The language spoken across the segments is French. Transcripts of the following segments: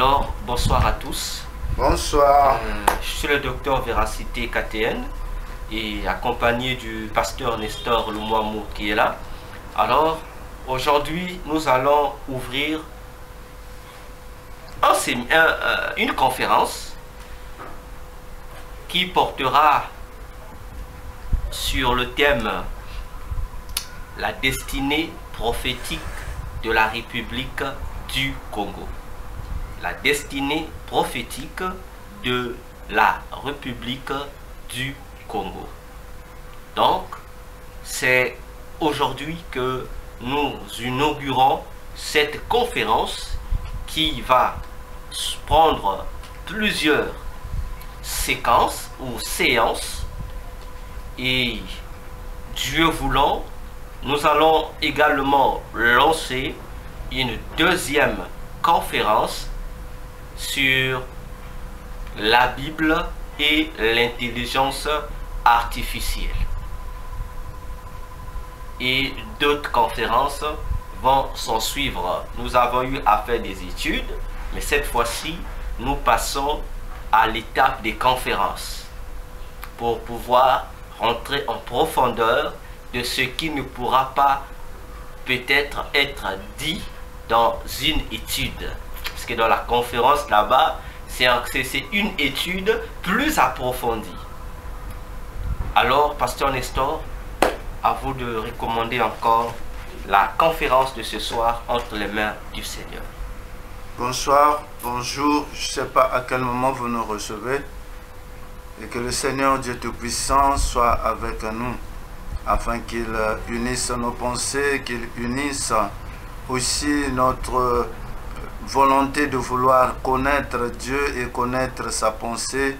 Alors, bonsoir à tous. Bonsoir. Je suis le docteur Véracité KTN et accompagné du pasteur Nestor Lumwamou qui est là. Alors, aujourd'hui, nous allons ouvrir une conférence qui portera sur le thème la destinée prophétique de la République du Congo. La destinée prophétique de la République du Congo. Donc, c'est aujourd'hui que nous inaugurons cette conférence qui va prendre plusieurs séquences ou séances et Dieu voulant, nous allons également lancer une deuxième conférence sur la Bible et l'intelligence artificielle. Et d'autres conférences vont s'en suivre. Nous avons eu à faire des études, mais cette fois-ci, nous passons à l'étape des conférences pour pouvoir rentrer en profondeur de ce qui ne pourra pas peut-être être dit dans une étude. Parce que dans la conférence là-bas, c'est une étude plus approfondie. Alors, pasteur Nestor, à vous de recommander encore la conférence de ce soir entre les mains du Seigneur. Bonsoir, bonjour, je ne sais pas à quel moment vous nous recevez. Et que le Seigneur Dieu Tout-Puissant soit avec nous, afin qu'il unisse nos pensées, qu'il unisse aussi notre volonté de vouloir connaître Dieu et connaître sa pensée.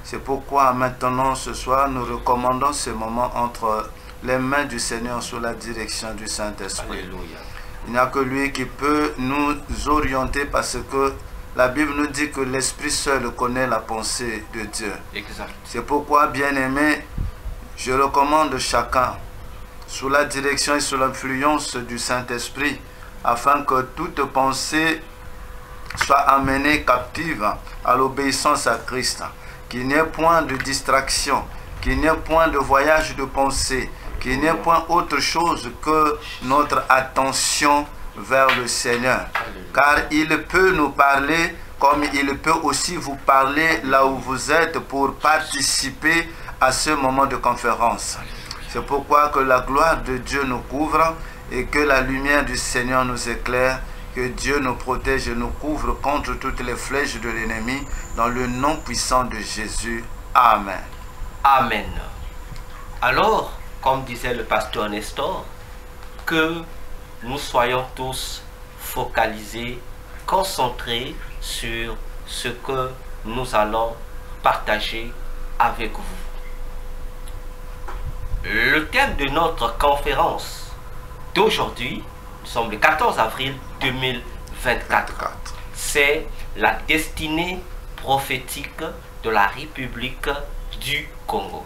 C'est pourquoi maintenant, ce soir, nous recommandons ce moment entre les mains du Seigneur sous la direction du Saint-Esprit. Alléluia. Il n'y a que lui qui peut nous orienter parce que la Bible nous dit que l'Esprit seul connaît la pensée de Dieu. Exact. C'est pourquoi, bien-aimé, je recommande chacun sous la direction et sous l'influence du Saint-Esprit afin que toute pensée soit amenée captive à l'obéissance à Christ. Qu'il n'y ait point de distraction, qu'il n'y ait point de voyage de pensée, qu'il n'y ait point autre chose que notre attention vers le Seigneur. Car il peut nous parler comme il peut aussi vous parler là où vous êtes pour participer à ce moment de conférence. C'est pourquoi que la gloire de Dieu nous couvre et que la lumière du Seigneur nous éclaire, que Dieu nous protège et nous couvre contre toutes les flèches de l'ennemi dans le nom puissant de Jésus. Amen. Amen. Alors, comme disait le pasteur Nestor, que nous soyons tous focalisés, concentrés sur ce que nous allons partager avec vous. Le thème de notre conférence d'aujourd'hui, nous sommes le 14 avril 2024, c'est la destinée prophétique de la République du Congo.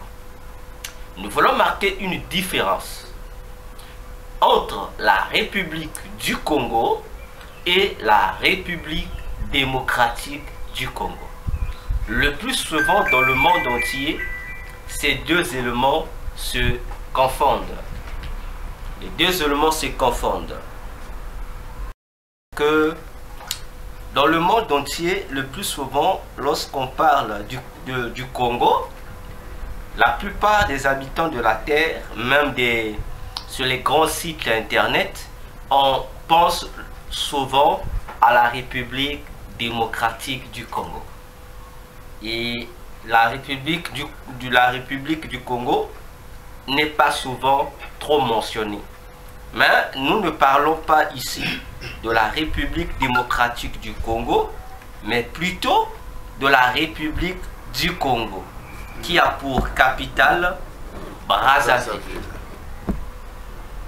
Nous voulons marquer une différence entre la République du Congo et la République démocratique du Congo. Le plus souvent dans le monde entier, ces deux éléments se confondent. Les deux éléments se confondent. Que dans le monde entier, le plus souvent, lorsqu'on parle du Congo, la plupart des habitants de la Terre, même sur les grands sites internet, on pense souvent à la République démocratique du Congo. Et la République du Congo n'est pas souvent trop mentionnée. Mais nous ne parlons pas ici de la République démocratique du Congo, mais plutôt de la République du Congo, qui a pour capitale Brazzaville.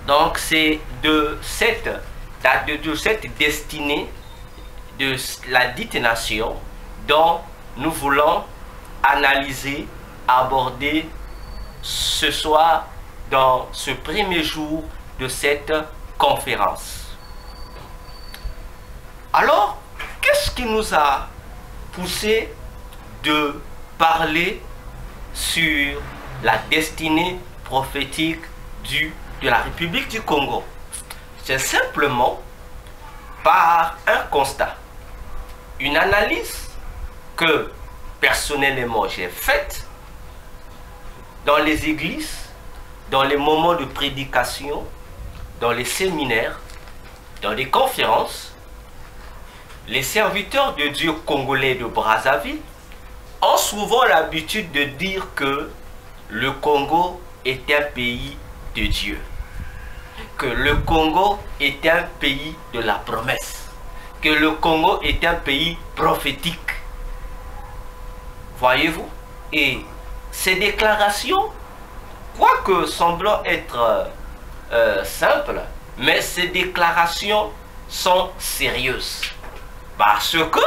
Donc c'est de cette destinée de la dite nation dont nous voulons analyser, aborder ce soir dans ce premier jour de cette conférence. Alors, qu'est-ce qu'est-ce qui nous a poussé de parler sur la destinée prophétique de la République du Congo? C'est simplement par un constat, une analyse que personnellement j'ai faite dans les églises, dans les moments de prédication, dans les séminaires, dans les conférences. Les serviteurs de Dieu congolais de Brazzaville ont souvent l'habitude de dire que le Congo est un pays de Dieu, que le Congo est un pays de la promesse, que le Congo est un pays prophétique. Voyez-vous? Et ces déclarations, quoique semblant être simples, mais ces déclarations sont sérieuses. Parce que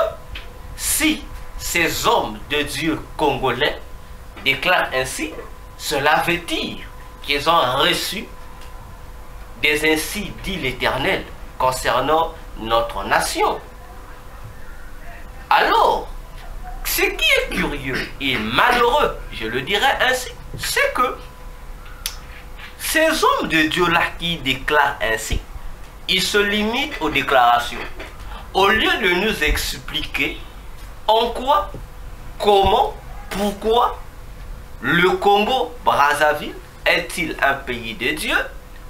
si ces hommes de Dieu congolais déclarent ainsi, cela veut dire qu'ils ont reçu des ainsi dit l'Éternel concernant notre nation. Alors, ce qui est curieux et malheureux, je le dirais ainsi, c'est que ces hommes de Dieu-là qui déclarent ainsi, ils se limitent aux déclarations. Au lieu de nous expliquer en quoi, comment, pourquoi le Congo-Brazzaville est-il un pays de Dieu,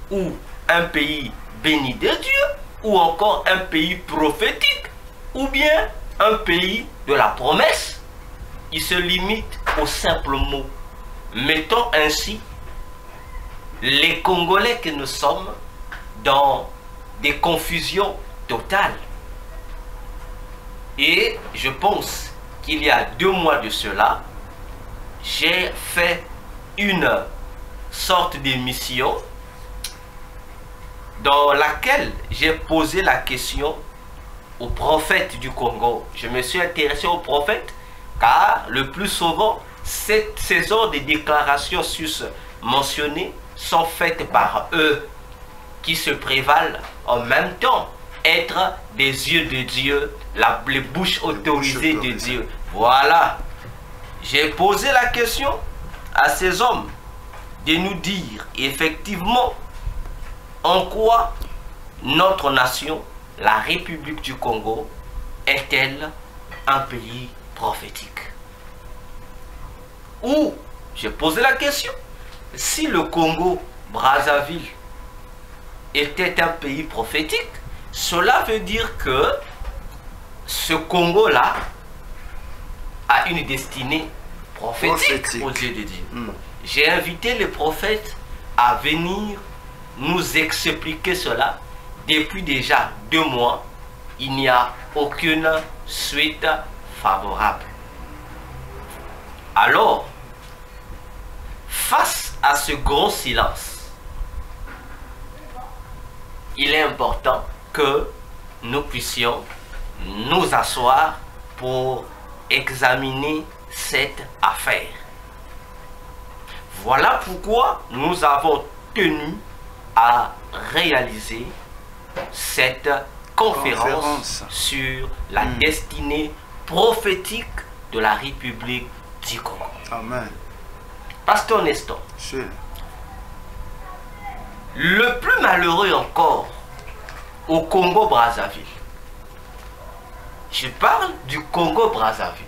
ou un pays béni de Dieu, ou encore un pays prophétique, ou bien un pays de la promesse. Il se limite au simple mot. Mettons ainsi les Congolais que nous sommes dans des confusions totales. Et je pense qu'il y a 2 mois de cela, j'ai fait une sorte d'émission dans laquelle j'ai posé la question aux prophètes du Congo. Je me suis intéressé aux prophètes car le plus souvent, ces sortes de déclarations mentionnées sont faites par eux qui se prévalent en même temps être des yeux de Dieu, les bouches autorisées de Dieu. Voilà. J'ai posé la question à ces hommes de nous dire effectivement en quoi notre nation, la République du Congo, est-elle un pays prophétique? Ou, j'ai posé la question, si le Congo-Brazzaville était un pays prophétique, cela veut dire que ce Congo-là a une destinée prophétique aux yeux de Dieu. J'ai invité les prophètes à venir nous expliquer cela. Depuis déjà 2 mois, il n'y a aucune suite favorable. Alors, face à ce gros silence, il est important que nous puissions nous asseoir pour examiner cette affaire. Voilà pourquoi nous avons tenu à réaliser cette conférence sur la destinée prophétique de la République du Congo. Amen. Pasteur Nestor, le plus malheureux encore au Congo-Brazzaville, je parle du Congo-Brazzaville,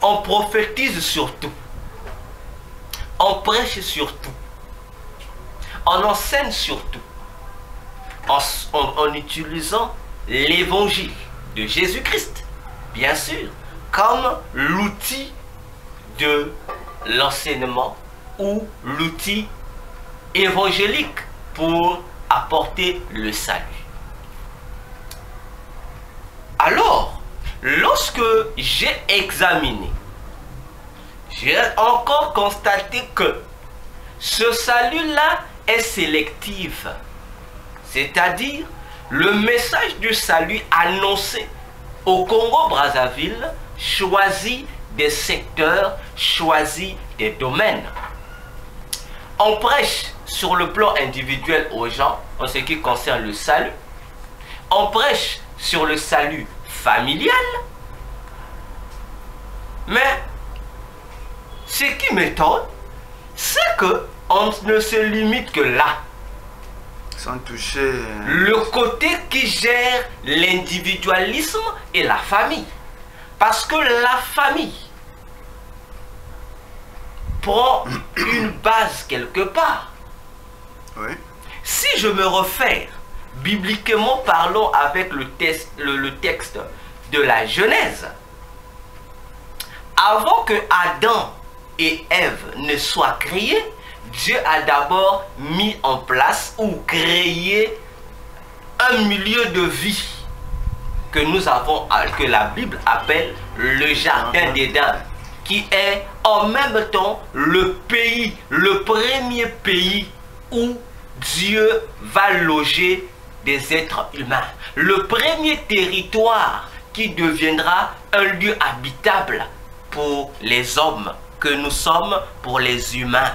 on prophétise surtout, on prêche surtout, on enseigne surtout, en utilisant l'évangile de Jésus-Christ, bien sûr, comme l'outil de l'enseignement ou l'outil évangélique pour apporter le salut. Alors, lorsque j'ai examiné, j'ai encore constaté que ce salut-là est sélectif. C'est-à-dire, le message du salut annoncé au Congo-Brazzaville choisit des secteurs, choisit des domaines. On prêche sur le plan individuel aux gens en ce qui concerne le salut. On prêche sur le salut familial. Mais ce qui m'étonne, c'est que on ne se limite que là. Sans toucher... Le côté qui gère l'individualisme et la famille. Parce que la famille prend une base quelque part. Oui. Si je me réfère, bibliquement parlons avec le texte de la Genèse, avant que Adam et Ève ne soient créés, Dieu a d'abord mis en place ou créé un milieu de vie que nous avons, que la Bible appelle le jardin d'Éden, qui est en même temps le pays, le premier pays où Dieu va loger des êtres humains. Le premier territoire qui deviendra un lieu habitable pour les hommes que nous sommes, pour les humains.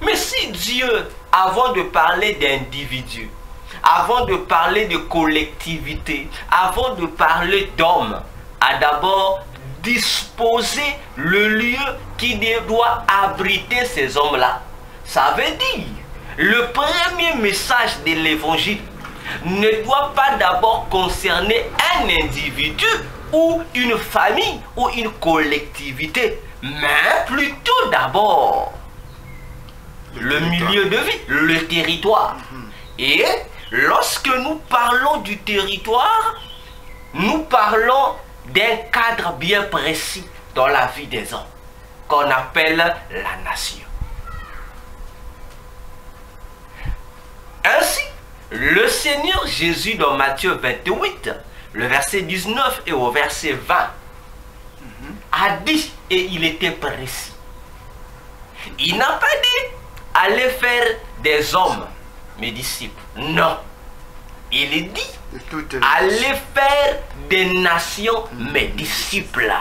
Mais si Dieu, avant de parler d'individus, avant de parler de collectivité, avant de parler d'hommes, a d'abord disposé le lieu qui doit abriter ces hommes-là, ça veut dire, le premier message de l'évangile ne doit pas d'abord concerner un individu ou une famille ou une collectivité, mais plutôt d'abord le milieu de vie, le territoire. Et lorsque nous parlons du territoire, nous parlons d'un cadre bien précis dans la vie des hommes, qu'on appelle la nation. Ainsi, le Seigneur Jésus dans Matthieu 28, le verset 19 et au verset 20, a dit, et il était précis, il n'a pas dit allez faire des hommes mes disciples. Non. Il dit allez faire des nations mes disciples.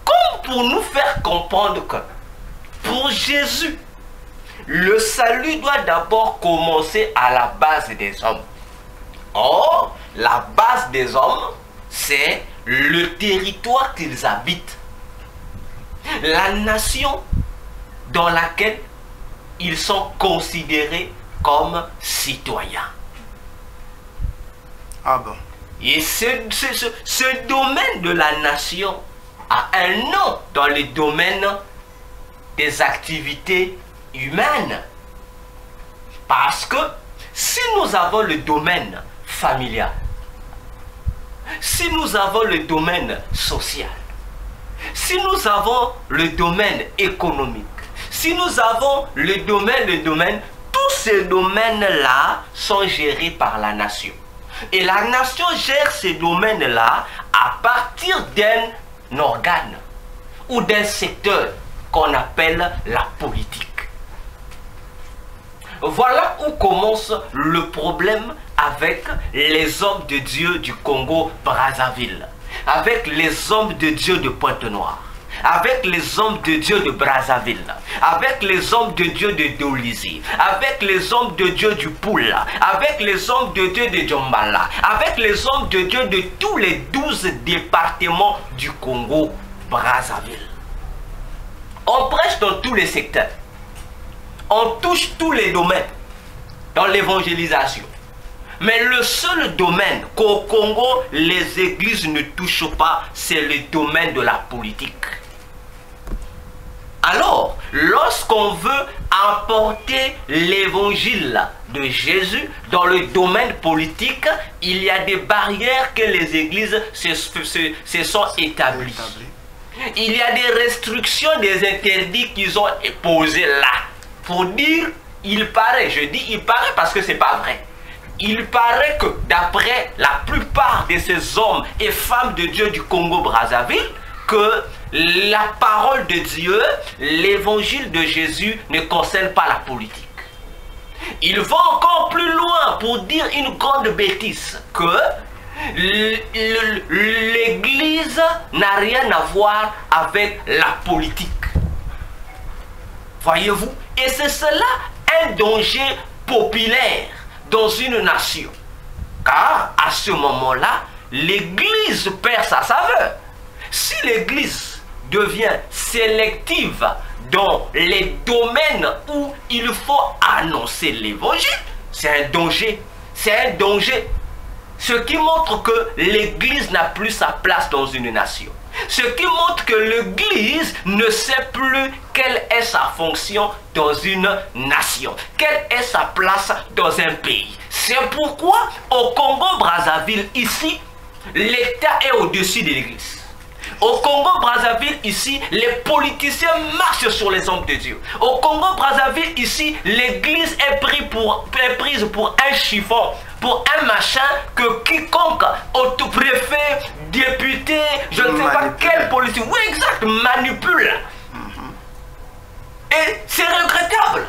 Comme pour nous faire comprendre que pour Jésus, le salut doit d'abord commencer à la base des hommes. Or, la base des hommes, c'est le territoire qu'ils habitent. La nation dans laquelle ils sont considérés comme citoyens. Ah bon? Et ce domaine de la nation a un nom dans le domaine des activités humaines. Parce que si nous avons le domaine familial, si nous avons le domaine social, si nous avons le domaine économique, si nous avons le domaine, tous ces domaines-là sont gérés par la nation. Et la nation gère ces domaines-là à partir d'un organe ou d'un secteur qu'on appelle la politique. Voilà où commence le problème avec les hommes de Dieu du Congo-Brazzaville, avec les hommes de Dieu de Pointe-Noire, avec les hommes de Dieu de Brazzaville, avec les hommes de Dieu de Dolisie, avec les hommes de Dieu du Poula, avec les hommes de Dieu de Djombala, avec les hommes de Dieu de tous les 12 départements du Congo-Brazzaville. On prêche dans tous les secteurs. On touche tous les domaines dans l'évangélisation. Mais le seul domaine qu'au Congo, les églises ne touchent pas, c'est le domaine de la politique. Alors, lorsqu'on veut apporter l'évangile de Jésus dans le domaine politique, il y a des barrières que les églises se sont établies. Il y a des restrictions, des interdits qu'ils ont posés là. Pour dire, il paraît, je dis il paraît parce que c'est pas vrai. Il paraît que d'après la plupart de ces hommes et femmes de Dieu du Congo-Brazzaville, que la parole de Dieu, l'évangile de Jésus ne concerne pas la politique. Il va encore plus loin pour dire une grande bêtise, que l'église n'a rien à voir avec la politique. Voyez-vous? Et c'est cela un danger populaire dans une nation. Car à ce moment-là, l'Église perd sa saveur. Si l'Église devient sélective dans les domaines où il faut annoncer l'Évangile, c'est un danger. C'est un danger. Ce qui montre que l'Église n'a plus sa place dans une nation. Ce qui montre que l'Église ne sait plus quelle est sa fonction dans une nation. Quelle est sa place dans un pays. C'est pourquoi au Congo-Brazzaville, ici, l'État est au-dessus de l'Église. Au Congo-Brazzaville, ici, les politiciens marchent sur les hommes de Dieu. Au Congo-Brazzaville, ici, l'Église est prise pour un chiffon, pour un machin que quiconque, auto-préfet, député, je ne sais pas quel politicien, oui exact, manipule. Et c'est regrettable.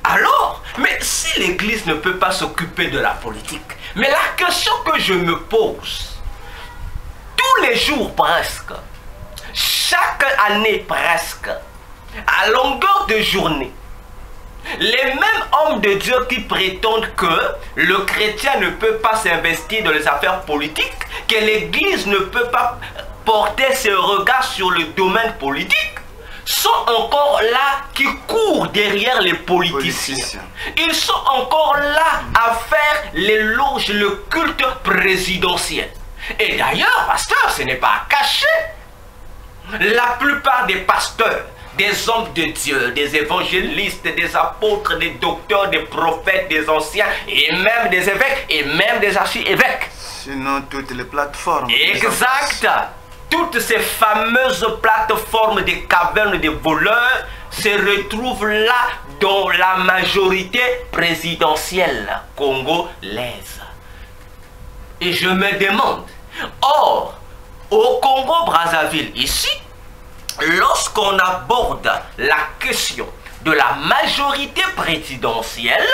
Alors, mais si l'Église ne peut pas s'occuper de la politique, mais la question que je me pose, tous les jours presque, chaque année presque, à longueur de journée, les mêmes hommes de Dieu qui prétendent que le chrétien ne peut pas s'investir dans les affaires politiques, que l'Église ne peut pas porter ses regards sur le domaine politique, sont encore là qui courent derrière les politiciens. Ils sont encore là à faire l'éloge, le culte présidentiel. Et d'ailleurs, pasteur, ce n'est pas caché. La plupart des pasteurs, des hommes de Dieu, des évangélistes, des apôtres, des docteurs, des prophètes, des anciens, et même des évêques, et même des archi-évêques. Sinon, toutes les plateformes. Exact. Toutes ces fameuses plateformes des cavernes des voleurs se retrouvent là dans la majorité présidentielle congolaise. Et je me demande, or, au Congo-Brazzaville, ici, lorsqu'on aborde la question de la majorité présidentielle,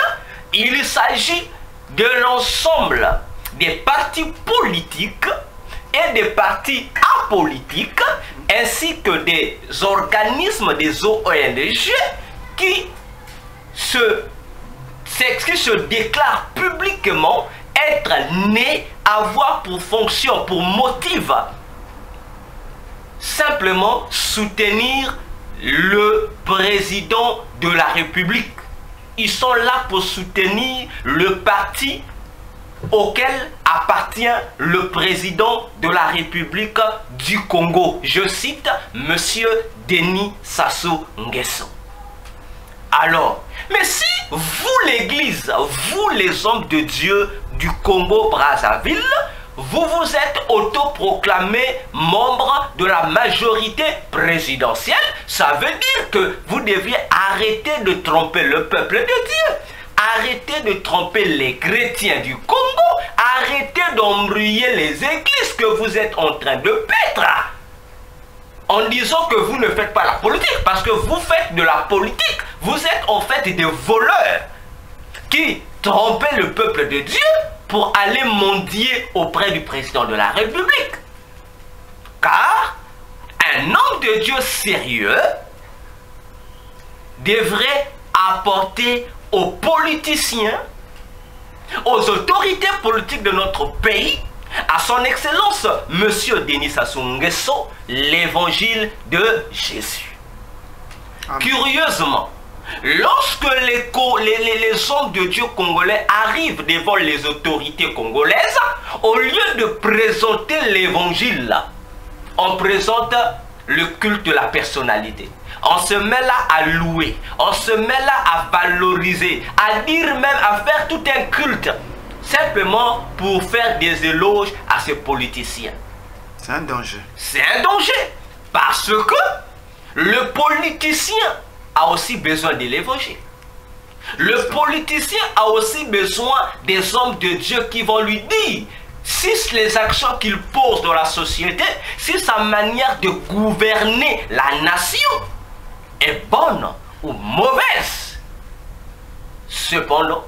il s'agit de l'ensemble des partis politiques et des partis apolitiques, ainsi que des organismes, des ONG, qui se déclarent publiquement être nés, avoir pour fonction, pour motif, simplement soutenir le président de la République. Ils sont là pour soutenir le parti auquel appartient le président de la République du Congo. Je cite M. Denis Sassou Nguesso. Alors, mais si vous l'Église, vous les hommes de Dieu du Congo-Brazzaville, vous vous êtes autoproclamé membre de la majorité présidentielle, ça veut dire que vous deviez arrêter de tromper le peuple de Dieu. Arrêtez de tromper les chrétiens du Congo. Arrêtez d'embrouiller les églises que vous êtes en train de paître. En disant que vous ne faites pas la politique. Parce que vous faites de la politique. Vous êtes en fait des voleurs qui trompaient le peuple de Dieu pour aller mendier auprès du président de la République. Car un homme de Dieu sérieux devrait apporter aux politiciens, aux autorités politiques de notre pays, à son excellence, M. Denis Sassou Nguesso, l'évangile de Jésus. Amen. Curieusement, lorsque les hommes de Dieu congolais arrivent devant les autorités congolaises, au lieu de présenter l'évangile, on présente le culte de la personnalité. On se met là à louer, on se met là à valoriser, à dire même, à faire tout un culte, simplement pour faire des éloges à ces politiciens. C'est un danger. C'est un danger, parce que le politicien a aussi besoin de l'évangile. Le politicien a aussi besoin des hommes de Dieu qui vont lui dire si les actions qu'il pose dans la société, si sa manière de gouverner la nation est bonne ou mauvaise. Cependant,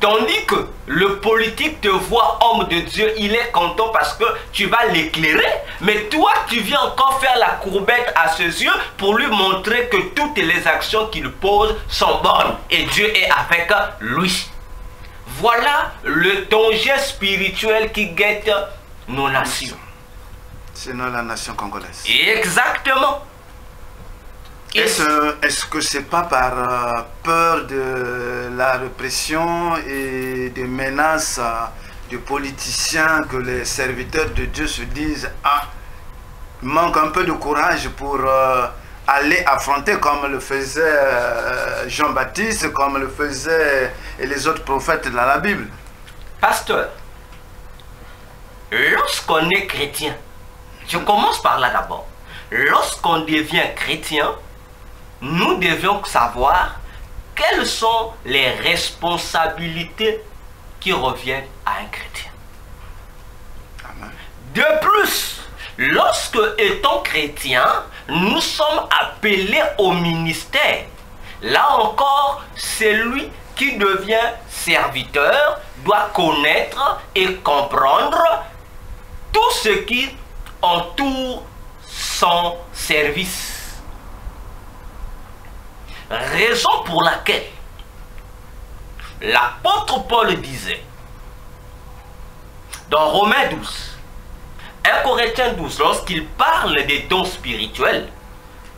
tandis que le politique te voit homme de Dieu, il est content parce que tu vas l'éclairer, mais toi tu viens encore faire la courbette à ses yeux pour lui montrer que toutes les actions qu'il pose sont bonnes et Dieu est avec lui. Voilà le danger spirituel qui guette nos nations. Sinon la nation congolaise. Exactement. Est-ce que c'est pas par peur de la répression et des menaces des politiciens que les serviteurs de Dieu se disent « Ah, il manque un peu de courage pour aller affronter comme le faisait Jean-Baptiste, comme le faisaient les autres prophètes dans la Bible ». Pasteur, lorsqu'on est chrétien, je commence par là d'abord. Lorsqu'on devient chrétien, nous devions savoir quelles sont les responsabilités qui reviennent à un chrétien. Amen. De plus, lorsque, étant chrétien, nous sommes appelés au ministère. Là encore, celui qui devient serviteur doit connaître et comprendre tout ce qui entoure son service. Raison pour laquelle l'apôtre Paul disait dans Romains 12, 1 Corinthiens 12, lorsqu'il parle des dons spirituels,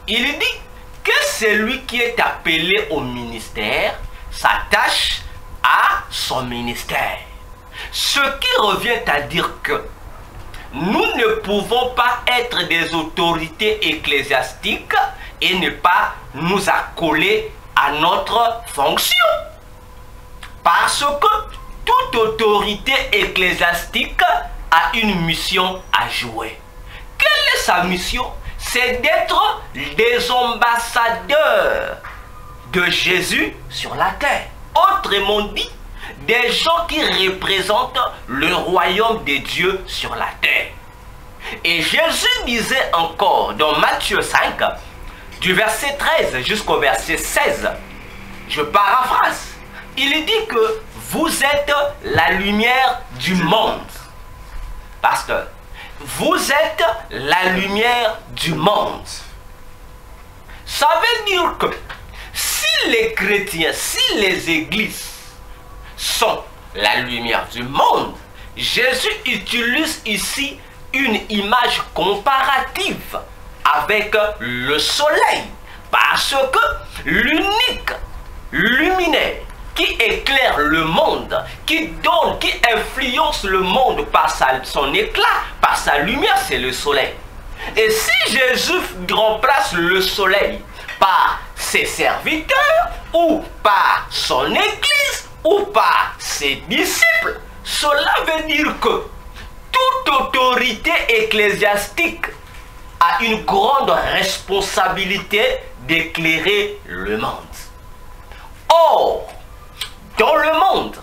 il dit que celui qui est appelé au ministère s'attache à son ministère. Ce qui revient à dire que nous ne pouvons pas être des autorités ecclésiastiques et ne pas nous accoler à notre fonction. Parce que toute autorité ecclésiastique a une mission à jouer. Quelle est sa mission? C'est d'être des ambassadeurs de Jésus sur la terre. Autrement dit, des gens qui représentent le royaume de Dieu sur la terre. Et Jésus disait encore dans Matthieu 5, du verset 13 jusqu'au verset 16, je paraphrase, il dit que vous êtes la lumière du monde. Pasteur, vous êtes la lumière du monde. Ça veut dire que si les chrétiens, si les églises sont la lumière du monde, Jésus utilise ici une image comparative avec le soleil, parce que l'unique luminaire qui éclaire le monde, qui donne, qui influence le monde par son éclat, par sa lumière, c'est le soleil. Et si Jésus remplace le soleil par ses serviteurs, ou par son église, ou par ses disciples, cela veut dire que toute autorité ecclésiastique a une grande responsabilité d'éclairer le monde. Or, dans le monde,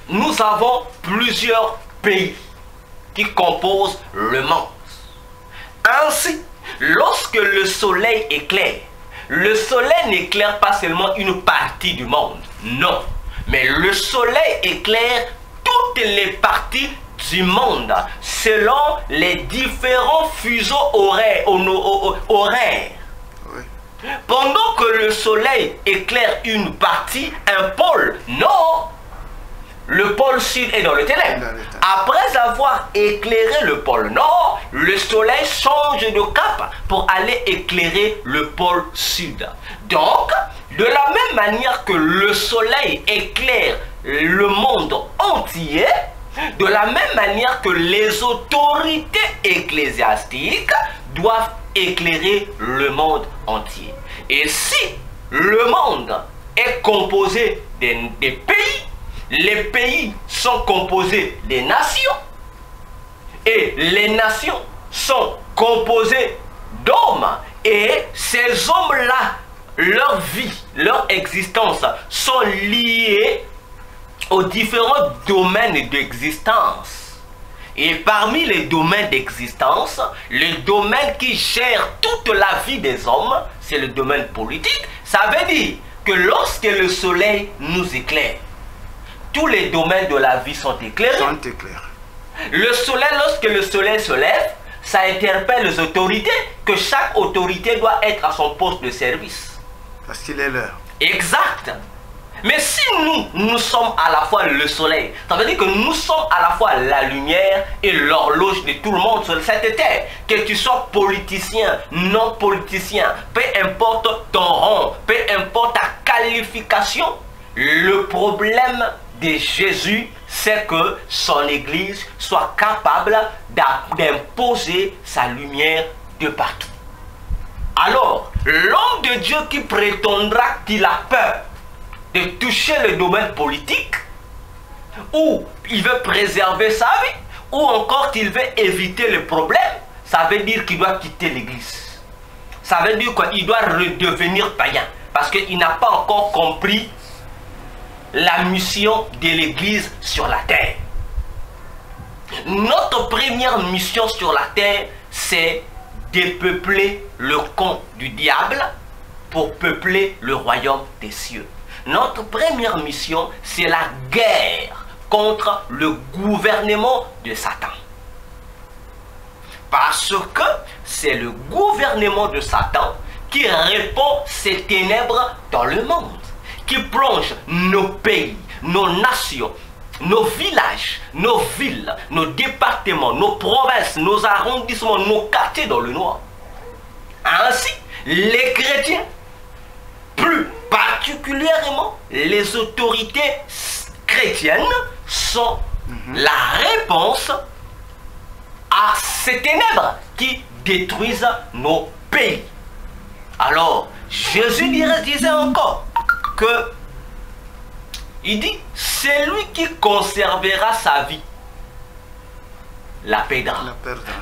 nous avons plusieurs pays qui composent le monde. Ainsi, lorsque le soleil éclaire, le soleil n'éclaire pas seulement une partie du monde, non, mais le soleil éclaire toutes les parties du monde selon les différents fuseaux horaires. Pendant que le soleil éclaire une partie, un pôle, non, le pôle sud est dans le ténèbre. Après avoir éclairé le pôle nord, le soleil change de cap pour aller éclairer le pôle sud. Donc, de la même manière que le soleil éclaire le monde entier, de la même manière que les autorités ecclésiastiques doivent éclairer le monde entier. Et si le monde est composé des pays, les pays sont composés des nations, et les nations sont composées d'hommes, et ces hommes-là, leur vie, leur existence sont liés aux différents domaines d'existence. Et parmi les domaines d'existence, le domaine qui gère toute la vie des hommes, c'est le domaine politique. Ça veut dire que lorsque le soleil nous éclaire, tous les domaines de la vie sont éclairés. Le soleil, lorsque le soleil se lève, ça interpelle les autorités, que chaque autorité doit être à son poste de service. Parce qu'il est l'heure. Exact. Mais si nous sommes à la fois le soleil, ça veut dire que nous sommes à la fois la lumière et l'horloge de tout le monde sur cette terre. Que tu sois politicien, non politicien, peu importe ton rang, peu importe ta qualification, le problème de Jésus, c'est que son Église soit capable d'imposer sa lumière de partout. Alors, l'homme de Dieu qui prétendra qu'il a peur de toucher le domaine politique, ou il veut préserver sa vie, ou encore qu'il veut éviter le problème, ça veut dire qu'il doit quitter l'église. Ça veut dire qu'il doit redevenir païen, parce qu'il n'a pas encore compris la mission de l'église sur la terre. Notre première mission sur la terre, c'est dépeupler le camp du diable pour peupler le royaume des cieux. Notre première mission, c'est la guerre contre le gouvernement de Satan. Parce que c'est le gouvernement de Satan qui répand ces ténèbres dans le monde, qui plonge nos pays, nos nations, nos villages, nos villes, nos départements, nos provinces, nos arrondissements, nos quartiers dans le noir. Ainsi, les chrétiens, plus particulièrement les autorités chrétiennes, sont la réponse à ces ténèbres qui détruisent nos pays. Alors, Jésus disait encore que il dit, c'est lui qui conservera sa vie, la perdra.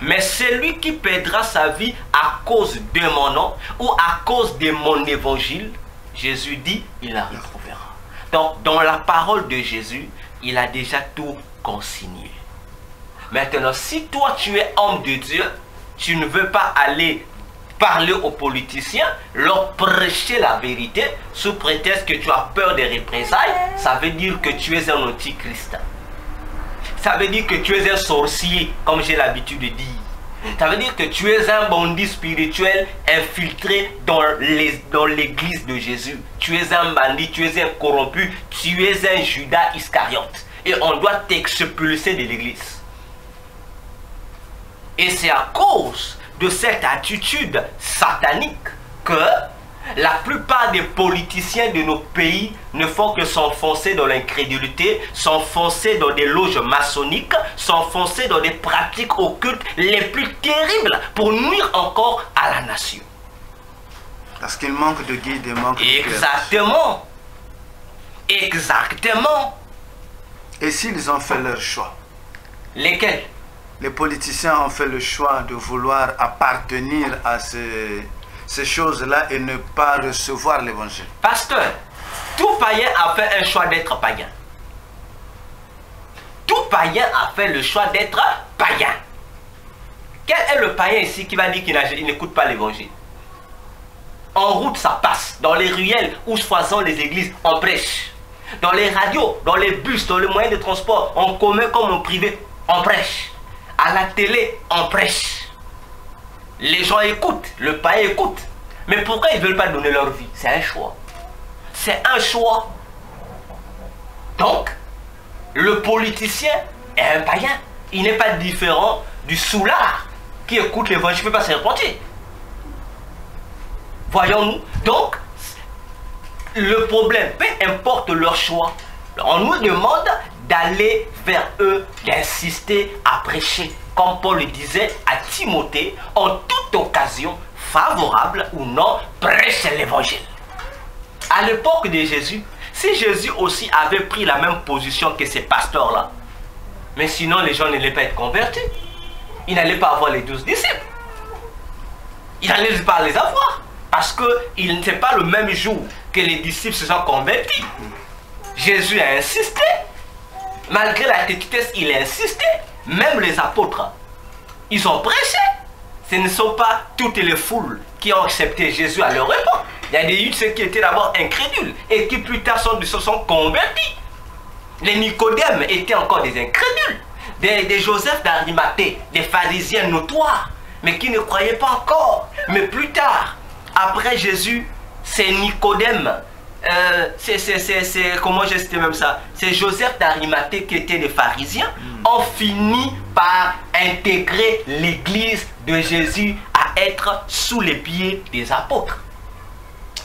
Mais c'est lui qui perdra sa vie à cause de mon nom ou à cause de mon évangile, Jésus dit, il la retrouvera. Donc, dans la parole de Jésus, il a déjà tout consigné. Maintenant, si toi tu es homme de Dieu, tu ne veux pas aller parler aux politiciens, leur prêcher la vérité sous prétexte que tu as peur des représailles, ça veut dire que tu es un antichrist. Ça veut dire que tu es un sorcier, comme j'ai l'habitude de dire. Ça veut dire que tu es un bandit spirituel infiltré dans l'église de Jésus. Tu es un bandit, tu es un corrompu, tu es un Judas Iscariote. Et on doit t'expulser de l'église. Et c'est à cause de cette attitude satanique que la plupart des politiciens de nos pays ne font que s'enfoncer dans l'incrédulité, s'enfoncer dans des loges maçonniques, s'enfoncer dans des pratiques occultes les plus terribles pour nuire encore à la nation. Parce qu'il manque de guide et manque de clergé. Exactement. Exactement. Et s'ils ont fait leur choix? Lesquels? Les politiciens ont fait le choix de vouloir appartenir à ces choses-là et ne pas recevoir l'évangile. Pasteur, tout païen a fait un choix d'être païen. Tout païen a fait le choix d'être païen. Quel est le païen ici qui va dire qu'il n'écoute pas l'évangile? En route, ça passe. Dans les ruelles où foisonnent les églises, on prêche. Dans les radios, dans les bus, dans les moyens de transport, en commun comme en privé, on prêche. À la télé, on prêche. Les gens écoutent, le païen écoute. Mais pourquoi ils ne veulent pas donner leur vie? C'est un choix. C'est un choix. Donc, le politicien est un païen. Il n'est pas différent du soulard qui écoute l'évangile, ne peut pas se repentir. Voyons-nous. Donc, le problème, peu importe leur choix, on nous demande d'aller vers eux, d'insister à prêcher. Comme Paul le disait à Timothée, en toute occasion, favorable ou non, prêche l'évangile. À l'époque de Jésus, si Jésus aussi avait pris la même position que ces pasteurs-là, mais sinon les gens n'allaient pas être convertis. Ils n'allaient pas avoir les 12 disciples. Ils n'allaient pas les avoir. Parce que ce n'est pas le même jour que les disciples se sont convertis. Jésus a insisté. Malgré la petitesse, il a insisté. Même les apôtres, ils ont prêché. Ce ne sont pas toutes les foules qui ont accepté Jésus à leur époque. Il y a des ceux qui étaient d'abord incrédules et qui plus tard se sont convertis. Les Nicodèmes étaient encore des incrédules. Des Joseph d'Arimathée, des pharisiens notoires, mais qui ne croyaient pas encore. Mais plus tard, après Jésus, c'est Nicodème, comment j'ai cité même ça, c'est Joseph d'Arimathée qui était des pharisiens, ont fini par intégrer l'église de Jésus à être sous les pieds des apôtres.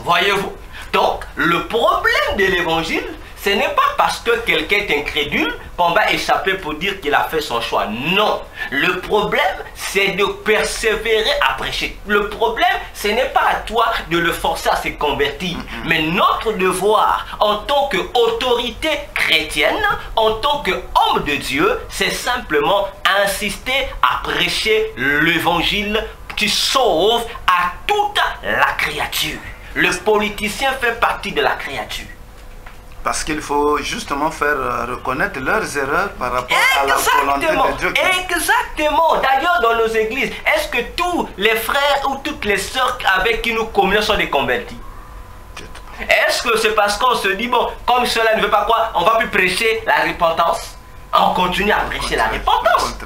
Voyez-vous? Donc, le problème de l'évangile, ce n'est pas parce que quelqu'un est incrédule qu'on va échapper pour dire qu'il a fait son choix. Non. Le problème, c'est de persévérer à prêcher. Le problème, ce n'est pas à toi de le forcer à se convertir. Mais notre devoir, en tant qu'autorité chrétienne, en tant qu'homme de Dieu, c'est simplement insister à prêcher l'évangile qui sauve à toute la créature. Le politicien fait partie de la créature. Parce qu'il faut justement faire reconnaître leurs erreurs par rapport à la volonté de Dieu. Exactement. D'ailleurs, dans nos églises, est-ce que tous les frères ou toutes les sœurs avec qui nous communions sont des convertis? Est-ce que c'est parce qu'on se dit, bon, comme cela ne veut pas quoi, on va plus prêcher la repentance? On continue à prêcher la repentance.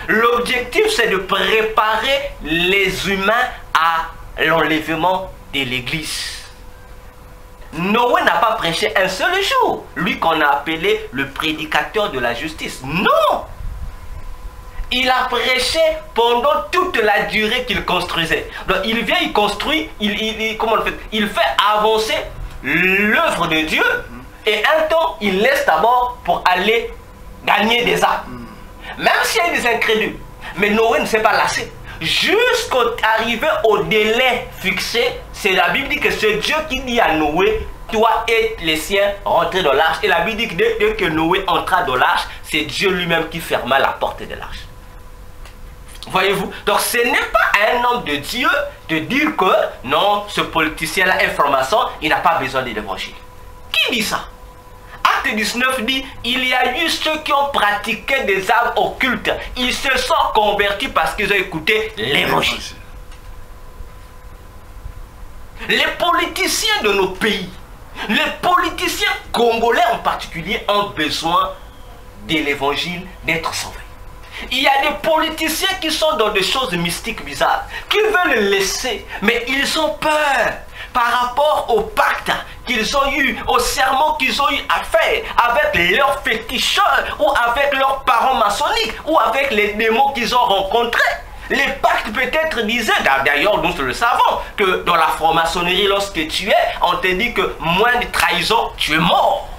L'objectif, c'est de préparer les humains à l'enlèvement de l'église. Noé n'a pas prêché un seul jour, lui qu'on a appelé le prédicateur de la justice. Non! Il a prêché pendant toute la durée qu'il construisait. Donc il vient, il construit, comment on le fait? Il fait avancer l'œuvre de Dieu et un temps, il laisse d'abord pour aller gagner des âmes. Même s'il y a des incrédules. Mais Noé ne s'est pas lassé. Jusqu'arriver au délai fixé, c'est la Bible dit que c'est Dieu qui dit à Noé, toi et les siens rentrez dans l'arche. Et la Bible dit que dès que Noé entra dans l'arche, c'est Dieu lui-même qui ferma la porte de l'arche. Voyez-vous? Donc ce n'est pas un homme de Dieu de dire que non, ce politicien-là est franc-maçon, il n'a pas besoin de l'évangile. Qui dit ça? Acte 19 dit, il y a eu ceux qui ont pratiqué des arts occultes. Ils se sont convertis parce qu'ils ont écouté l'évangile. Les politiciens de nos pays, les politiciens congolais en particulier, ont besoin de l'évangile, d'être sauvés. Il y a des politiciens qui sont dans des choses mystiques bizarres, qui veulent laisser, mais ils ont peur par rapport au pacte qu'ils ont eu, au serment qu'ils ont eu à faire avec leurs féticheurs ou avec leurs parents maçonniques ou avec les démons qu'ils ont rencontrés. Les pactes peut-être disaient, d'ailleurs nous le savons, que dans la franc-maçonnerie, lorsque tu es, on te dit que moins de trahison, tu es mort.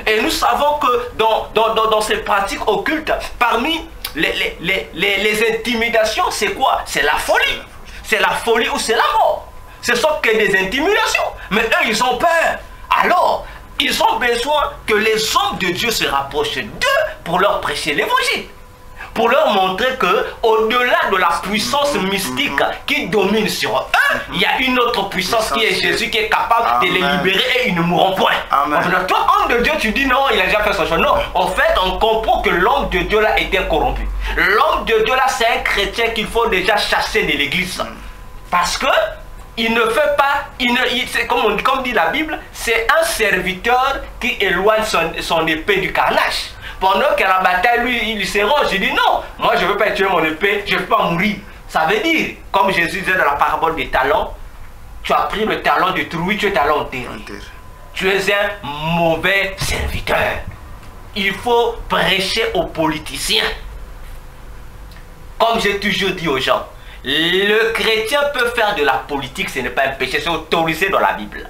Et nous savons que dans ces pratiques occultes, parmi les intimidations, c'est quoi? C'est la folie. C'est la folie ou c'est la mort. Ce sont que des intimidations. Mais eux, ils ont peur. Alors, ils ont besoin que les hommes de Dieu se rapprochent d'eux pour leur prêcher l'évangile. Pour leur montrer que, au-delà de la puissance mystique qui domine sur eux, il y a une autre puissance qui est Jésus, qui est capable de les libérer et ils ne mourront point. Alors, toi, homme de Dieu, tu dis non, il a déjà fait son choix. Non, en fait, on comprend que l'homme de Dieu là était corrompu. L'homme de Dieu là, c'est un chrétien qu'il faut déjà chasser de l'église. Parce que il ne fait pas, comme dit la Bible, c'est un serviteur qui éloigne son épée du carnage. Pendant qu'à la bataille, lui, il se range, il dit non, moi je ne veux pas tuer mon épée, je ne veux pas mourir. Ça veut dire, comme Jésus disait dans la parabole des talents, tu as pris le talent de trouille, tu es talent enterré. Tu es un mauvais serviteur. Il faut prêcher aux politiciens. Comme j'ai toujours dit aux gens, le chrétien peut faire de la politique, ce n'est pas un péché, c'est autorisé dans la Bible.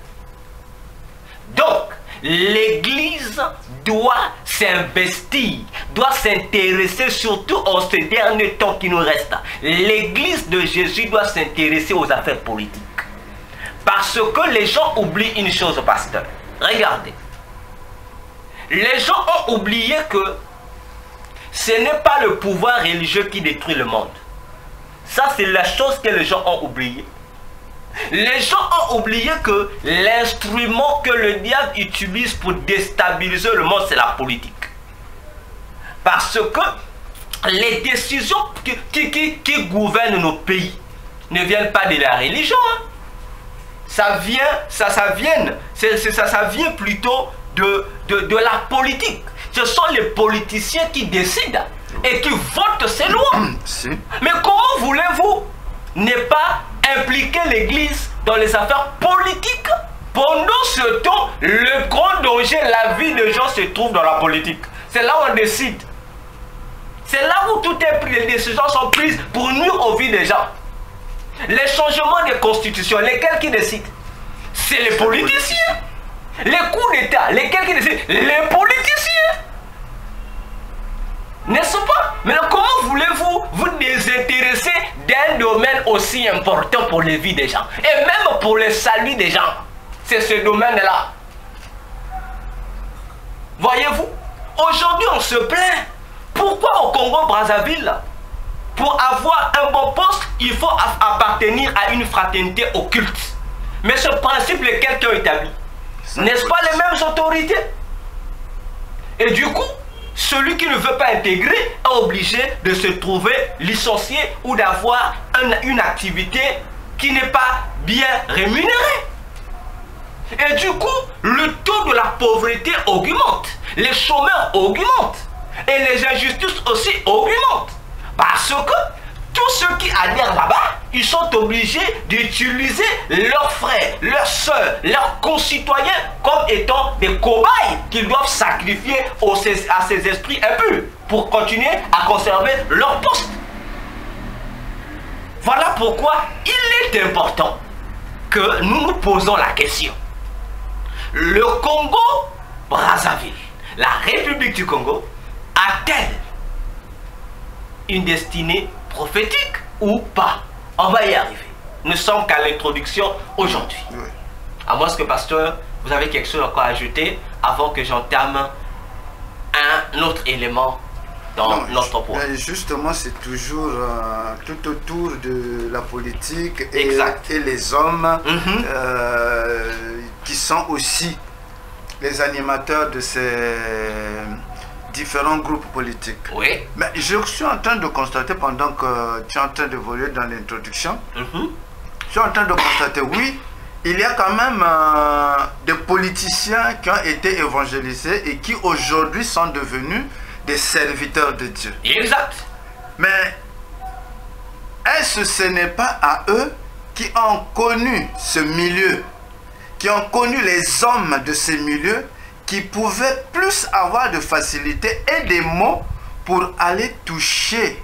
Donc, l'Église doit s'investir, doit s'intéresser surtout en ce dernier temps qui nous reste. L'Église de Jésus doit s'intéresser aux affaires politiques. Parce que les gens oublient une chose, pasteur. Regardez. Les gens ont oublié que ce n'est pas le pouvoir religieux qui détruit le monde. Ça, c'est la chose que les gens ont oublié. Les gens ont oublié que l'instrument que le diable utilise pour déstabiliser le monde, c'est la politique. Parce que les décisions qui gouvernent nos pays ne viennent pas de la religion. Hein. Ça vient plutôt de la politique. Ce sont les politiciens qui décident et qui votent ces lois. Mais comment voulez-vous ne pas impliquer l'Église dans les affaires politiques? Pendant ce temps, le grand danger, la vie des gens se trouve dans la politique. C'est là où on décide. C'est là où toutes les décisions sont prises pour nuire aux vies des gens. Les changements de constitution, lesquels qui décident? C'est les politiciens. Les coups d'État, lesquels qui décident? Les politiciens. N'est-ce pas? Maintenant, comment voulez-vous vous désintéresser d'un domaine aussi important pour les vies des gens et même pour le salut des gens? C'est ce domaine-là. Voyez-vous, aujourd'hui on se plaint. Pourquoi au Congo-Brazzaville, pour avoir un bon poste, il faut appartenir à une fraternité occulte? Mais ce principe, lesquels qui ont établi? N'est-ce pas les mêmes autorités? Et du coup, celui qui ne veut pas intégrer est obligé de se trouver licencié ou d'avoir une activité qui n'est pas bien rémunérée. Et du coup, le taux de la pauvreté augmente, les chômeurs augmentent et les injustices aussi augmentent. Parce que tous ceux qui adhèrent là-bas, ils sont obligés d'utiliser leurs frères, leurs soeurs, leurs concitoyens comme étant des cobayes qu'ils doivent sacrifier à ces esprits impurs pour continuer à conserver leur poste. Voilà pourquoi il est important que nous nous posons la question. Le Congo-Brazzaville, la République du Congo, a-t-elle une destinée prophétique ou pas? On va y arriver. Nous sommes qu'à l'introduction aujourd'hui. Oui. À moins que, pasteur, vous avez quelque chose encore à ajouter avant que j'entame un autre élément dans notre point. Justement, c'est toujours tout autour de la politique et les hommes qui sont aussi les animateurs de ces différents groupes politiques. Oui. Mais je suis en train de constater, pendant que tu es en train d'évoluer dans l'introduction, je suis en train de constater, oui, il y a quand même des politiciens qui ont été évangélisés et qui aujourd'hui sont devenus des serviteurs de Dieu. Exact. Mais est-ce que ce n'est pas à eux qui ont connu ce milieu, qui ont connu les hommes de ce milieu, qui pouvaient plus avoir de facilité et des mots pour aller toucher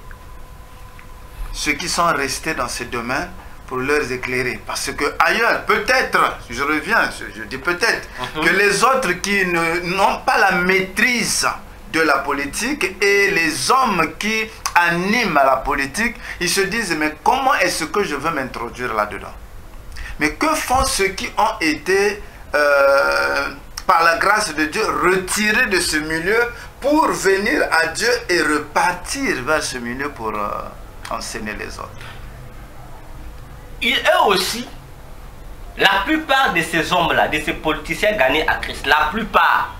ceux qui sont restés dans ce domaine pour leur éclairer? Parce que ailleurs, peut-être, je reviens, je dis peut-être, que les autres qui n'ont pas la maîtrise de la politique et les hommes qui animent la politique, ils se disent, mais comment est-ce que je veux m'introduire là-dedans? Mais que font ceux qui ont été, par la grâce de Dieu, retirés de ce milieu pour venir à Dieu et repartir vers ce milieu pour enseigner les autres? Il est aussi, la plupart de ces hommes-là, de ces politiciens gagnés à Christ, la plupart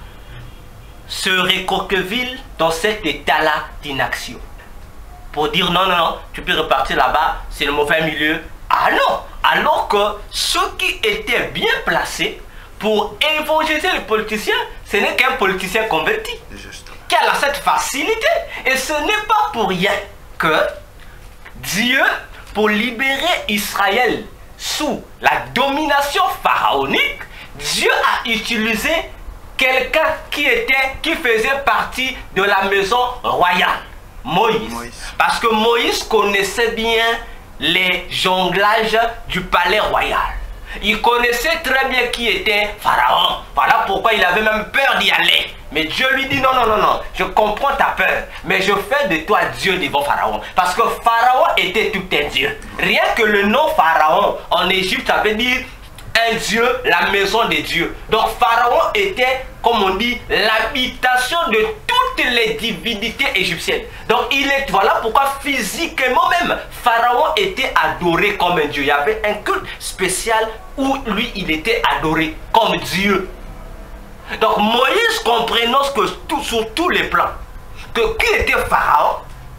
se récoquevillent dans cet état-là d'inaction. Pour dire non, non, non, tu peux repartir là-bas, c'est le mauvais milieu. Ah non! Alors que ceux qui étaient bien placés pour évangéliser les politiciens, ce n'est qu'un politicien converti. Justement. Qui a cette facilité. Et ce n'est pas pour rien que Dieu, pour libérer Israël sous la domination pharaonique, Dieu a utilisé quelqu'un qui faisait partie de la maison royale, Moïse. Parce que Moïse connaissait bien les jonglages du palais royal. Il connaissait très bien qui était Pharaon. Voilà pourquoi il avait même peur d'y aller. Mais Dieu lui dit non, non, non, non, je comprends ta peur, mais je fais de toi Dieu devant Pharaon. Parce que Pharaon était tout un Dieu. Rien que le nom Pharaon en Égypte, ça veut dire un Dieu, la maison de Dieu. Donc Pharaon était, comme on dit, l'habitation de toutes les divinités égyptiennes. Donc voilà pourquoi physiquement même, Pharaon était adoré comme un Dieu. Il y avait un culte spécial où lui, il était adoré comme Dieu. Donc Moïse, comprenant sur tous les plans, que qui était Pharaon,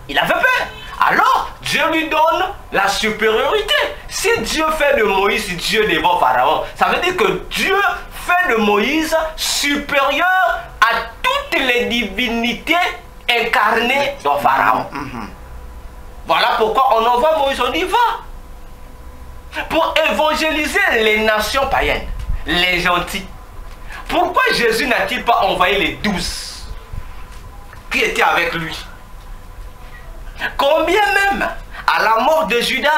il avait peur. Alors, Dieu lui donne la supériorité. Si Dieu fait de Moïse Dieu devant Pharaon, ça veut dire que Dieu fait de Moïse supérieur à toutes les divinités incarnées dans Pharaon. Voilà pourquoi on envoie Moïse, on y va. Pour évangéliser les nations païennes. les gentils. Pourquoi Jésus n'a-t-il pas envoyé les 12 qui étaient avec lui? Combien même, à la mort de Judas,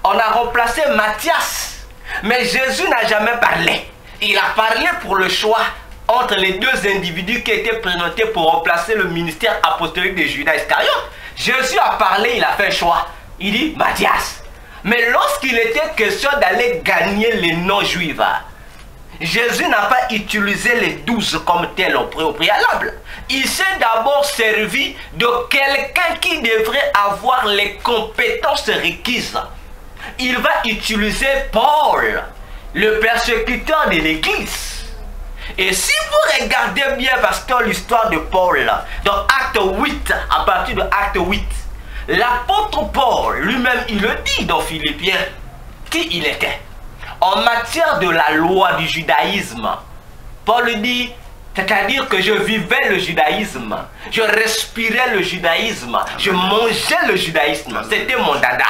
on a remplacé Matthias. Mais Jésus n'a jamais parlé. Il a parlé pour le choix entre les deux individus qui étaient présentés pour remplacer le ministère apostolique de Judas Iscariote. Jésus a parlé, il a fait un choix. Il dit Matthias. Mais lorsqu'il était question d'aller gagner les non-juifs, Jésus n'a pas utilisé les 12 comme tel au préalable. Il s'est d'abord servi de quelqu'un qui devrait avoir les compétences requises. Il va utiliser Paul, le persécuteur de l'église. Et si vous regardez bien, pasteur, l'histoire de Paul, dans Acte 8, à partir de Acte 8, l'apôtre Paul lui-même, il le dit dans Philippiens, qui il était. En matière de la loi du judaïsme, Paul dit, c'est-à-dire que je vivais le judaïsme, je respirais le judaïsme, je mangeais le judaïsme, c'était mon dada.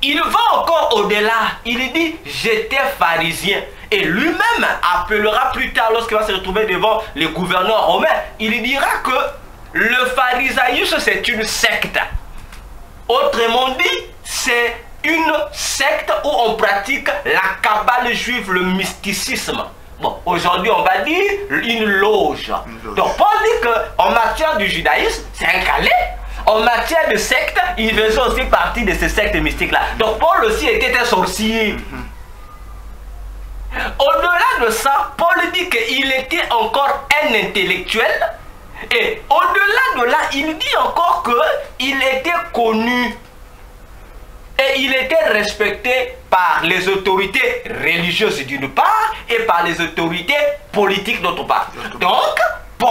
Il va encore au-delà, il dit, j'étais pharisien. Et lui-même appellera plus tard, lorsqu'il va se retrouver devant les gouverneurs romains, il dira que le pharisaïsme c'est une secte. Autrement dit, c'est une secte où on pratique la cabale juive, le mysticisme. Bon, aujourd'hui on va dire une loge. Donc Paul dit qu'en matière du judaïsme, c'est un calais. En matière de secte, il faisait aussi partie de ces sectes mystiques-là. Donc Paul aussi était un sorcier. Au-delà de ça, Paul dit qu'il était encore un intellectuel. Et au-delà de là, il dit encore qu'il était connu. Et il était respecté par les autorités religieuses d'une part et par les autorités politiques d'autre part. Donc, Paul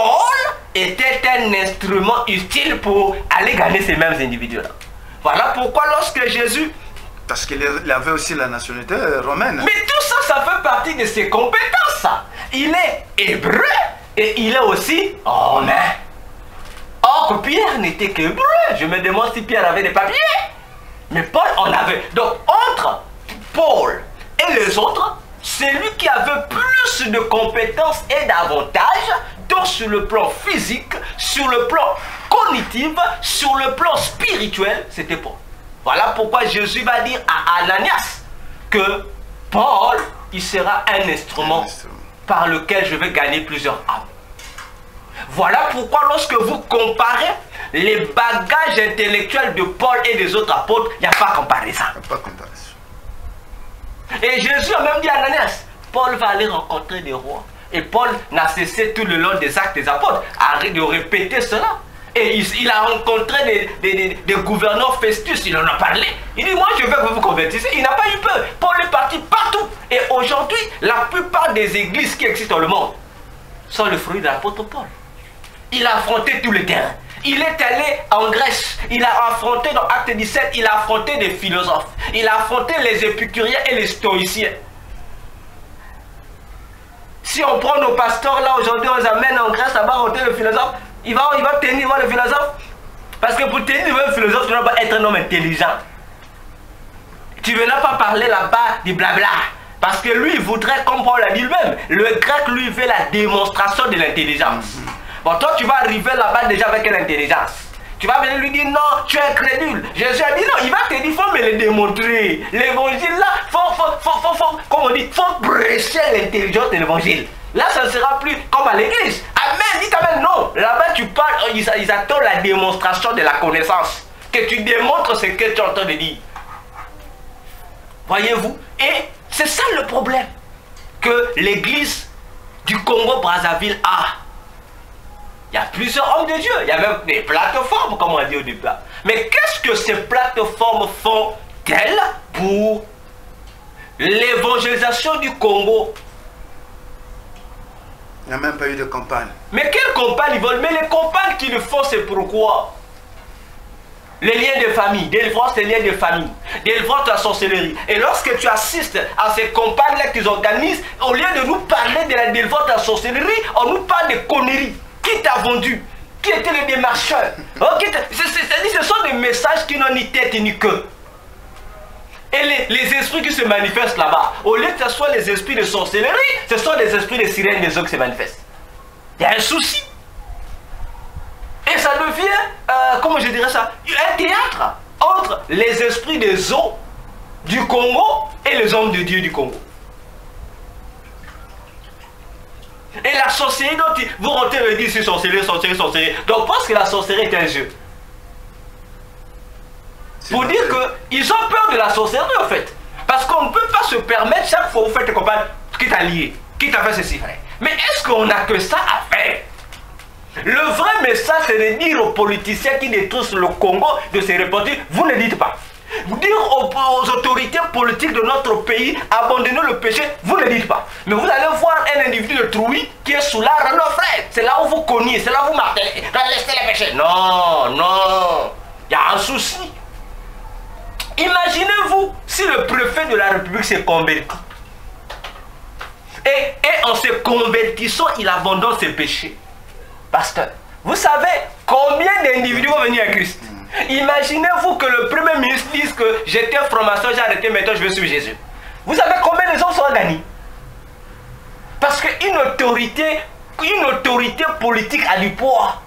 était un instrument utile pour aller gagner ces mêmes individus-là. Voilà pourquoi lorsque Jésus... Parce qu'il avait aussi la nationalité romaine. Mais tout ça, ça fait partie de ses compétences. Il est hébreu et il est aussi romain. Or, Pierre n'était qu'hébreu. Je me demande si Pierre avait des papiers. Mais Paul en avait. Donc, entre Paul et les autres, c'est lui qui avait plus de compétences et d'avantages, tant sur le plan physique, sur le plan cognitif, sur le plan spirituel, c'était Paul. Voilà pourquoi Jésus va dire à Ananias que Paul, il sera un instrument par lequel je vais gagner plusieurs âmes. Voilà pourquoi lorsque vous comparez les bagages intellectuels de Paul et des autres apôtres, il n'y a pas comparaison. Il n'y a pas comparaison. Et Jésus a même dit à Ananias, Paul va aller rencontrer des rois. Et Paul n'a cessé tout le long des actes des apôtres de répéter cela. Et il a rencontré des gouverneurs Festus, il en a parlé. Il dit, moi je veux que vous convertissiez. Il n'a pas eu peur. Paul est parti partout. Et aujourd'hui, la plupart des églises qui existent dans le monde sont le fruit de l'apôtre Paul. Il a affronté tous les terrains. Il est allé en Grèce. Il a affronté dans Acte 17, il a affronté des philosophes. Il a affronté les épicuriens et les stoïciens. Si on prend nos pasteurs là aujourd'hui, on les amène en Grèce, là-bas, affronter le philosophe. Il va tenir devant le philosophe. Parce que pour tenir devant le philosophe, tu ne dois pas être un homme intelligent. Tu ne veux pas parler là-bas du blabla. Parce que lui, il voudrait, comme Paul l'a dit lui-même, le grec, lui, veut la démonstration de l'intelligence. Bon, toi, tu vas arriver là-bas déjà avec une intelligence. Tu vas venir lui dire, non, tu es incrédule. Jésus a dit, non, il va te dire, il faut me le démontrer. L'évangile, là, comme on dit, il faut prêcher l'intelligence de l'évangile. Là, ça ne sera plus comme à l'église. Amen, dites amen, non. Là-bas, tu parles, ils attendent la démonstration de la connaissance. Que tu démontres ce que tu es en train de dire. Voyez-vous? Et c'est ça le problème que l'église du Congo-Brazzaville a. Il y a plusieurs hommes de Dieu. Il y a même des plateformes, comme on a dit au départ. Mais qu'est-ce que ces plateformes font-elles pour l'évangélisation du Congo? Il n'y a même pas eu de campagne. Mais quelle campagne ils veulent? Mais les campagnes qu'ils font, c'est pourquoi? Les liens de famille, délivrance des liens de famille, délivrance de la sorcellerie. Et lorsque tu assistes à ces campagnes-là qu'ils organisent, au lieu de nous parler de la délivrance de la sorcellerie, on nous parle de conneries. Qui t'a vendu? Qui était le démarcheur? C'est-à-dire ce sont des messages qui n'ont ni tête ni queue. Et les esprits qui se manifestent là-bas, au lieu que ce soit les esprits de sorcellerie, ce sont les esprits de sirènes des eaux qui se manifestent. Il y a un souci. Et ça devient, comment je dirais ça, un théâtre entre les esprits des eaux du Congo et les hommes de Dieu du Congo. Et la sorcellerie, donc vous rentrez et dites c'est sorcellerie, sorcellerie, sorcellerie. Donc parce que la sorcellerie est un jeu. Pour dire qu'ils ont peur de la sorcellerie en fait. Parce qu'on ne peut pas se permettre chaque fois que vous faites comprendre qui t'a lié, qui t'a fait ceci, frère. Mais est-ce qu'on n'a que ça à faire? Le vrai message, c'est de dire aux politiciens qui détruisent le Congo de se repentir, vous ne dites pas. Dire aux autorités politiques de notre pays, abandonner le péché, vous ne dites pas. Mais vous allez voir un individu de Trouy qui est sous l'arbre, non frère, c'est là où vous cognez, c'est là où vous martelez, laissez les péchés. Non, non, il y a un souci. Imaginez-vous si le préfet de la République s'est converti. Et en se convertissant, il abandonne ses péchés. Pasteur, vous savez combien d'individus vont venir à Christ? Imaginez-vous que le premier ministre dise que j'étais franc-maçon, j'ai arrêté, maintenant je veux suivre Jésus. Vous savez combien les hommes sont gagnés? Parce qu'une autorité politique a du poids.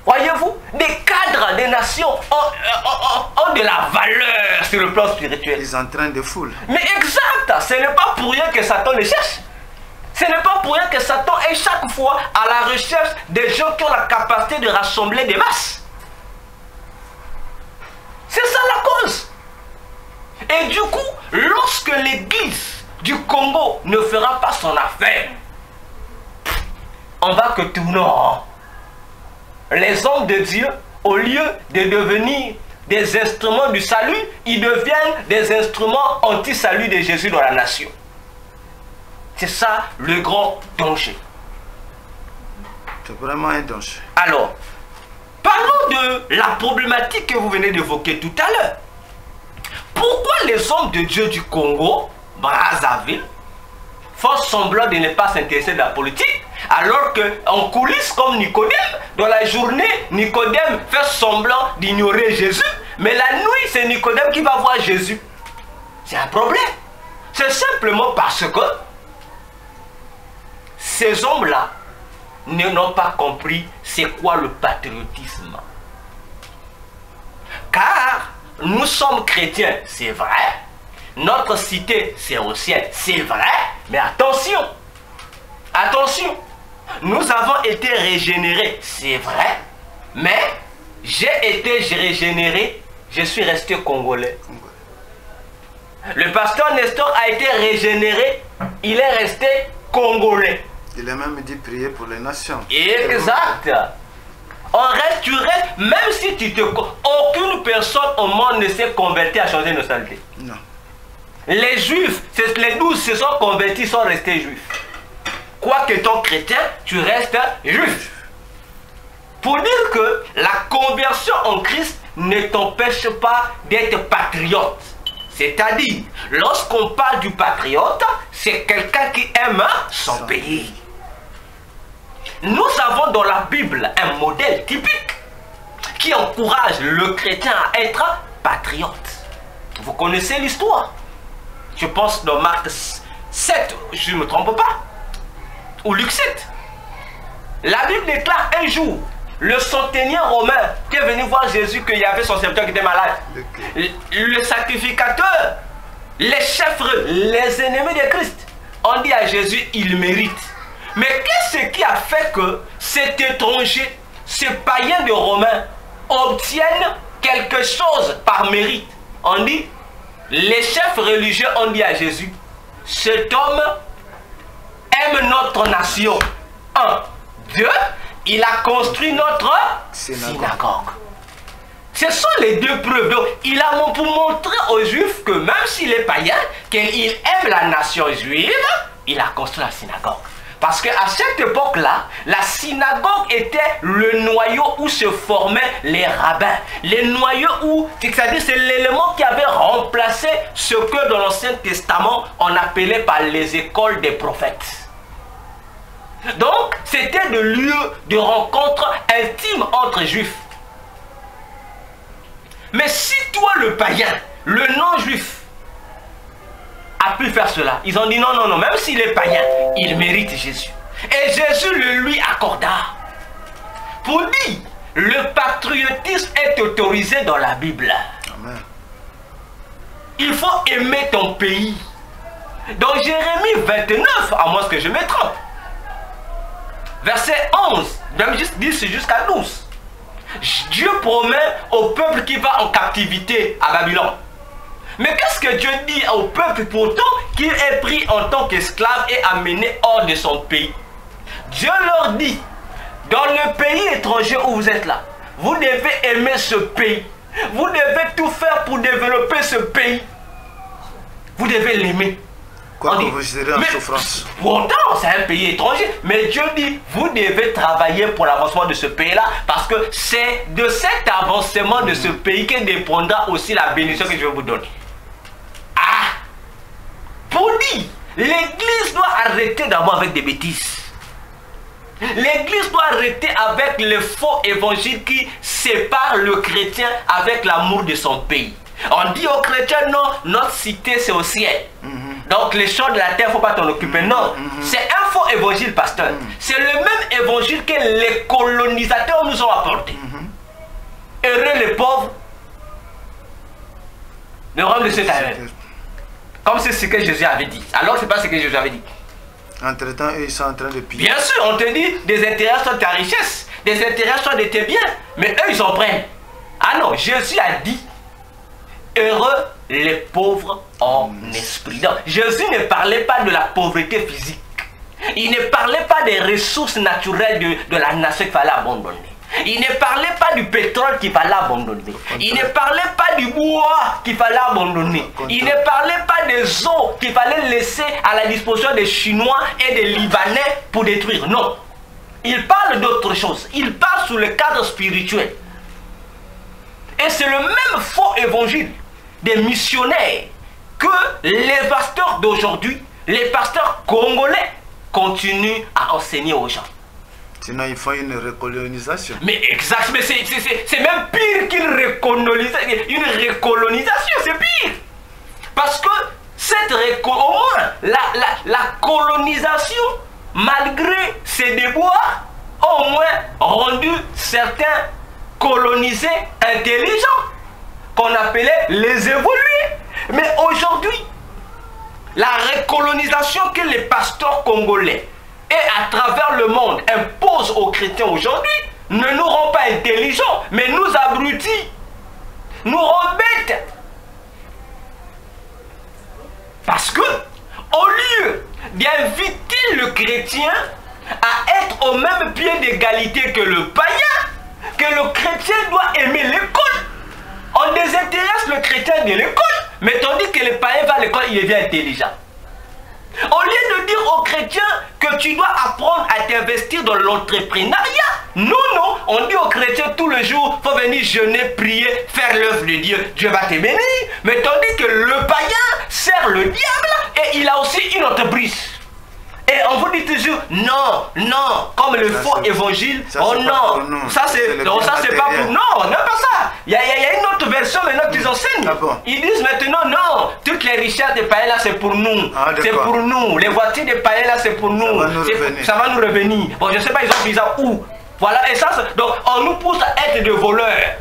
Voyez-vous, des cadres des nations ont de la valeur sur le plan spirituel. Ils entraînent des foules. Mais exact, ce n'est pas pour rien que Satan les cherche. Ce n'est pas pour rien que Satan est chaque fois à la recherche des gens qui ont la capacité de rassembler des masses. C'est ça la cause. Et du coup, lorsque l'église du Congo ne fera pas son affaire, on va que tournons. Les hommes de Dieu, au lieu de devenir des instruments du salut, ils deviennent des instruments anti-salut de Jésus dans la nation. C'est ça le grand danger. C'est vraiment un danger. Alors, parlons de la problématique que vous venez d'évoquer tout à l'heure. Pourquoi les hommes de Dieu du Congo, Brazzaville, font semblant de ne pas s'intéresser de la politique, alors qu'en coulisses comme Nicodème, dans la journée, Nicodème fait semblant d'ignorer Jésus, mais la nuit, c'est Nicodème qui va voir Jésus. C'est un problème. C'est simplement parce que ces hommes-là n'ont pas compris c'est quoi le patriotisme. Car nous sommes chrétiens, c'est vrai. Notre cité, c'est au ciel, c'est vrai. Mais attention, attention. Nous avons été régénérés, c'est vrai. Mais j'ai été régénéré, je suis resté congolais. Le pasteur Nestor a été régénéré, il est resté congolais. Il a même dit prier pour les nations. Exact. On reste, tu restes, même si tu te... Aucune personne au monde ne s'est convertie à changer de nationalité. Non. Les juifs, les 12 se sont convertis, sont restés juifs. Quoi que ton chrétien, tu restes juif. Pour dire que la conversion en Christ ne t'empêche pas d'être patriote. C'est-à-dire, lorsqu'on parle du patriote, c'est quelqu'un qui aime son pays. Nous avons dans la Bible un modèle typique qui encourage le chrétien à être patriote. Vous connaissez l'histoire. Je pense dans Marc 7, je ne me trompe pas, ou Luc 7. La Bible déclare un jour, le centenier romain qui est venu voir Jésus qu'il y avait son serviteur qui était malade. Le sacrificateur, les chefs, les ennemis de Christ, ont dit à Jésus, il mérite. Mais qu'est-ce qui a fait que cet étranger, ce païen de Romain, obtienne quelque chose par mérite? On dit, les chefs religieux ont dit à Jésus, cet homme aime notre nation. 1. 2. Il a construit notre synagogue. Ce sont les deux preuves. Donc, il a pour montrer aux Juifs que même s'il est païen, qu'il aime la nation juive, il a construit la synagogue. Parce qu'à cette époque-là, la synagogue était le noyau où se formaient les rabbins. Les noyaux où, c'est-à-dire c'est l'élément qui avait remplacé ce que dans l'Ancien Testament, on appelait par les écoles des prophètes. Donc, c'était le lieu de rencontre intime entre juifs. Mais si toi, le païen, le non-juif a pu faire cela, ils ont dit non, non, non, même s'il est païen, il mérite Jésus. Et Jésus le lui accorda. Pour dire, le patriotisme est autorisé dans la Bible. Amen. Il faut aimer ton pays. Dans Jérémie 29, à moins que je me trompe, verset 11, même 10 jusqu'à 12, Dieu promet au peuple qui va en captivité à Babylone. Mais qu'est-ce que Dieu dit au peuple pourtant qu'il est pris en tant qu'esclave et amené hors de son pays? Dieu leur dit, dans le pays étranger où vous êtes là, vous devez aimer ce pays. Vous devez tout faire pour développer ce pays. Vous devez l'aimer. Quoi que vous serez en souffrance. Pourtant, c'est un pays étranger. Mais Dieu dit, vous devez travailler pour l'avancement de ce pays-là. Parce que c'est de cet avancement de ce pays que dépendra aussi la bénédiction que je vais vous donner. Ah! Pour dire, l'Église doit arrêter d'abord avec des bêtises. L'Église doit arrêter avec le faux évangile qui sépare le chrétien avec l'amour de son pays. On dit aux chrétiens, non, notre cité c'est au ciel. Donc les champs de la terre, il ne faut pas t'en occuper. Non, c'est un faux évangile, pasteur. C'est le même évangile que les colonisateurs nous ont apporté. Heureux les pauvres, le royaume de cet ailleurs. Comme c'est ce que Jésus avait dit. Alors c'est pas ce que Jésus avait dit. Entre-temps, ils sont en train de piller. Bien sûr, on te dit, des intérêts sont ta richesse, des intérêts sont de tes biens, mais eux, ils en prennent. Ah non, Jésus a dit, heureux les pauvres en esprit. Donc, Jésus ne parlait pas de la pauvreté physique. Il ne parlait pas des ressources naturelles de la nation qu'il fallait abandonner. Il ne parlait pas du pétrole qu'il fallait abandonner. Il ne parlait pas du bois qu'il fallait abandonner. Il ne parlait pas des eaux qu'il fallait laisser à la disposition des Chinois et des Libanais pour détruire. Non. Il parle d'autre chose. Il parle sous le cadre spirituel. Et c'est le même faux évangile des missionnaires que les pasteurs d'aujourd'hui, les pasteurs congolais, continuent à enseigner aux gens. Sinon, il faut une recolonisation. Mais exact, mais c'est même pire qu'une recolonisation. Une recolonisation, c'est pire. Parce que cette au moins, la colonisation, malgré ses déboires, a au moins rendu certains colonisés intelligents, qu'on appelait les évolués. Mais aujourd'hui, la recolonisation que les pasteurs congolais et à travers le monde impose aux chrétiens aujourd'hui ne nous rend pas intelligents, mais nous abrutit, nous rend bêtes. Parce que, au lieu d'inviter le chrétien à être au même pied d'égalité que le païen, que le chrétien doit aimer l'école, on désintéresse le chrétien de l'école, mais tandis que le païen va à l'école, il devient intelligent. Au lieu de dire aux chrétiens que tu dois apprendre à t'investir dans l'entrepreneuriat, non, non, on dit aux chrétiens tout le jour, il faut venir jeûner, prier, faire l'œuvre de Dieu, Dieu va te bénir. Mais tandis que le païen sert le diable et il a aussi une entreprise. Et on vous dit toujours, non, non, comme le faux évangile, oh non, ça c'est pas pour nous, non, non pas ça. Il y a une autre version maintenant qu'ils enseignent. Ah bon? Ils disent maintenant, non, toutes les richesses des païens là c'est pour nous. Ah, c'est pour nous. Les voitures des païens là c'est pour nous. Ça va nous revenir. Bon, je ne sais pas, ils ont mis ça où. Voilà, et ça, donc on nous pousse à être des voleurs.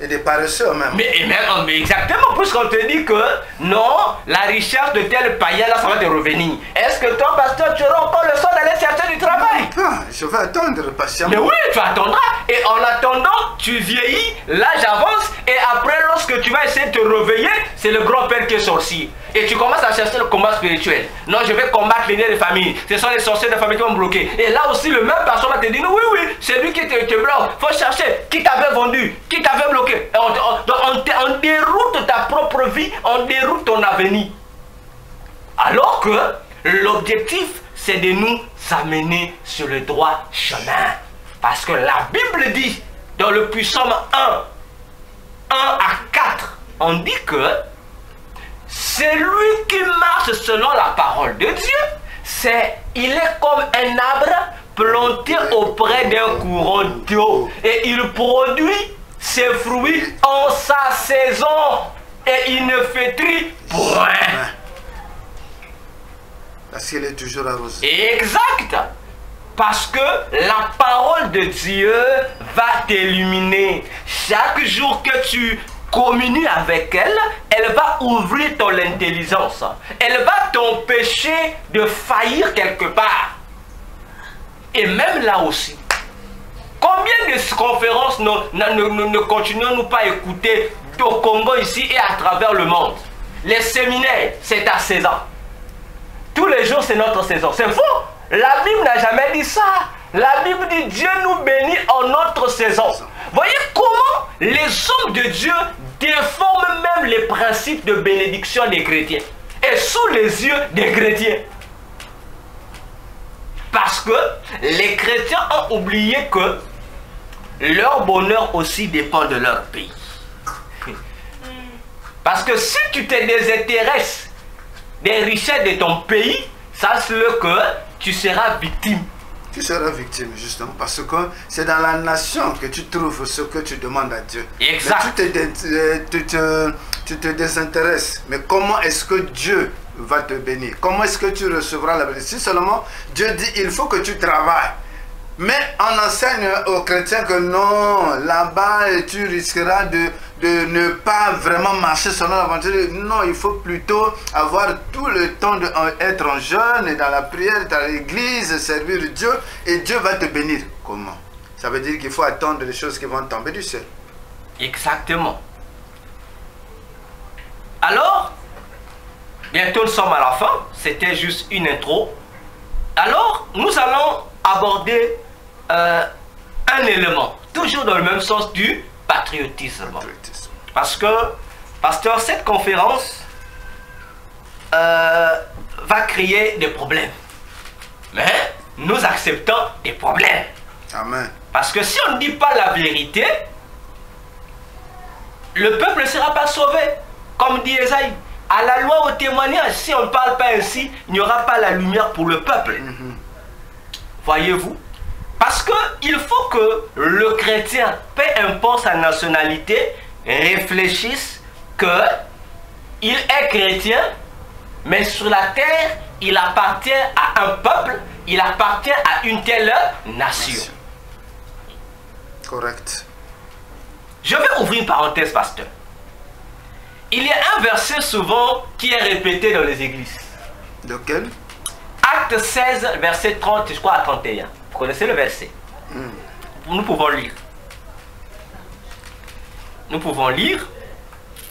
Et des paresseux même. Mais exactement, puisqu'on te dit que non, la richesse de tel païen là, ça va te revenir. Est-ce que toi, pasteur, tu auras encore le soin d'aller chercher du travail? Ah, je vais attendre patiemment. Mais oui, tu attendras. Et en attendant, tu vieillis, l'âge avance, et après, lorsque tu vas essayer de te réveiller, c'est le grand-père qui est sorcier. Et tu commences à chercher le combat spirituel. Non, je vais combattre les liens de famille. Ce sont les sorciers de famille qui vont bloquer. Et là aussi, le même personne va te dire, oui, oui, c'est lui qui te bloque. Il faut chercher qui t'avait vendu, qui t'avait bloqué. On déroute ta propre vie, on déroute ton avenir. Alors que l'objectif, c'est de nous amener sur le droit chemin. Parce que la Bible dit, dans le Psaume 1 à 4, on dit que c'est lui qui marche selon la parole de Dieu. Il est comme un arbre planté auprès d'un courant d'eau. Et il produit ses fruits en sa saison. et il ne flétrit point. Parce qu'il est toujours arrosé. Exact. Parce que la parole de Dieu va t'illuminer. Chaque jour que tu communies avec elle, elle va ouvrir ton intelligence. Elle va t'empêcher de faillir quelque part. Et même là aussi, combien de conférences ne continuons-nous pas à écouter au Congo ici et à travers le monde? Les séminaires, c'est à 16 ans. Tous les jours, c'est notre saison. C'est faux. La Bible n'a jamais dit ça. La Bible dit Dieu nous bénit en notre saison. Voyez comment les hommes de Dieu déforment même les principes de bénédiction des chrétiens. Et sous les yeux des chrétiens. Parce que les chrétiens ont oublié que leur bonheur aussi dépend de leur pays. Parce que si tu te désintéresses des richesses de ton pays, sache-le que tu seras victime. Tu seras victime, justement, parce que c'est dans la nation que tu trouves ce que tu demandes à Dieu. Exact. Mais tu te désintéresses. Mais comment est-ce que Dieu va te bénir? Comment est-ce que tu recevras la bénédiction? Si seulement Dieu dit, il faut que tu travailles. Mais on enseigne aux chrétiens que non, là-bas, tu risqueras de ne pas vraiment marcher selon l'aventure. Non, il faut plutôt avoir tout le temps d'être en jeûne et dans la prière, dans l'église, servir Dieu, et Dieu va te bénir. Comment? Ça veut dire qu'il faut attendre les choses qui vont tomber du ciel. Exactement. Alors, bientôt nous sommes à la fin. C'était juste une intro. Alors, nous allons aborder un élément, toujours dans le même sens du patriotisme. Parce que, pasteur, cette conférence va créer des problèmes. Mais nous acceptons des problèmes. Amen. Parce que si on ne dit pas la vérité, le peuple ne sera pas sauvé. Comme dit Esaïe, à la loi, au témoignage, si on ne parle pas ainsi, il n'y aura pas la lumière pour le peuple. Voyez-vous? Parce qu'il faut que le chrétien, peu importe sa nationalité, réfléchisse qu'il est chrétien, mais sur la terre, il appartient à un peuple, il appartient à une telle nation. Correct. Je vais ouvrir une parenthèse, pasteur. Il y a un verset souvent qui est répété dans les églises. Lequel? Acte 16, verset 30, je crois à 31. Vous connaissez le verset? Nous pouvons lire. Nous pouvons lire.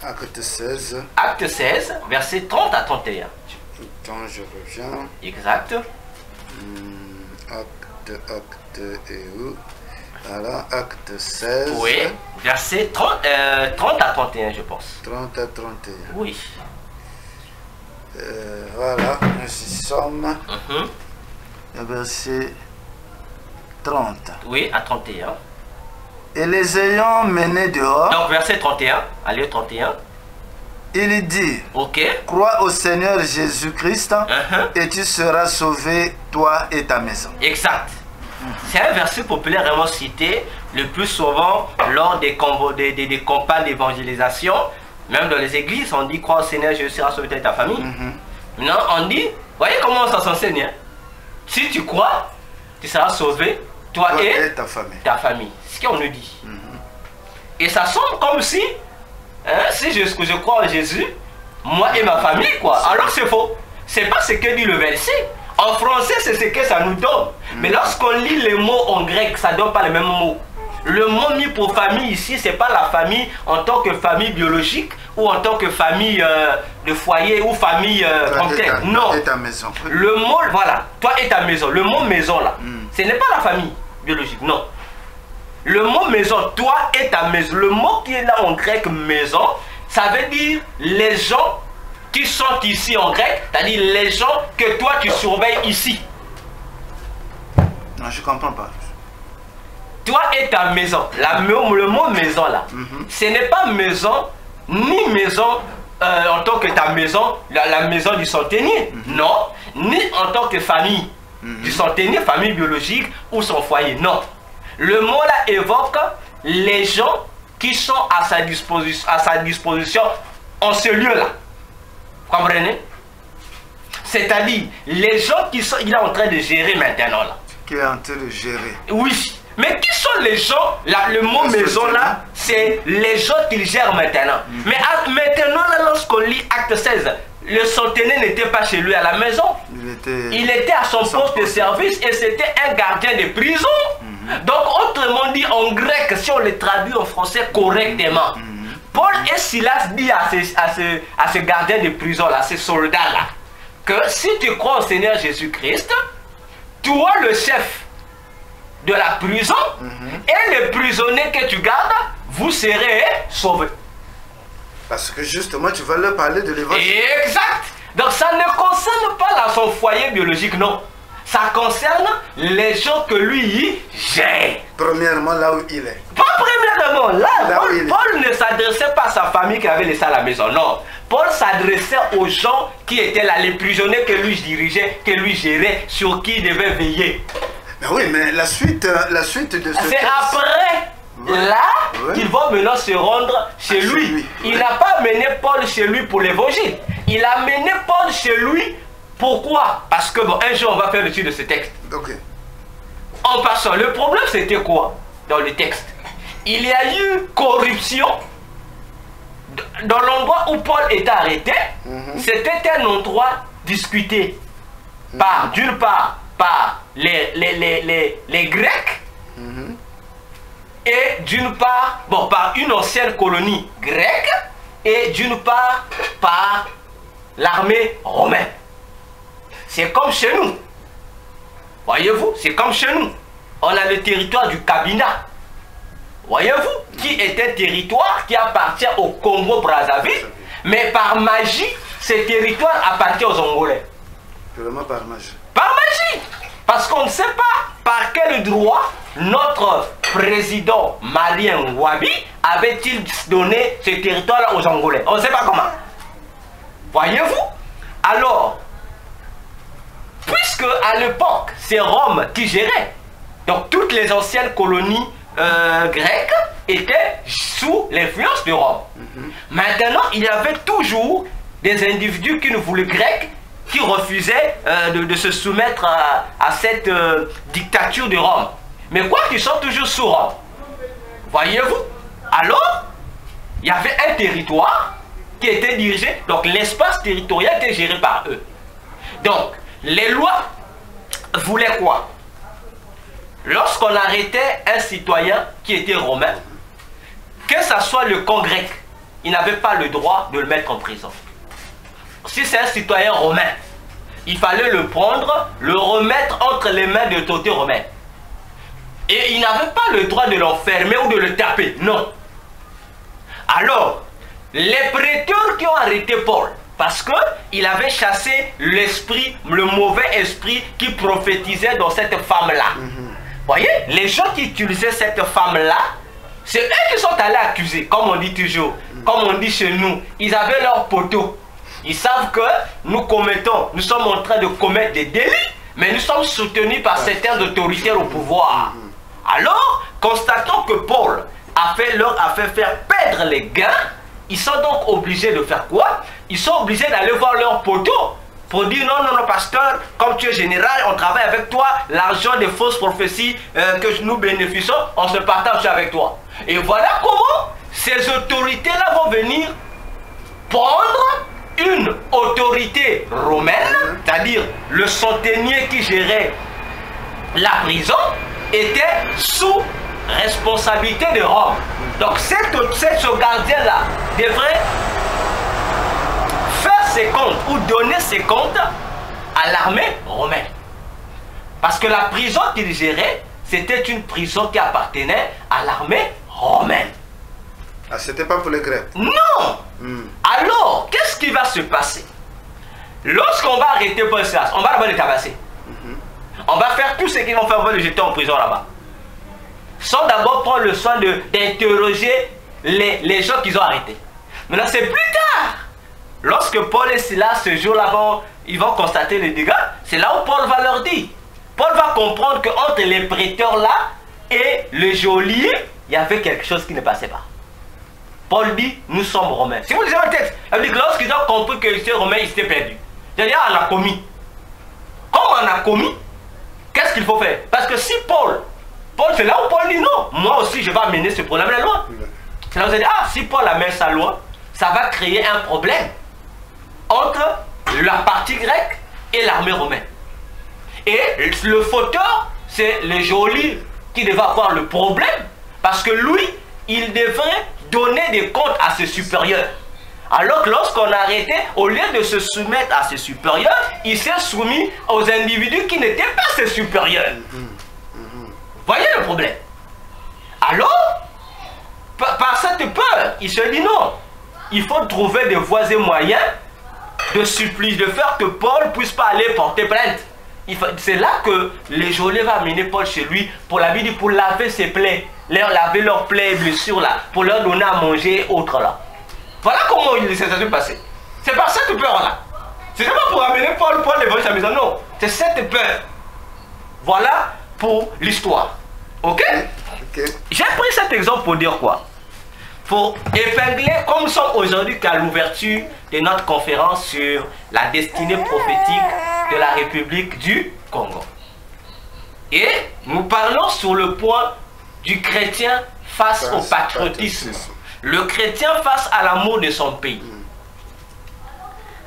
Acte 16. Acte 16, verset 30 à 31. Attends, je reviens. Exact. Acte et où? Voilà, acte 16. Oui, verset 30 à 31, je pense. 30 à 31. Oui. Voilà, nous y sommes. Verset 30. Oui, à 31. Et les ayant menés dehors. Donc, verset 31. Allez, 31. Il dit, ok, crois au Seigneur Jésus-Christ et tu seras sauvé, toi et ta maison. Exact. C'est un verset populaire vraiment cité le plus souvent lors des campagnes d'évangélisation. Même dans les églises, on dit crois au Seigneur Jésus, seras sauvé, toi et ta famille. Non, on dit, voyez comment ça s'enseigne. Hein? Si tu crois, tu seras sauvé, toi et ta famille. C'est ce qu'on nous dit. Et ça semble comme si, hein, si je crois en Jésus, moi et ma famille, quoi. Alors c'est faux. C'est pas ce que dit le verset. En français, c'est ce que ça nous donne. Mais lorsqu'on lit les mots en grec, ça ne donne pas les mêmes mots. Le mot mis pour famille ici, c'est pas la famille en tant que famille biologique ou en tant que famille de foyer ou famille comme telle. Non. Toi et ta maison. Le mot, voilà, toi et ta maison. Le mot maison là, ce n'est pas la famille biologique, non. Le mot maison, toi et ta maison. Le mot qui est là en grec maison, ça veut dire les gens qui sont ici en grec, c'est-à-dire les gens que toi tu surveilles ici. Non, je comprends pas. Toi et ta maison, le mot maison là, ce n'est pas maison, ni maison en tant que ta maison, la maison du centenier, non, ni en tant que famille du centenier, famille biologique ou son foyer, non. Le mot là évoque les gens qui sont à sa disposition en ce lieu-là. Vous comprenez? C'est-à-dire, les gens qu'il est en train de gérer maintenant là. Qui est en train de gérer. Oui. Mais qui sont les gens, là, le mot maison là, c'est les gens qu'il gère maintenant. Mais maintenant, là, lorsqu'on lit Acte 16, le centenaire n'était pas chez lui à la maison. Il était à son poste de service et c'était un gardien de prison. Donc, autrement dit, en grec, si on le traduit en français correctement, Paul et Silas disent à ce gardien de prison là, ces soldats là, que si tu crois au Seigneur Jésus-Christ, toi le chef de la prison et les prisonniers que tu gardes, vous serez sauvés. Parce que justement, tu vas leur parler de l'évangile. Exact. Donc ça ne concerne pas son foyer biologique, non. Ça concerne les gens que lui gère. Premièrement, là où il est. Pas premièrement, là Paul ne s'adressait pas à sa famille qui avait laissé à la maison, non. Paul s'adressait aux gens qui étaient là, les prisonniers que lui dirigeait, que lui gérait, sur qui il devait veiller. Mais oui, mais la suite de ce c'est après qu'ils vont maintenant se rendre chez lui. Il n'a pas amené Paul chez lui pour l'évangile. Il a amené Paul chez lui. Pourquoi? Parce que bon, un jour on va faire l'étude de ce texte. En passant, le problème c'était quoi dans le texte? Il y a eu corruption dans l'endroit où Paul était arrêté. C'était un endroit discuté par, d'une part, par les Grecs et d'une part, bon, par une ancienne colonie grecque et d'une part par l'armée romaine. C'est comme chez nous. Voyez-vous, c'est comme chez nous. On a le territoire du Kabina. Voyez-vous, qui est un territoire qui appartient au Congo-Brazzaville, mais par magie, ce territoire appartient aux Angolais. Vraiment par magie. Par magie. Parce qu'on ne sait pas par quel droit notre président malien Wabi avait-il donné ce territoire-là aux Angolais. On ne sait pas comment. Voyez-vous? Alors, puisque à l'époque, c'est Rome qui gérait, donc toutes les anciennes colonies grecques étaient sous l'influence de Rome. Maintenant, il y avait toujours des individus qui ne voulaient grec, qui refusaient de se soumettre à cette dictature de Rome. Mais quoi qu'ils sont toujours sous Rome. Voyez-vous? Alors, il y avait un territoire qui était dirigé, donc l'espace territorial était géré par eux. Donc, les lois voulaient quoi? Lorsqu'on arrêtait un citoyen qui était romain, que ce soit le camp grec, il n'avait pas le droit de le mettre en prison. Si c'est un citoyen romain, il fallait le prendre, le remettre entre les mains de l'autorité romaine. Et il n'avait pas le droit de l'enfermer ou de le taper, non. Alors, les prêteurs qui ont arrêté Paul, parce qu'il avait chassé l'esprit, le mauvais esprit qui prophétisait dans cette femme-là. Voyez, les gens qui utilisaient cette femme-là, c'est eux qui sont allés accuser, comme on dit toujours, comme on dit chez nous. Ils avaient leur poteau. Ils savent que nous sommes en train de commettre des délits, mais nous sommes soutenus par certaines autorités au pouvoir. Alors, constatant que Paul leur a fait faire perdre les gains, ils sont donc obligés de faire quoi? Ils sont obligés d'aller voir leur poteau pour dire non, pasteur, comme tu es général, on travaille avec toi, l'argent des fausses prophéties que nous bénéficions, on se partage avec toi. Et voilà comment ces autorités-là vont venir prendre une autorité romaine, c'est-à-dire le centenier qui gérait la prison, était sous responsabilité de Rome. Donc ce gardien-là devrait faire ses comptes ou donner ses comptes à l'armée romaine. Parce que la prison qu'il gérait, c'était une prison qui appartenait à l'armée romaine. Ah, c'était pas pour les Grecs? Non. Alors, qu'est-ce qui va se passer? Lorsqu'on va arrêter Paul Silas, on va d'abord les tabasser. On va faire tout ce qu'ils vont faire, on va les jeter en prison là-bas. Sans d'abord prendre le soin d'interroger les gens qu'ils ont arrêtés. Maintenant, c'est plus tard. Lorsque Paul et Silas, ce jour-là, ils vont constater les dégâts, c'est là où Paul va leur dire. Paul va comprendre qu'entre les prêteurs là et le geôlier, il y avait quelque chose qui ne passait pas. Paul dit, nous sommes romains. Si vous lisez le texte, ça veut dire que lorsqu'ils ont compris qu'ils étaient romains, ils étaient perdus. C'est-à-dire, on a commis. Comme on a commis, qu'est-ce qu'il faut faire? Parce que si Paul, c'est là où Paul dit non, moi aussi je vais amener ce problème-là loin. C'est là où vous allez dire, ah, si Paul amène sa loi, ça va créer un problème entre la partie grecque et l'armée romaine. Et le fauteur, c'est le geôlier qui devait avoir le problème, parce que lui, il devrait donner des comptes à ses supérieurs. Alors que lorsqu'on a arrêté, au lieu de se soumettre à ses supérieurs, il s'est soumis aux individus qui n'étaient pas ses supérieurs. Voyez le problème? Alors, par cette peur, il se dit non, il faut trouver des voies et moyens de supplice, de faire que Paul ne puisse pas aller porter plainte. C'est là que les geôliers vont amener Paul chez lui pour laver ses plaies, leur laver leurs plaies et blessures là, pour leur donner à manger et autres là. Voilà comment ça s'est passé. C'est par cette peur là. C'est pas pour amener Paul l'évangile à la maison, non. C'est cette peur. Voilà pour l'histoire. Ok? J'ai pris cet exemple pour dire quoi? Pour épingler, comme nous sommes aujourd'hui qu'à l'ouverture de notre conférence sur la destinée prophétique de la République du Congo. Et nous parlons sur le point du chrétien face au patriotisme. Le chrétien face à l'amour de son pays.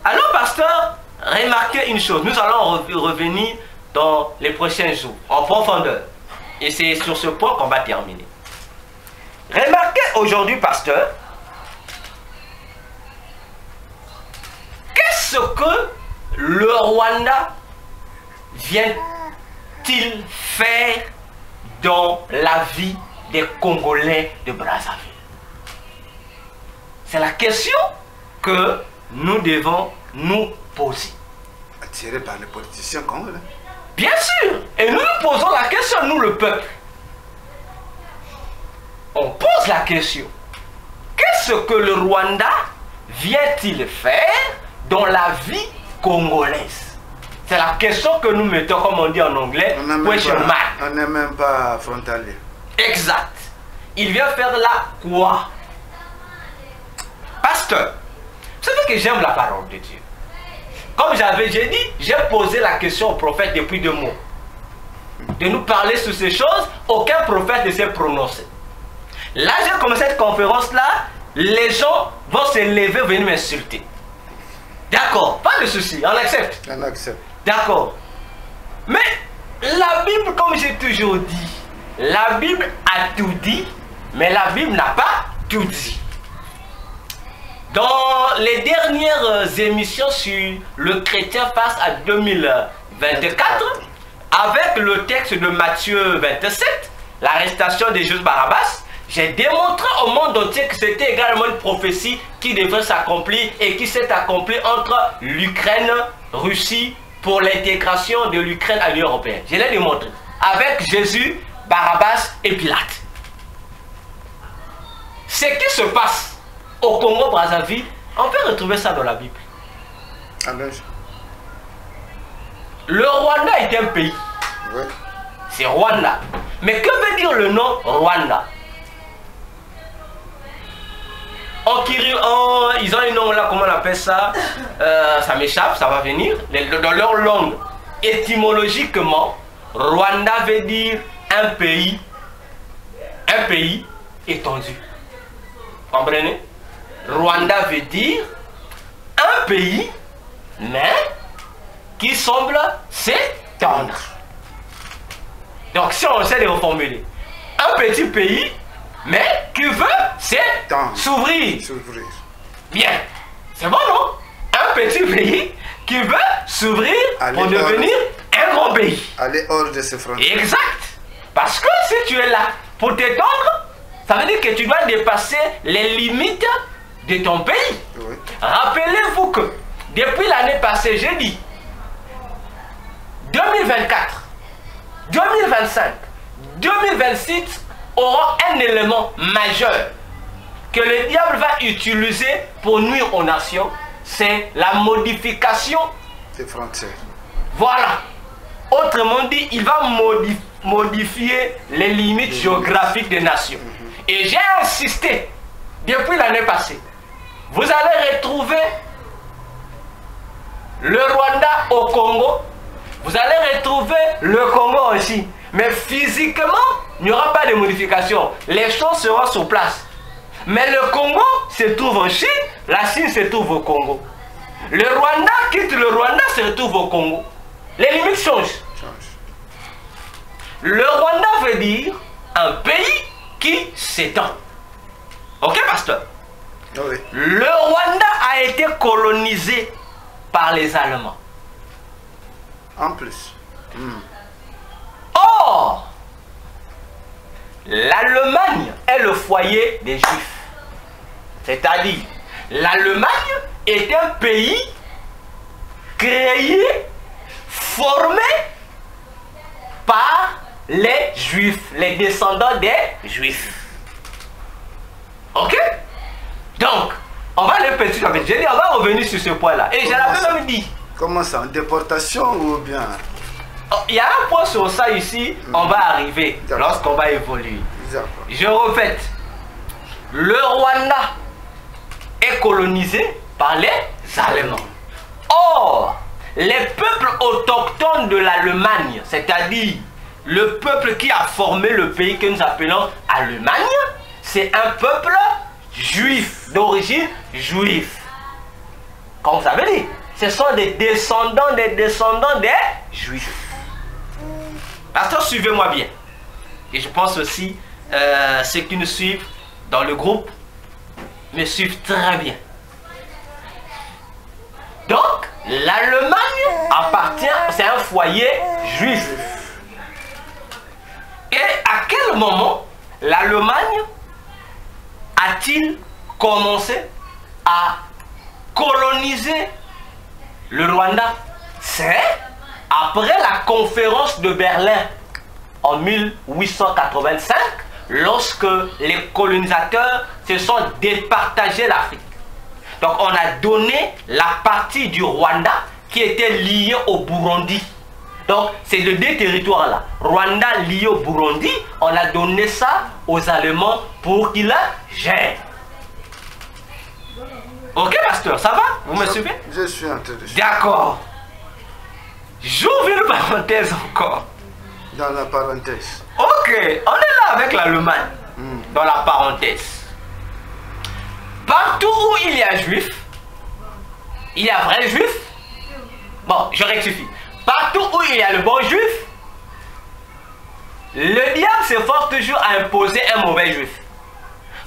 Alors, pasteur, remarquez une chose. Nous allons revenir dans les prochains jours, en profondeur. Et c'est sur ce point qu'on va terminer. Remarquez aujourd'hui, pasteur, qu'est-ce que le Rwanda vient-il faire dans la vie des Congolais de Brazzaville? C'est la question que nous devons nous poser. Attiré par les politiciens congolais. Bien sûr. Et nous nous posons la question, nous le peuple. On pose la question. Qu'est-ce que le Rwanda vient-il faire dans la vie congolaise? C'est la question que nous mettons, comme on dit en anglais, question mark. On n'est même pas frontalier. Exact. Il vient faire là quoi? Pasteur, vous savez que j'aime la parole de Dieu. Comme j'ai dit, j'ai posé la question au prophète depuis 2 mois. De nous parler sur ces choses, aucun prophète ne s'est prononcé. Là, j'ai commencé cette conférence-là, les gens vont se lever, venir m'insulter. D'accord, pas de souci, on accepte. On accepte. D'accord. Mais la Bible, comme j'ai toujours dit, la Bible a tout dit, mais la Bible n'a pas tout dit. Dans les dernières émissions sur le chrétien face à 2024, avec le texte de Matthieu 27, l'arrestation de Jésus Barabbas, j'ai démontré au monde entier que c'était également une prophétie qui devait s'accomplir et qui s'est accomplie entre l'Ukraine, Russie, pour l'intégration de l'Ukraine à l'Union européenne. Je l'ai démontré. Avec Jésus, Barabbas et Pilate. Ce qui se passe au Congo-Brazzaville, on peut retrouver ça dans la Bible. Amen. Le Rwanda est un pays. Oui. C'est Rwanda. Mais que veut dire le nom Rwanda? Ils ont un nom là, comment on appelle ça? Ça m'échappe, ça va venir. Dans leur langue, étymologiquement, Rwanda veut dire un pays étendu. Comprenez? Rwanda veut dire un pays, mais qui semble s'étendre. Donc si on essaie de reformuler, un petit pays, mais qui veut s'ouvrir. Bien, c'est bon, non? Un petit pays qui veut s'ouvrir pour devenir un grand pays. Aller hors de ses frontières. Exact. Parce que si tu es là pour t'étendre, ça veut dire que tu dois dépasser les limites de ton pays. Oui. Rappelez-vous que depuis l'année passée, j'ai dit 2024, 2025, 2026 aura un élément majeur que le diable va utiliser pour nuire aux nations, c'est la modification des frontières. Voilà. Autrement dit, il va modifier les limites géographiques des nations. Et j'ai insisté depuis l'année passée, vous allez retrouver le Rwanda au Congo, vous allez retrouver le Congo aussi. Mais physiquement, il n'y aura pas de modification. Les choses seront sur place. Mais le Congo se trouve en Chine, la Chine se trouve au Congo. Le Rwanda quitte le Rwanda, se retrouve au Congo. Les limites changent. Le Rwanda veut dire un pays qui s'étend. Ok, pasteur? Oui. Le Rwanda a été colonisé par les Allemands. En plus. Or, l'Allemagne est le foyer des Juifs. C'est-à-dire, l'Allemagne est un pays créé, formé par les Juifs, les descendants des Juifs. Ok? Donc, on va aller petit à petit. J'ai dit, on va revenir sur ce point-là. Et je l'avais même dit. Comment ça? En déportation ou bien? Il y a un point sur ça ici, on va arriver lorsqu'on va évoluer. Je répète, le Rwanda est colonisé par les Allemands. Or, les peuples autochtones de l'Allemagne, c'est-à-dire le peuple qui a formé le pays que nous appelons Allemagne, c'est un peuple juif, d'origine juive. Comme vous avez dit, ce sont des descendants des Juifs. Pasteur, suivez-moi bien. Et je pense aussi, ceux qui nous suivent dans le groupe me suivent très bien. Donc, l'Allemagne appartient, c'est un foyer juif. Et à quel moment l'Allemagne a-t-il commencé à coloniser le Rwanda? C'est après la conférence de Berlin en 1885, lorsque les colonisateurs se sont départagés l'Afrique. Donc on a donné la partie du Rwanda qui était liée au Burundi. Donc c'est les deux territoires là, Rwanda lié au Burundi, on a donné ça aux Allemands pour qu'ils la gèrent. Ok pasteur, ça va? Vous me suivez? Je suis en train de... D'accord. J'ouvre une parenthèse encore. Dans la parenthèse. Ok, on est là avec l'Allemagne. Dans la parenthèse. Partout où il y a juifs, il y a vrai juif. Bon, je rectifie. Partout où il y a le bon juif, le diable s'efforce toujours à imposer un mauvais juif.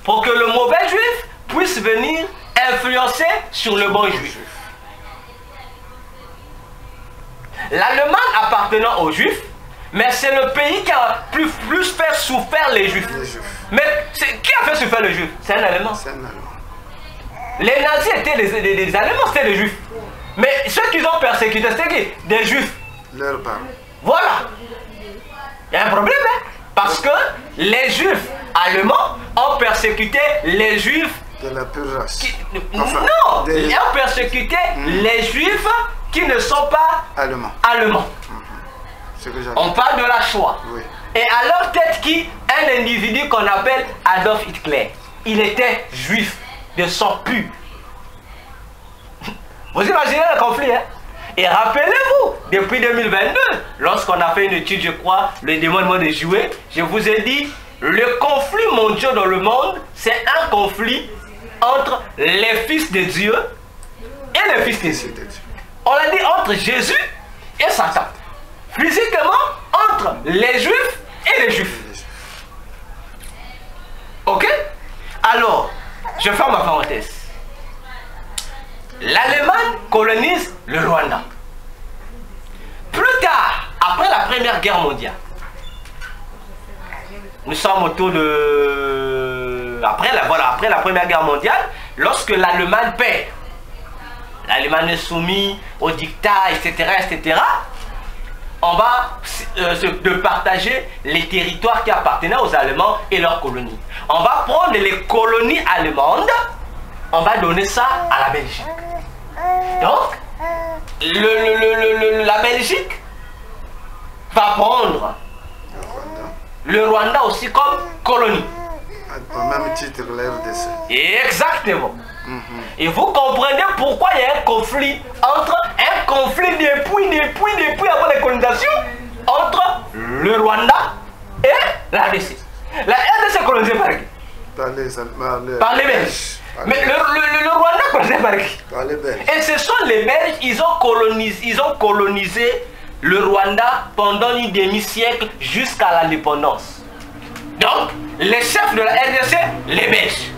Pour que le mauvais juif puisse venir influencer sur le bon juif. L'Allemagne appartenant aux Juifs, mais c'est le pays qui a plus fait souffrir les Juifs. Mais qui a fait souffrir les Juifs? C'est un Allemand. C'est un Allemand. Les nazis étaient des Allemands, c'était des Juifs. Mais ceux qui ont persécuté, c'était qui? Des Juifs. Leurs parents. Voilà. Il y a un problème, hein? Parce que les Juifs allemands ont persécuté les Juifs de la pure race. Enfin, non, ils ont persécuté les Juifs qui ne sont pas allemands. On parle de la Shoah. Oui. Et à leur tête qui un individu qu'on appelle Adolf Hitler. Il était juif de sang pur. Vous imaginez le conflit, hein? Et rappelez-vous, depuis 2022, lorsqu'on a fait une étude, je crois, le démon de juillet, je vous ai dit, le conflit mondial dans le monde, c'est un conflit entre les fils de Dieu et les fils de Dieu. On l'a dit entre Jésus et Satan. Physiquement, entre les Juifs et les Juifs. Ok? Alors, je ferme ma parenthèse. L'Allemagne colonise le Rwanda. Plus tard, après la Première Guerre mondiale, nous sommes autour de... Après la Première Guerre mondiale, lorsque l'Allemagne perd, l'Allemagne est soumise au dictat, etc., etc., on va se partager les territoires qui appartenaient aux Allemands et leurs colonies. On va prendre les colonies allemandes, on va donner ça à la Belgique. Donc, la Belgique va prendre le Rwanda aussi comme colonie. Au même titre que la RDC. Exactement. Et vous comprenez pourquoi il y a un conflit depuis avant la colonisation entre le Rwanda et la RDC. La RDC est colonisée par qui? Par les Belges. Mais le Rwanda est colonisé par qui? Par les Belges. Et ce sont les Belges, ils ont colonisé le Rwanda pendant une demi-siècle jusqu'à l'indépendance. Donc, les chefs de la RDC, les Belges.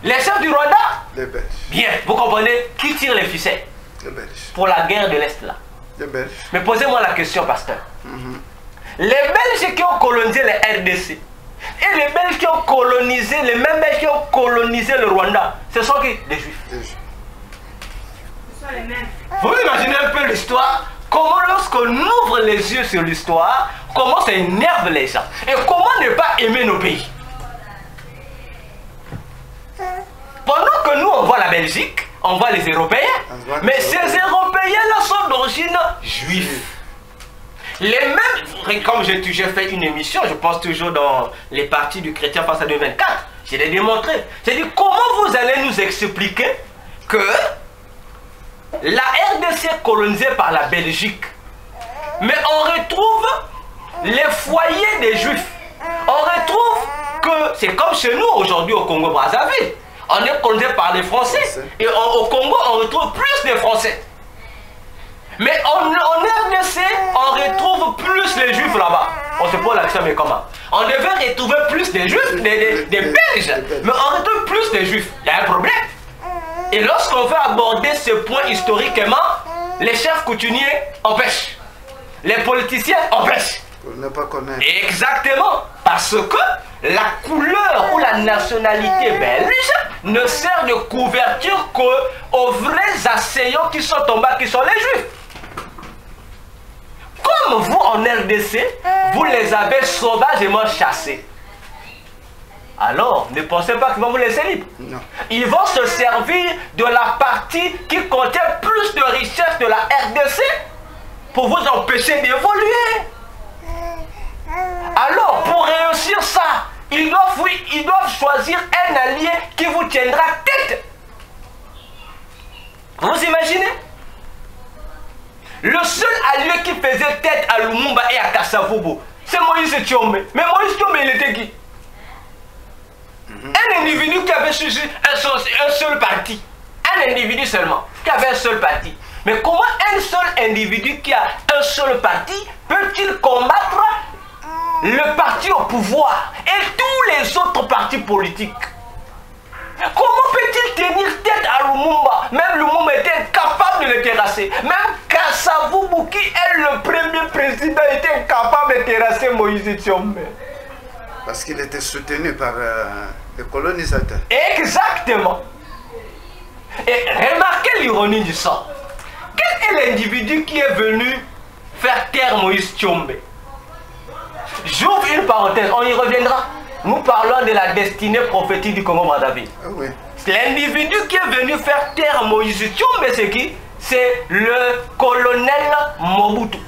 Les chefs du Rwanda, les Belges. Bien, vous comprenez qui tire les ficelles? Les Belges. Pour la guerre de l'Est là. Les Belges. Mais posez-moi la question, pasteur. Les Belges qui ont colonisé les RDC et les Belges qui ont colonisé, les mêmes Belges qui ont colonisé le Rwanda, ce sont qui? Des Juifs. Des Juifs. Ce sont les mêmes. Vous imaginez un peu l'histoire? Comment lorsqu'on ouvre les yeux sur l'histoire, comment ça énerve les gens? Et comment ne pas aimer nos pays? Pendant que nous on voit la Belgique, on voit les Européens, mais ces Européens-là sont d'origine juive. Les mêmes, comme j'ai fait une émission, je pense toujours dans les partis du chrétien face à 2024, je l'ai démontré. J'ai dit comment vous allez nous expliquer que la RDC est colonisée par la Belgique, mais on retrouve les foyers des Juifs. On retrouve que c'est comme chez nous aujourd'hui au Congo-Brazzaville. On est colonisé par les Français. Et au Congo, on retrouve plus de Français. Mais en RDC, on retrouve plus les Juifs là-bas. On se pose la question, mais comment? On devait retrouver plus des Juifs, des Belges. Mais on retrouve plus des Juifs. Il y a un problème. Et lorsqu'on veut aborder ce point historiquement, les chefs coutumiers empêchent. Les politiciens empêchent. Pour ne pas connaître. Exactement. Parce que la couleur ou la nationalité belge ne sert de couverture qu'aux vrais assaillants qui sont en bas, qui sont les Juifs. Comme vous en RDC, vous les avez sauvagement chassés. Alors, ne pensez pas qu'ils vont vous laisser libre. Non. Ils vont se servir de la partie qui contient plus de richesses de la RDC pour vous empêcher d'évoluer. Alors, pour réussir ça, ils doivent choisir un allié qui vous tiendra tête. Vous imaginez? Le seul allié qui faisait tête à Lumumba et à Kasavubu, c'est Moïse Tshombe. Mais Moïse Tshombe, il était qui? Un individu qui avait suivi un seul parti. Un individu seulement, qui avait un seul parti. Mais comment un seul individu qui a un seul parti peut-il combattre le parti au pouvoir et tous les autres partis politiques? Comment peut-il tenir tête à Lumumba? Même Lumumba était incapable de le terrasser. Même Kasavubu, qui est le premier président, était incapable de terrasser Moïse Tshombe. Parce qu'il était soutenu par les colonisateurs. Exactement. Et remarquez l'ironie du sort. Quel est l'individu qui est venu faire taire Moïse Tshombe? J'ouvre une parenthèse, on y reviendra. Nous parlons de la destinée prophétique du Congo-Brazzaville. Ah oui. L'individu qui est venu faire taire Moïse Tshombe, c'est qui? C'est le colonel Mobutu.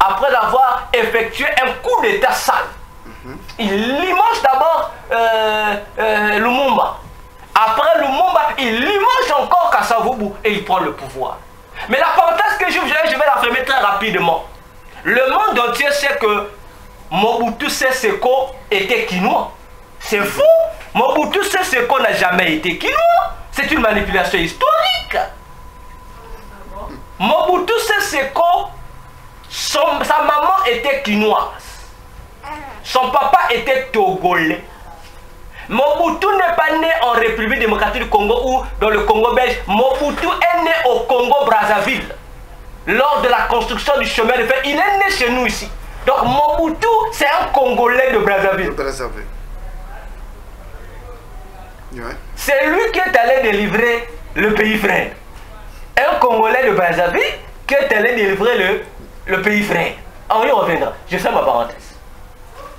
Après avoir effectué un coup d'état sale, il limoge d'abord Lumumba. Après Lumumba, il limoge encore Kasavubu et il prend le pouvoir. Mais la parenthèse que je vais la fermer très rapidement. Le monde entier sait que Mobutu Sese-Seko était quinois. C'est fou. Mobutu Sese-Seko n'a jamais été quinois. C'est une manipulation historique. Mobutu Sese-Seko, sa maman était quinoise. Son papa était togolais. Mobutu n'est pas né en République démocratique du Congo ou dans le Congo belge. Mobutu est né au Congo-Brazzaville. Lors de la construction du chemin de fer, il est né chez nous ici. Donc Mobutu, c'est un Congolais de Brazzaville. Ouais. C'est lui qui est allé délivrer le pays frère. Un Congolais de Brazzaville qui est allé délivrer le pays frère. On y reviendra. Je fais ma parenthèse.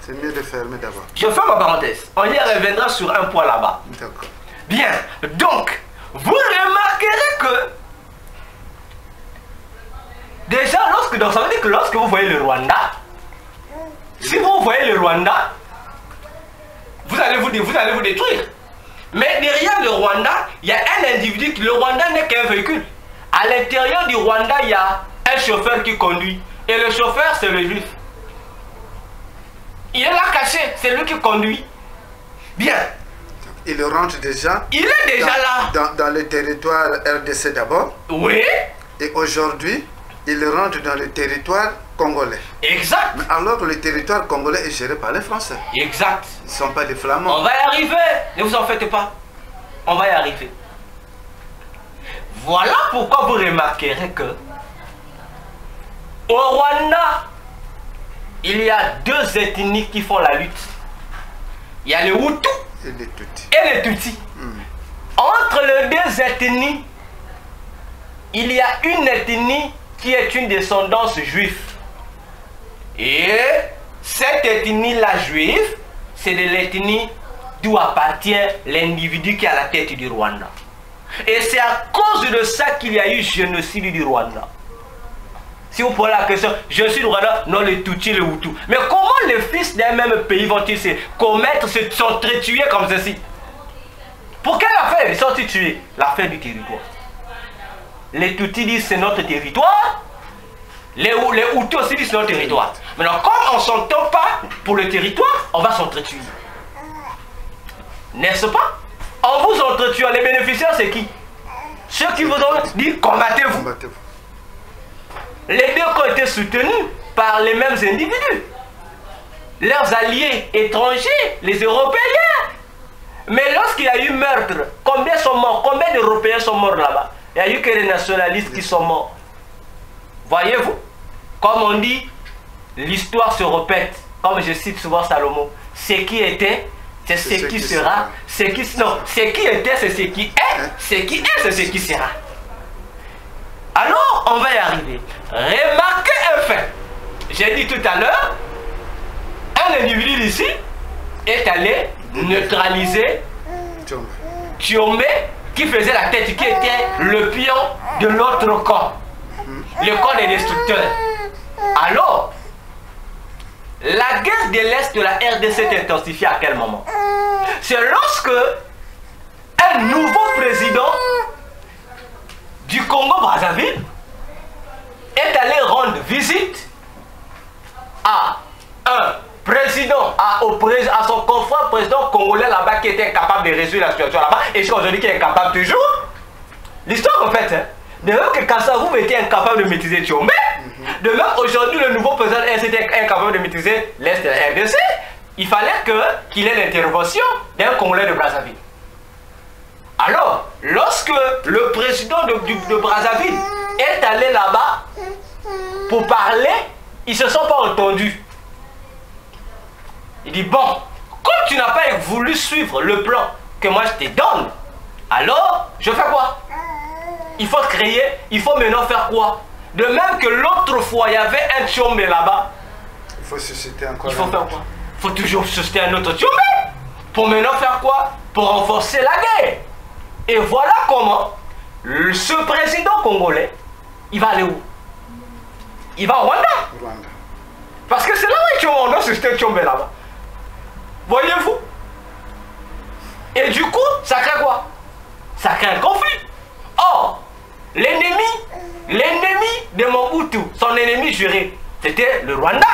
C'est mieux de fermer d'abord. Je fais ma parenthèse. On y reviendra sur un point là-bas. D'accord. Bien. Donc, vous remarquerez que déjà, donc ça veut dire que lorsque vous voyez le Rwanda, si vous voyez le Rwanda, vous allez allez vous détruire. Mais derrière le Rwanda, il y a un individu. Le Rwanda n'est qu'un véhicule. À l'intérieur du Rwanda, il y a un chauffeur qui conduit. Et le chauffeur, c'est le juif. Il est là caché, c'est lui qui conduit. Bien. Il rentre déjà. Il est déjà là. Dans le territoire RDC d'abord. Oui. Et aujourd'hui, il rentre dans le territoire congolais. Exact. Mais alors que le territoire congolais est géré par les Français. Exact. Ils ne sont pas des Flamands. On va y arriver. Ne vous en faites pas. On va y arriver. Voilà pourquoi vous remarquerez que au Rwanda, il y a deux ethnies qui font la lutte. Il y a les Hutus et les Tutsis. Entre les deux ethnies, il y a une ethnie qui est une descendance juive. Et cette ethnie-là juive, c'est de l'ethnie d'où appartient l'individu qui est à la tête du Rwanda. Et c'est à cause de ça qu'il y a eu génocide du Rwanda. Si vous posez la question, je suis du Rwanda, non, les Tutsis, les Hutus. Mais comment les fils d'un même pays vont-ils se commettre, s'entretuer comme ceci? Pour quelle affaire ils sont tués? L'affaire du territoire. Les Tutsis disent c'est notre territoire. Les Hutus aussi disent c'est notre territoire. Maintenant, comme on ne s'entend pas pour le territoire, on va s'entretuer. N'est-ce pas? En vous entretuant, les bénéficiaires, c'est qui? Ceux qui vous ont dit combattez-vous. Les deux ont été soutenus par les mêmes individus. Leurs alliés étrangers, les Européens. Mais lorsqu'il y a eu meurtre, combien sont morts? Combien d'Européens sont morts là-bas? Il n'y a eu que les nationalistes qui sont morts. Voyez-vous? Comme on dit, l'histoire se répète. Comme je cite souvent Salomon. Ce qui était, c'est ce qui sera. Ce qui était, c'est ce qui est. Ce qui est, c'est ce qui sera. Alors, on va y arriver. Remarquez un fait. J'ai dit tout à l'heure, un individu d'ici est allé neutraliser Tchombe qui faisait la tête, qui était le pion de l'autre camp. Le camp des destructeurs. Alors, la guerre de l'Est de la RDC s'est intensifiée à quel moment? C'est lorsque un nouveau président du Congo-Brazzaville est allé rendre visite à un président, à son confrère président congolais là-bas qui était incapable de résoudre la situation là-bas et aujourd'hui qui est incapable toujours. L'histoire en fait, hein, de même que Kassavou était incapable de maîtriser Tchombe, de même aujourd'hui le nouveau président était incapable de maîtriser l'Est de la RDC, il fallait qu'il ait l'intervention d'un Congolais de Brazzaville. Alors, lorsque le président de Brazzaville est allé là-bas pour parler, ils ne se sont pas entendus. Il dit, bon, comme tu n'as pas voulu suivre le plan que moi je te donne, alors, je fais quoi? Il faut créer, il faut maintenant faire quoi? De même que l'autre fois, il y avait un Tchombe là-bas. Il faut susciter encore. Il faut faire quoi? Il faut toujours susciter un autre Tchombe. Pour maintenant faire quoi? Pour renforcer la guerre. Et voilà comment ce président congolais, il va aller où? Il va au Rwanda. Parce que c'est là où on a suscité Tchombe là-bas. Voyez-vous? Et du coup, ça crée quoi? Ça crée un conflit. Or, l'ennemi de Mobutu, son ennemi juré, c'était le Rwanda.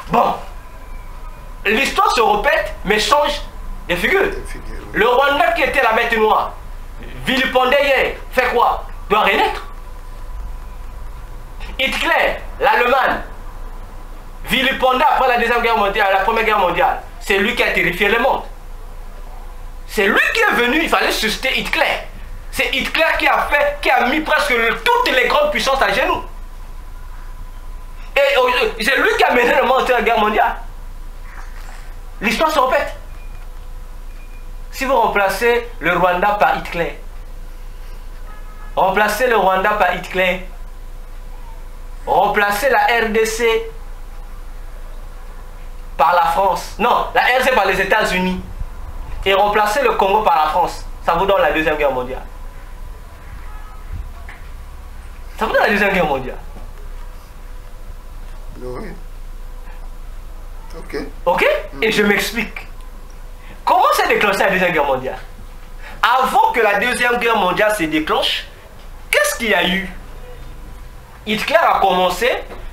Bon, l'histoire se répète, mais change de figure. Le Rwanda qui était la bête noire, vilipendé hier, fait quoi? Doit renaître. Hitler, l'Allemagne, vilipendé après la Deuxième Guerre mondiale, la Première Guerre mondiale, c'est lui qui a terrifié le monde. C'est lui qui est venu, il fallait susciter Hitler. C'est Hitler qui a mis presque toutes les grandes puissances à genoux. Et c'est lui qui a mené le monde à la guerre mondiale. L'histoire se répète. Si vous remplacez le Rwanda par Hitler, remplacez le Rwanda par Hitler, remplacez la RDC par la France, non, la RDC par les États-Unis, et remplacez le Congo par la France, ça vous donne la Deuxième Guerre mondiale. Ça vous donne la Deuxième Guerre mondiale. Oui. Ok. Ok? Et je m'explique. déclenché la Deuxième Guerre mondiale? Avant que la Deuxième Guerre mondiale se déclenche, qu'est-ce qu'il y a eu? Hitler a commencé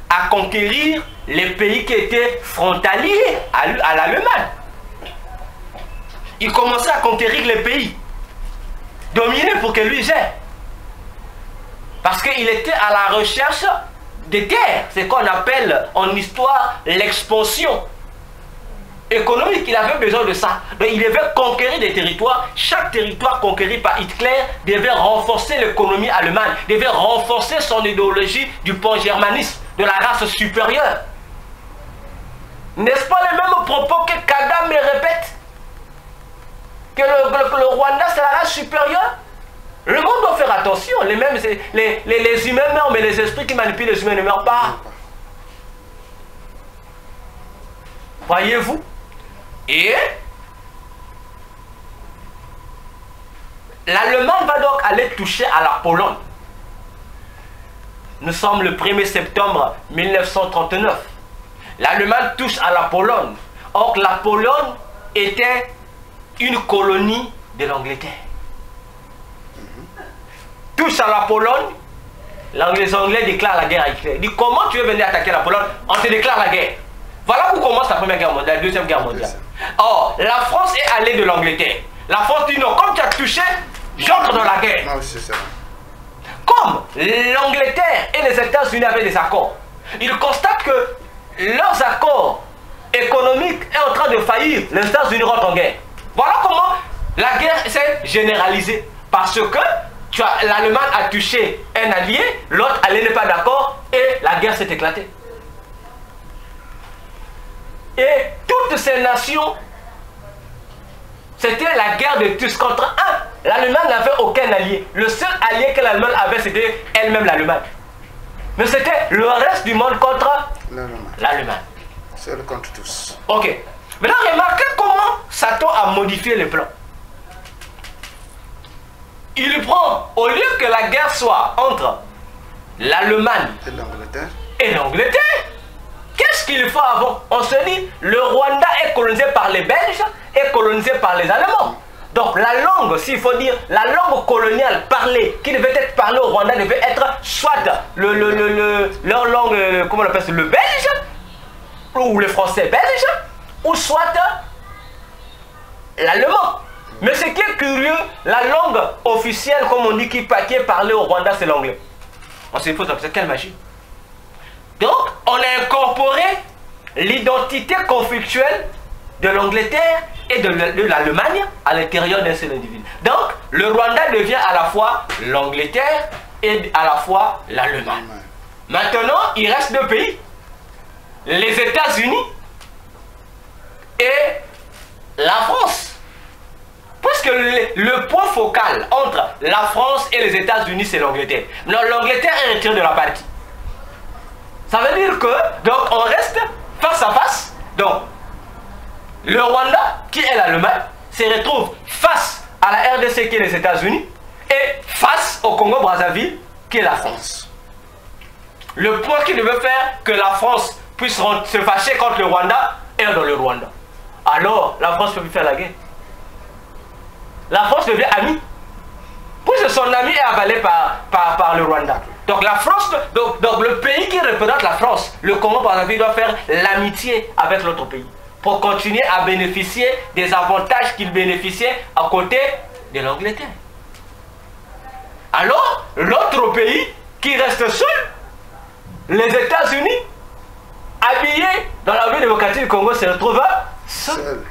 à conquérir les pays qui étaient frontaliers à l'Allemagne. Il commençait à conquérir les pays, dominer pour que lui gère. Parce qu'il était à la recherche des terres, c'est ce qu'on appelle en histoire l'expansion économique. Il avait besoin de ça. Donc il devait conquérir des territoires. Chaque territoire conquéri par Hitler devait renforcer l'économie allemande, devait renforcer son idéologie du pan-germanisme, de la race supérieure. N'est-ce pas les mêmes propos que Kagame répète? Que le Rwanda c'est la race supérieure? Le monde doit faire attention. Les humains meurent, mais les esprits qui manipulent les humains ne meurent pas. Voyez-vous? Et l'Allemagne va donc aller toucher à la Pologne. Nous sommes le 1er septembre 1939. L'Allemagne touche à la Pologne. Or, la Pologne était une colonie de l'Angleterre. Touche à la Pologne, les Anglais déclarent la guerre à Hitler. Dit comment tu veux venir attaquer la Pologne? On te déclare la guerre. Voilà où commence la Première Guerre mondiale, la Deuxième Guerre mondiale. Or, la France est allée de l'Angleterre. La France dit non, comme tu as touché, j'entre dans la guerre. Comme l'Angleterre et les États-Unis avaient des accords, ils constatent que leurs accords économiques sont en train de faillir. Les États-Unis rentrent en guerre. Voilà comment la guerre s'est généralisée. Parce que l'Allemagne a touché un allié, l'autre allié n'est pas d'accord et la guerre s'est éclatée. Et toutes ces nations, c'était la guerre de tous contre un. L'Allemagne n'avait aucun allié. Le seul allié que l'Allemagne avait, c'était elle-même l'Allemagne. Mais c'était le reste du monde contre l'Allemagne. Seul contre tous. Ok. Maintenant, remarquez comment Satan a modifié le plan. Il prend, au lieu que la guerre soit entre l'Allemagne et l'Angleterre, qu'est-ce qu'il faut avant? On se dit, le Rwanda est colonisé par les Belges et colonisé par les Allemands. Donc la langue, s'il faut dire, la langue coloniale parlée, qui devait être parlée au Rwanda, devait être soit leur langue, comment on appelle ça, le belge, ou le français belge, ou soit l'allemand. Mais ce qui est curieux, la langue officielle, comme on dit, qui est parlée au Rwanda, c'est l'anglais. On se pose la question, quelle magie? Donc, on a incorporé l'identité conflictuelle de l'Angleterre et de l'Allemagne à l'intérieur d'un seul individu. Donc, le Rwanda devient à la fois l'Angleterre et à la fois l'Allemagne. Maintenant, il reste deux pays. Les États-Unis et la France. Puisque le point focal entre la France et les États-Unis, c'est l'Angleterre. L'Angleterre est retirée de la partie. Ça veut dire que, donc, on reste face à face. Donc, le Rwanda, qui est l'Allemagne, se retrouve face à la RDC, qui est les États-Unis, et face au Congo-Brazzaville, qui est la France. Le point qui devait faire que la France puisse se fâcher contre le Rwanda est dans le Rwanda. Alors, la France ne peut plus faire la guerre. La France devient amie. Puisque son ami est avalé par le Rwanda. Donc la France, donc le pays qui représente la France, le Congo par exemple, doit faire l'amitié avec l'autre pays pour continuer à bénéficier des avantages qu'il bénéficiait à côté de l'Angleterre. Alors, l'autre pays qui reste seul, les États-Unis, habillés dans la République démocratique du Congo, se retrouvent seuls.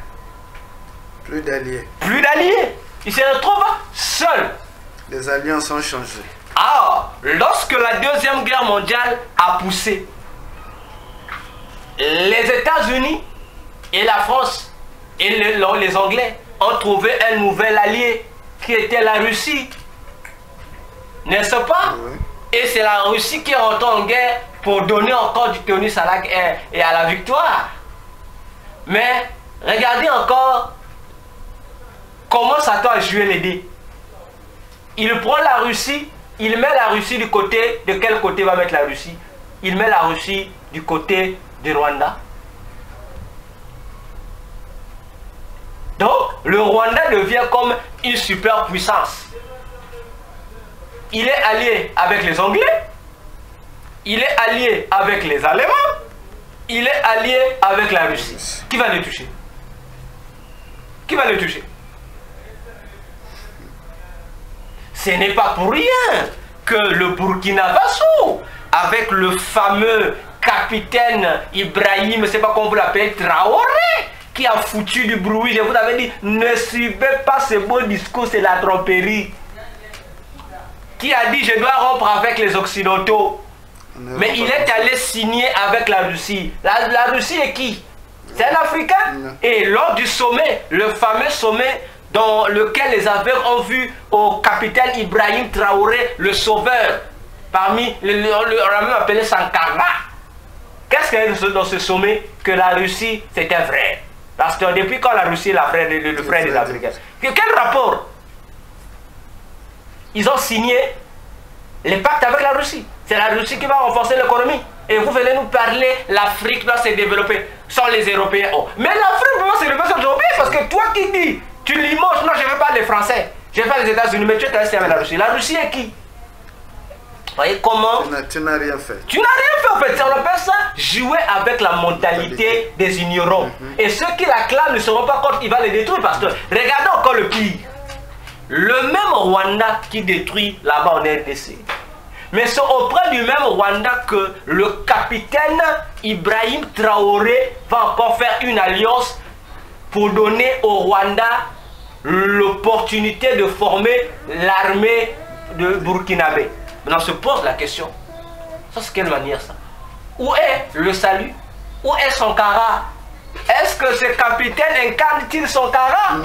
Plus d'alliés. Plus d'alliés. Ils se retrouvent seuls. Les alliances ont changé. Ah, lorsque la Deuxième Guerre mondiale a poussé, les États-Unis et la France et les Anglais ont trouvé un nouvel allié qui était la Russie. N'est-ce pas? Oui. Et c'est la Russie qui est rentrée en guerre pour donner encore du tonus à la guerre et à la victoire. Mais regardez encore comment Satan a joué les dés. Il prend la Russie, il met la Russie du côté, de quel côté va mettre la Russie? Il met la Russie du côté du Rwanda. Donc, le Rwanda devient comme une superpuissance. Il est allié avec les Anglais, il est allié avec les Allemands, il est allié avec la Russie. Qui va le toucher? Qui va le toucher? Ce n'est pas pour rien que le Burkina Faso, avec le fameux capitaine Ibrahim, je ne sais pas comment vous l'appelez, Traoré, qui a foutu du bruit, je vous avais dit, ne suivez pas ce beau discours, c'est la tromperie. Qui a dit, je dois rompre avec les Occidentaux. Mais il est allé signer avec la Russie. La Russie est qui? C'est un Africain. Et lors du sommet, le fameux sommet dans lequel les aveugles ont vu au capitaine Ibrahim Traoré, le sauveur, parmi, on l'a même appelé Sankara. Qu'est-ce qu'il y a dans ce sommet? Que la Russie, c'est un frère. Parce que depuis quand la Russie est le frère des Africains? Quel rapport? Ils ont signé les pactes avec la Russie. C'est la Russie qui va renforcer l'économie. Et vous venez nous parler, l'Afrique doit se développer sans les Européens. Oh. Mais l'Afrique doit se développer sans les Européens parce que toi qui dis, tu limoges, non je ne veux pas les Français, je vais faire les États-Unis, mais tu es resté avec la Russie. La Russie est qui? Vous voyez comment? Tu n'as rien fait. Tu n'as rien fait en fait. On appelle ça jouer avec la mentalité des ignorants. Et ceux qui l'acclament ne seront pas contre, il va les détruire parce que, regardons encore le pire. Le même Rwanda qui détruit là-bas en RDC. Mais c'est auprès du même Rwanda que le capitaine Ibrahim Traoré va encore faire une alliance pour donner au Rwanda l'opportunité de former l'armée de Burkinabé. Maintenant, on se pose la question. Ça, c'est quelle manière ça? Où est le salut? Où est Sankara? Est-ce que ce capitaine incarne-t-il Sankara?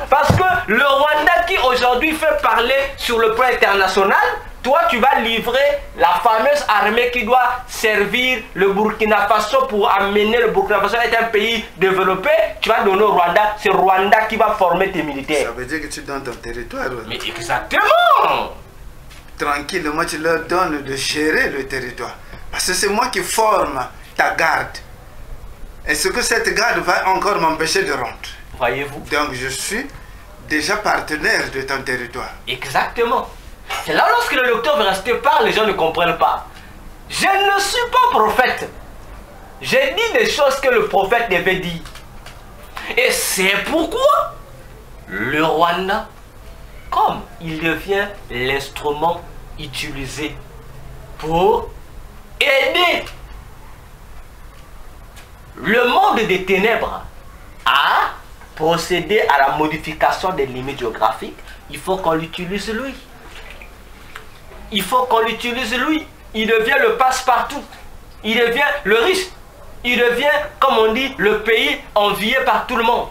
Parce que le Rwanda qui aujourd'hui fait parler sur le plan international, toi tu vas livrer la fameuse armée qui doit servir le Burkina Faso pour amener le Burkina Faso à être un pays développé. Tu vas donner au Rwanda, c'est Rwanda qui va former tes militaires. Ça veut dire que tu donnes ton territoire. Mais exactement. Tranquillement, tu leur donnes de gérer le territoire. Parce que c'est moi qui forme ta garde. Est-ce que cette garde va encore m'empêcher de rentrer? Voyez-vous? Donc je suis déjà partenaire de ton territoire. Exactement. C'est là lorsque le docteur Verasté parle, les gens ne comprennent pas. Je ne suis pas prophète. J'ai dit des choses que le prophète devait dire. Et c'est pourquoi le Rwanda, comme il devient l'instrument utilisé pour aider le monde des ténèbres à procéder à la modification des limites géographiques, il faut qu'on l'utilise lui. Il faut qu'on l'utilise lui. Il devient le passe-partout. Il devient le riche. Il devient, comme on dit, le pays envié par tout le monde.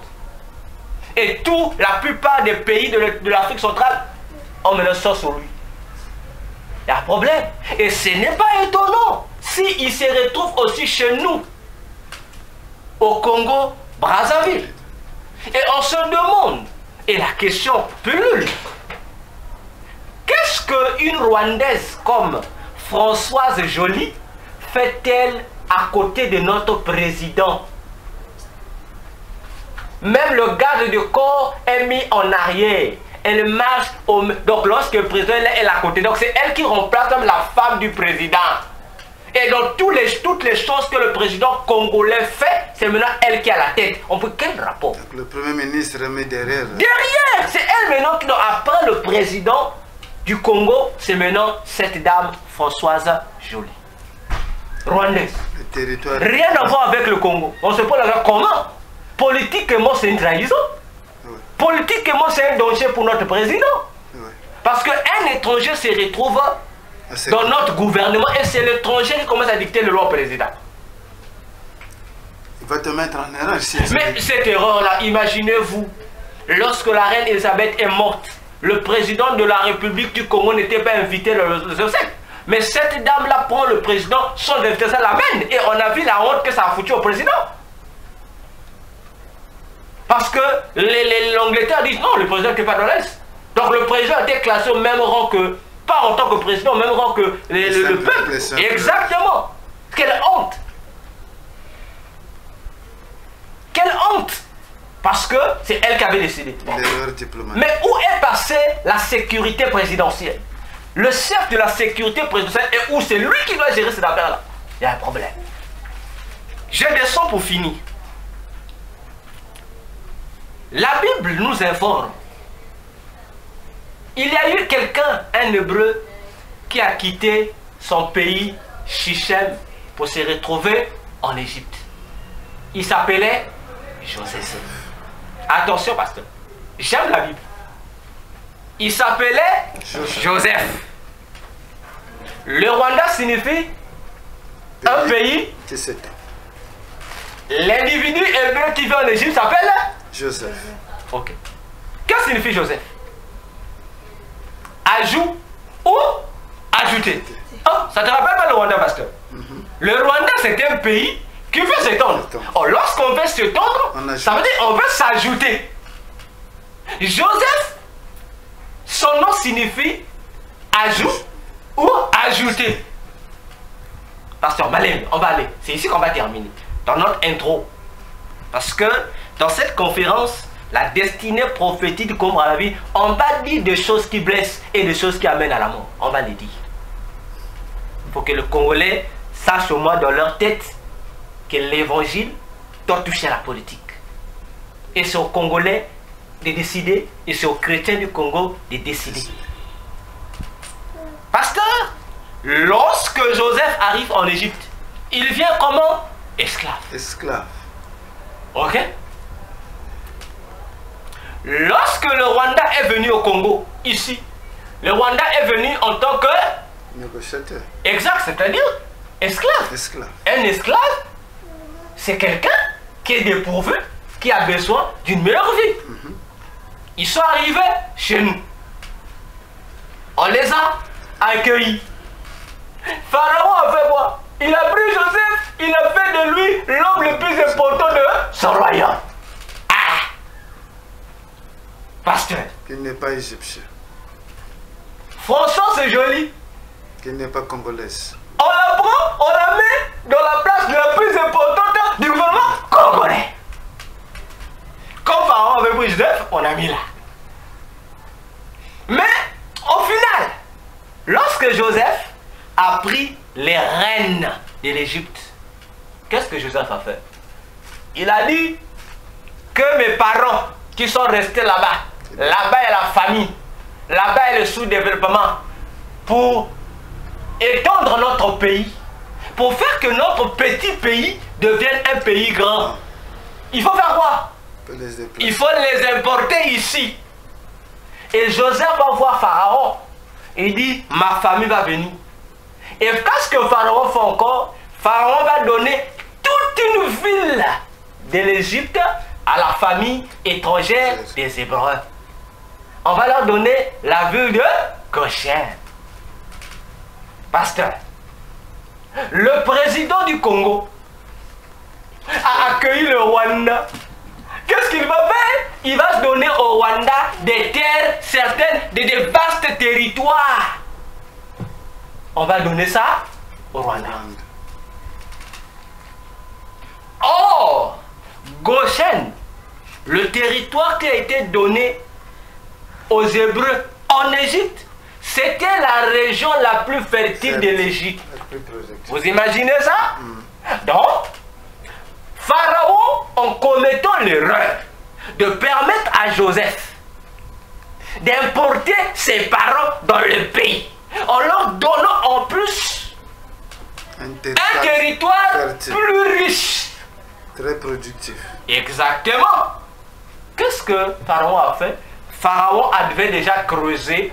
Et la plupart des pays de l'Afrique centrale ont maintenant ça sur lui. Il y a un problème. Et ce n'est pas étonnant s'il se retrouve aussi chez nous, au Congo, Brazzaville. Et on se demande, et la question pullule, qu'est-ce qu'une Rwandaise comme Françoise Joly fait-elle à côté de notre président? Même le garde du corps est mis en arrière. Elle marche donc lorsque le président est à côté, donc c'est elle qui remplace comme la femme du président. Et dans toutes les choses que le président congolais fait, c'est maintenant elle qui a la tête. On peut quel rapport? Donc le premier ministre met derrière. Derrière, c'est elle maintenant qui, après le président du Congo, c'est maintenant cette dame Françoise Joly, rwandaise. Le territoire. Rien à voir avec le Congo. On se pose la question, comment? Politiquement, c'est une trahison. Oui. Politiquement, c'est un danger pour notre président. Oui. Parce qu'un étranger se retrouve dans notre gouvernement et c'est l'étranger qui commence à dicter le loi au président. Il va te mettre en erreur. Mais cette erreur-là, imaginez-vous, lorsque la reine Elisabeth est morte, le président de la République du Congo n'était pas invité aux obsèques. Mais cette dame-là prend le président, son invitation l'amène. Et on a vu la honte que ça a foutu au président. Parce que l'Angleterre dit non, le président n'était pas dans l'Est. Donc le président a été classé au même rang que, pas en tant que président, au même rang que le peuple. Exactement. Quelle honte. Quelle honte. Parce que c'est elle qui avait décidé. L'erreur diplomatique. Mais où est passée la sécurité présidentielle? Le chef de la sécurité présidentielle est où? C'est lui qui doit gérer cette affaire-là. Il y a un problème. J'ai des sons pour finir. La Bible nous informe. Il y a eu quelqu'un, un hébreu, qui a quitté son pays, Shichem, pour se retrouver en Égypte. Il s'appelait Joseph. Attention, pasteur. J'aime la Bible. Il s'appelait Joseph. Le Rwanda signifie un pays. L'individu hébreu qui vit en Égypte s'appelle Joseph. Ok. Qu'est-ce que signifie Joseph? Ajout ou ajouter. Oh, ça te rappelle pas le Rwanda, pasteur? Le Rwanda, c'est un pays qui veut s'étendre. Oh, lorsqu'on veut s'étendre, ça veut dire qu'on veut s'ajouter. Joseph, son nom signifie ajout ou ajouter. Pasteur Malem, on va aller. C'est ici qu'on va terminer. Dans notre intro. Parce que dans cette conférence, la destinée prophétique comme à la vie, on va dire des choses qui blessent et des choses qui amènent à la mort. On va les dire. Il faut que le Congolais sache au moins dans leur tête que l'évangile doit toucher à la politique. Et c'est aux Congolais de décider, et c'est aux chrétiens du Congo de décider. Pasteur, lorsque Joseph arrive en Égypte, il vient comment? Esclave. Esclave. Ok? Lorsque le Rwanda est venu au Congo, ici, le Rwanda est venu en tant que négociateur. Exact, c'est-à-dire esclave. Esclave. Un esclave, c'est quelqu'un qui est dépourvu, qui a besoin d'une meilleure vie. Ils sont arrivés chez nous. On les a accueillis. Pharaon a fait quoi? Il a pris Joseph, il a fait de lui l'homme le plus important de son royaume. Ah! Pasteur. Qu'il n'est pas égyptien. François, c'est joli. Qu'il n'est pas congolaise. On la prend, on la met dans la place la plus importante du gouvernement congolais. Comme Pharaon avait pris Joseph, on a mis là. Mais, au final, lorsque Joseph a pris les rênes de l'Égypte, qu'est-ce que Joseph a fait? Il a dit que mes parents qui sont restés là-bas, là-bas est la famille, là-bas est le sous-développement, pour étendre notre pays, pour faire que notre petit pays devienne un pays grand. Il faut faire quoi? Il faut les importer ici. Et Joseph va voir Pharaon. Il dit, ma famille va venir. Et qu'est-ce que Pharaon fait encore? Pharaon va donner toute une ville de l'Égypte à la famille étrangère des Hébreux. On va leur donner la ville de Goshen. Pasteur, le président du Congo a accueilli le Rwanda. Qu'est-ce qu'il va faire? Il va se donner au Rwanda des terres certaines, des vastes territoires. On va donner ça au Rwanda. Or, Goshen, le territoire qui a été donné aux Hébreux en Égypte, c'était la région la plus fertile de l'Égypte. Vous imaginez ça? Donc, Pharaon, en commettant l'erreur de permettre à Joseph d'importer ses parents dans le pays, en leur donnant en plus un territoire plus riche. Très productif. Exactement. Qu'est-ce que Pharaon a fait? Pharaon avait déjà creusé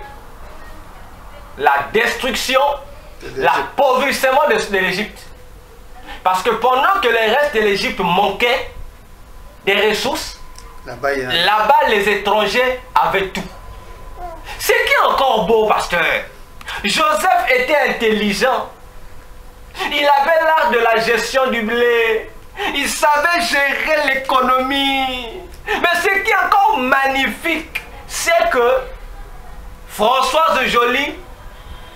la destruction, l'appauvrissement de l'Égypte. Parce que pendant que le reste de l'Égypte manquait des ressources, là-bas les étrangers avaient tout. Ce qui est encore beau, pasteur, Joseph était intelligent. Il avait l'art de la gestion du blé. Il savait gérer l'économie. Mais ce qui est encore magnifique, c'est que Françoise Joly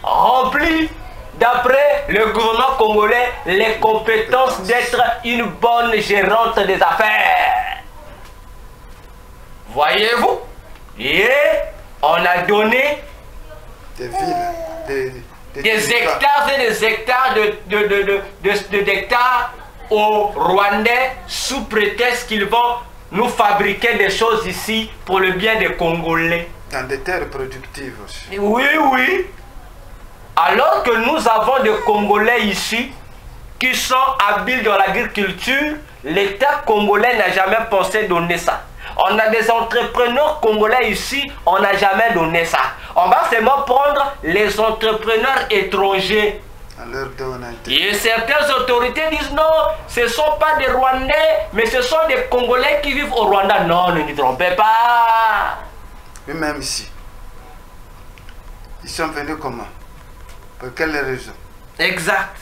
remplit, d'après le gouvernement congolais, les compétences d'être une bonne gérante des affaires. Voyez-vous? Et on a donné des villes, des hectares et des hectares d'hectares aux Rwandais sous prétexte qu'ils vont nous fabriquer des choses ici pour le bien des Congolais. Dans des terres productives aussi. Oui, oui. Alors que nous avons des Congolais ici qui sont habiles dans l'agriculture, l'État congolais n'a jamais pensé donner ça. On a des entrepreneurs congolais ici, on n'a jamais donné ça. On va seulement prendre les entrepreneurs étrangers. Et certaines autorités disent non, ce ne sont pas des Rwandais, mais ce sont des Congolais qui vivent au Rwanda. Non, ne vous trompez pas. Mais même ici, ils sont venus comment? Pour quelle raison? Exact.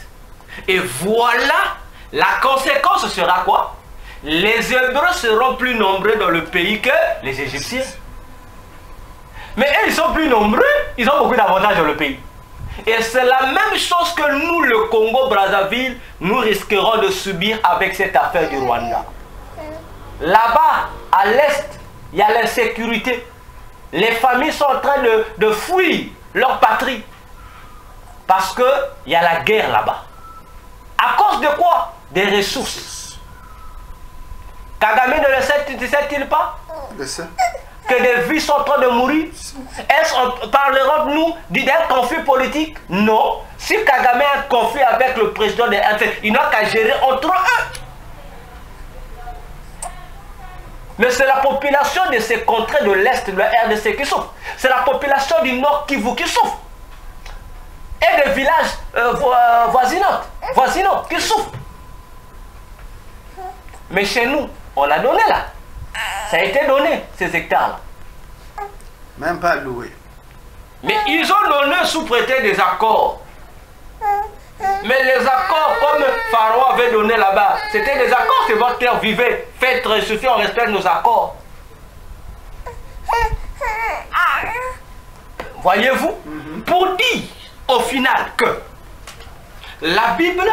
Et voilà, la conséquence sera quoi? Les Hébreux seront plus nombreux dans le pays que les Égyptiens. Mais eux, ils sont plus nombreux, ils ont beaucoup d'avantages dans le pays. Et c'est la même chose que nous, le Congo-Brazzaville, nous risquerons de subir avec cette affaire du Rwanda. Là-bas, à l'est, il y a l'insécurité. Les familles sont en train de fuir leur patrie. Parce qu'il y a la guerre là-bas. À cause de quoi? Des ressources. Kagame ne le sait-il pas? Le sait. Que des vies sont en train de mourir? Est-ce qu'on parlera de nous d'un conflit politique? Non. Si Kagame a un conflit avec le président de RDC, il n'a qu'à gérer entre eux. Mais c'est la population de ces contrées de l'Est de la RDC qui souffre. C'est la population du Nord Kivu qui souffre. Et des villages voisinants qui souffrent. Mais chez nous, on l'a donné là. Ça a été donné, ces hectares-là. Même pas loué. Mais ils ont donné sous prétexte des accords. Mais les accords, comme Pharaon avait donné là-bas, c'était des accords que votre terre vivait. Faites ressusciter, on respecte nos accords. Voyez-vous, pour dire au final que la Bible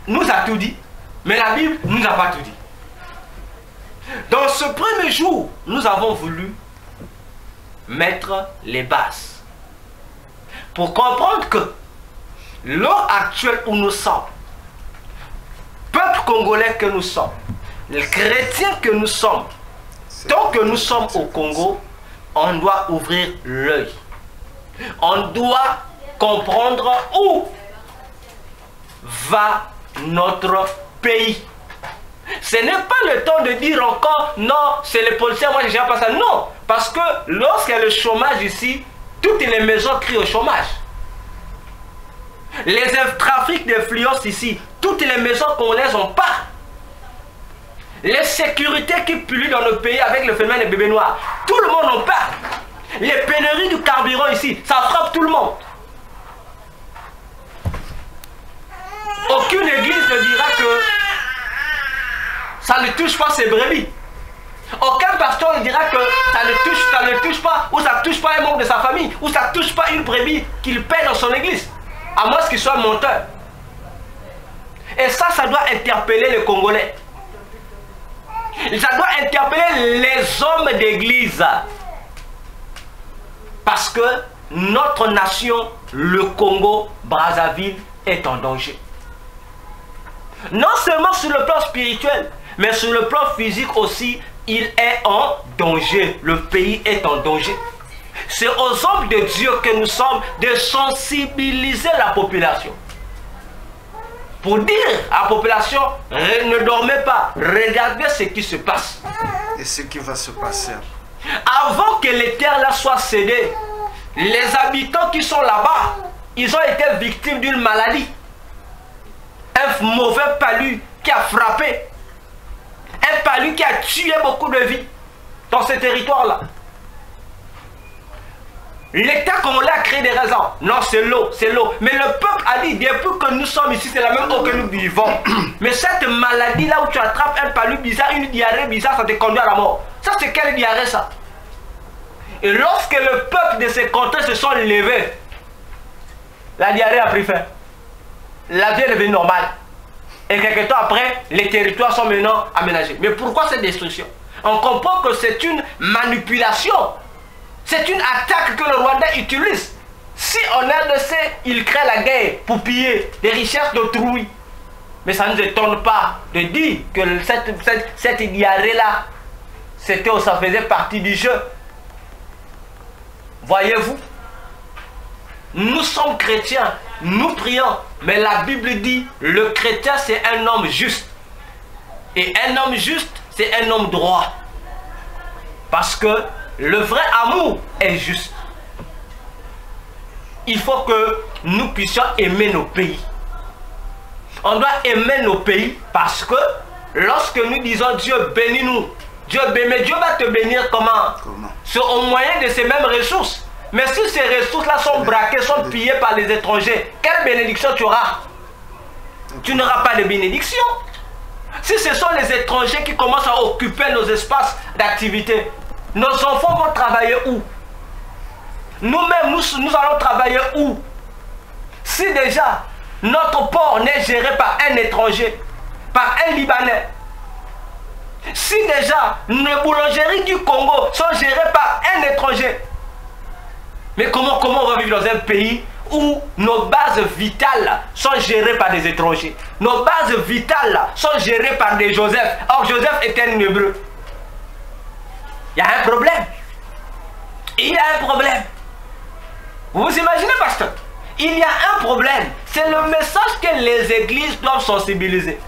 nous a tout dit, mais la Bible ne nous a pas tout dit. Dans ce premier jour, nous avons voulu mettre les bases pour comprendre que l'heure actuelle où nous sommes, peuple congolais que nous sommes, les chrétiens que nous sommes, tant que nous sommes au Congo, on doit ouvrir l'œil. On doit comprendre où va notre pays. Ce n'est pas le temps de dire encore non, c'est les policiers, moi j'ai pas ça. Non, parce que lorsqu'il y a le chômage ici, toutes les maisons crient au chômage. Les trafics d'influence ici, toutes les maisons congolaises ont pas. Les sécurités qui pullulent dans le pays avec le phénomène des bébés noirs, tout le monde en parle. Les pénuries du carburant ici, ça frappe tout le monde. Aucune église ne dira que ça ne touche pas ses brebis. Aucun pasteur ne dira que ça ne touche pas, ou ça ne touche pas un membre de sa famille, ou ça ne touche pas une brebis qu'il paie dans son église, à moins qu'il soit monteur. Et ça doit interpeller les Congolais. Ça doit interpeller les hommes d'église. Parce que notre nation, le Congo-Brazzaville, est en danger. Non seulement sur le plan spirituel, mais sur le plan physique aussi, il est en danger. Le pays est en danger. C'est aux hommes de Dieu que nous sommes de sensibiliser la population. Pour dire à la population, ne dormez pas, regardez ce qui se passe. Et ce qui va se passer. Avant que les terres là soient cédées, les habitants qui sont là-bas, ils ont été victimes d'une maladie. Un mauvais palu qui a frappé. Un palu qui a tué beaucoup de vies dans ce territoire-là. L'État congolais a créé des raisons. Non, c'est l'eau, c'est l'eau. Mais le peuple a dit, depuis que nous sommes ici, c'est la même eau que nous vivons. Mais cette maladie-là où tu attrapes un palu bizarre, une diarrhée bizarre, ça te conduit à la mort. Ça, c'est quelle diarrhée, ça? Et lorsque le peuple de ces contrées se sont levés, la diarrhée a pris fin. La vie est devenue normale. Et quelques temps après, les territoires sont maintenant aménagés. Mais pourquoi cette destruction? On comprend que c'est une manipulation. C'est une attaque que le Rwanda utilise. Si en RDC, il crée la guerre pour piller les richesses d'autrui. Mais ça ne nous étonne pas de dire que cette diarrhée-là, ça faisait partie du jeu. Voyez-vous, nous sommes chrétiens, nous prions, mais la Bible dit, le chrétien c'est un homme juste. Et un homme juste, c'est un homme droit. Parce que le vrai amour est juste. Il faut que nous puissions aimer nos pays. On doit aimer nos pays parce que lorsque nous disons Dieu bénis-nous, Dieu va te bénir comment? C'est au moyen de ces mêmes ressources. Mais si ces ressources-là sont braquées, sont pillées par les étrangers, quelle bénédiction tu auras? Tu n'auras pas de bénédiction. Si ce sont les étrangers qui commencent à occuper nos espaces d'activité, nos enfants vont travailler où? Nous-mêmes, nous allons travailler où? Si déjà notre port n'est géré par un étranger, par un Libanais, si déjà les boulangeries du Congo sont gérées par un étranger, mais comment on va vivre dans un pays où nos bases vitales sont gérées par des étrangers? Nos bases vitales sont gérées par des Joseph. Or, Joseph était un Hébreu. Il y a un problème. Il y a un problème. Vous vous imaginez, pasteur? Il y a un problème. C'est le message que les églises doivent sensibiliser.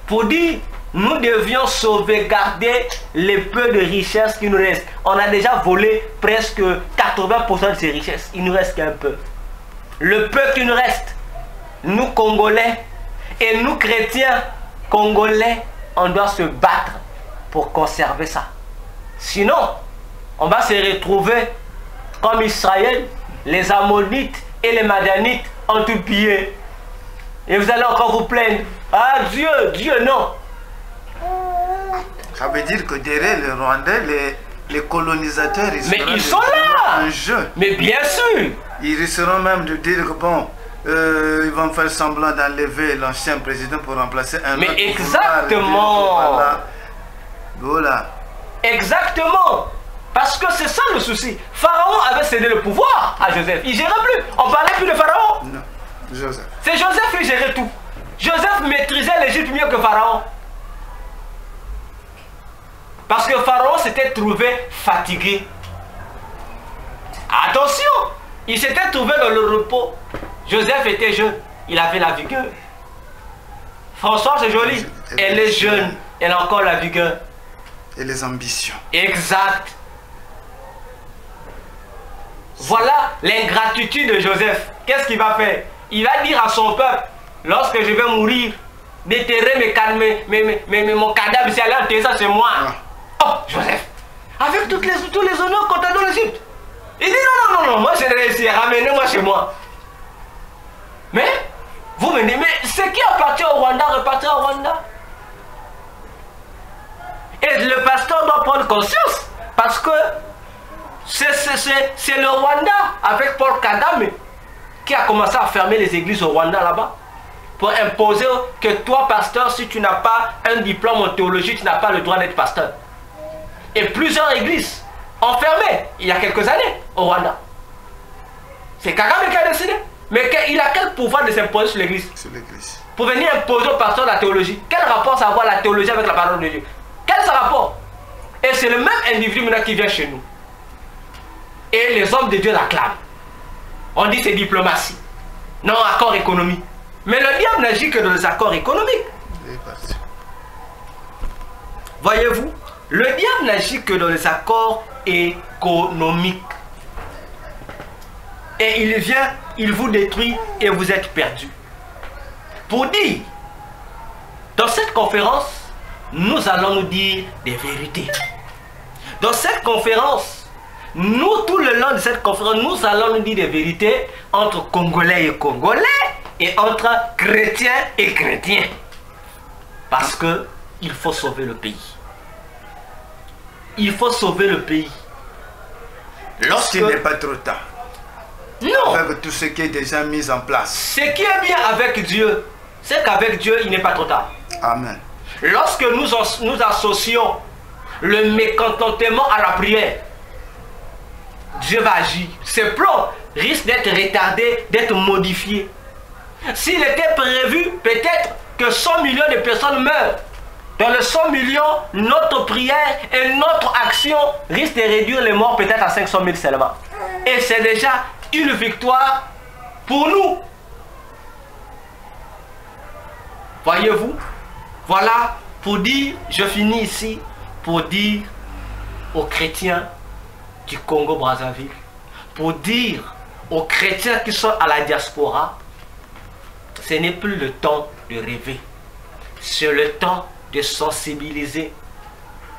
Pour dire, nous devions sauvegarder les peu de richesses qui nous restent. On a déjà volé presque 80% de ces richesses. Il nous reste qu'un peu. Le peu qui nous reste, nous Congolais et nous chrétiens congolais, on doit se battre pour conserver ça. Sinon, on va se retrouver comme Israël, les Ammonites et les Madianites ont tout pillé. Et vous allez encore vous plaindre. Ah Dieu, Dieu non. Ça veut dire que derrière les Rwandais, les colonisateurs, ils sont là. Un jeu. Mais bien sûr. Ils risqueront même de dire que bon, ils vont faire semblant d'enlever l'ancien président pour remplacer un autre. Mais exactement. Voilà. Exactement. Parce que c'est ça le souci. Pharaon avait cédé le pouvoir à Joseph. Il ne gérait plus. On ne parlait plus de Pharaon. Non, Joseph. C'est Joseph qui gérait tout. Joseph maîtrisait l'Égypte mieux que Pharaon. Parce que Pharaon s'était trouvé fatigué. Attention, il s'était trouvé dans le repos. Joseph était jeune. Il avait la vigueur. François, c'est joli. Elle est jeune. Elle a encore la vigueur. Et les ambitions. Exact. Voilà l'ingratitude de Joseph. Qu'est-ce qu'il va faire? Il va dire à son peuple, lorsque je vais mourir, déterrer mon cadavre, c'est aller enterrer ça, c'est moi. Oh, Joseph, avec tous les honneurs qu'on t'a donné l'Égypte. Il dit non, moi j'ai réussi, ramenez-moi chez moi. Mais, vous me dites, mais ce qui appartient au Rwanda repartit au Rwanda. Et le pasteur doit prendre conscience, parce que c'est le Rwanda avec Paul Kagame qui a commencé à fermer les églises au Rwanda là-bas pour imposer que toi, pasteur, si tu n'as pas un diplôme en théologie, tu n'as pas le droit d'être pasteur. Et plusieurs églises ont fermé il y a quelques années au Rwanda. C'est Kagame qui a décidé. Mais il a quel pouvoir de s'imposer sur l'église? Sur l'église. Pour venir imposer au pasteur la théologie. Quel rapport ça a la théologie avec la parole de Dieu? Quel rapport? Et c'est le même individu maintenant qui vient chez nous. Et les hommes de Dieu l'acclament. On dit c'est diplomatie. Non, accord économique. Mais le diable n'agit que dans les accords économiques. Voyez-vous, le diable n'agit que dans les accords économiques. Et il vient, il vous détruit et vous êtes perdus. Pour dire, dans cette conférence, nous allons nous dire des vérités. Dans cette conférence, nous, tout le long de cette conférence, nous allons nous dire des vérités entre Congolais et Congolais et entre chrétiens et chrétiens. Parce que il faut sauver le pays. Il faut sauver le pays. Lorsqu'il n'est pas trop tard. Non. Avec tout ce qui est déjà mis en place. Ce qui est bien avec Dieu, c'est qu'avec Dieu, il n'est pas trop tard. Amen. Lorsque nous associons le mécontentement à la prière, Dieu va agir. Ces plans risquent d'être retardés, d'être modifiés. S'il était prévu, peut-être que 100 millions de personnes meurent. Dans les 100 millions, notre prière et notre action risquent de réduire les morts peut-être à 500 000 seulement. Et c'est déjà une victoire pour nous. Voyez-vous? Voilà pour dire, je finis ici, pour dire aux chrétiens du Congo-Brazzaville, pour dire aux chrétiens qui sont à la diaspora, ce n'est plus le temps de rêver, c'est le temps de sensibiliser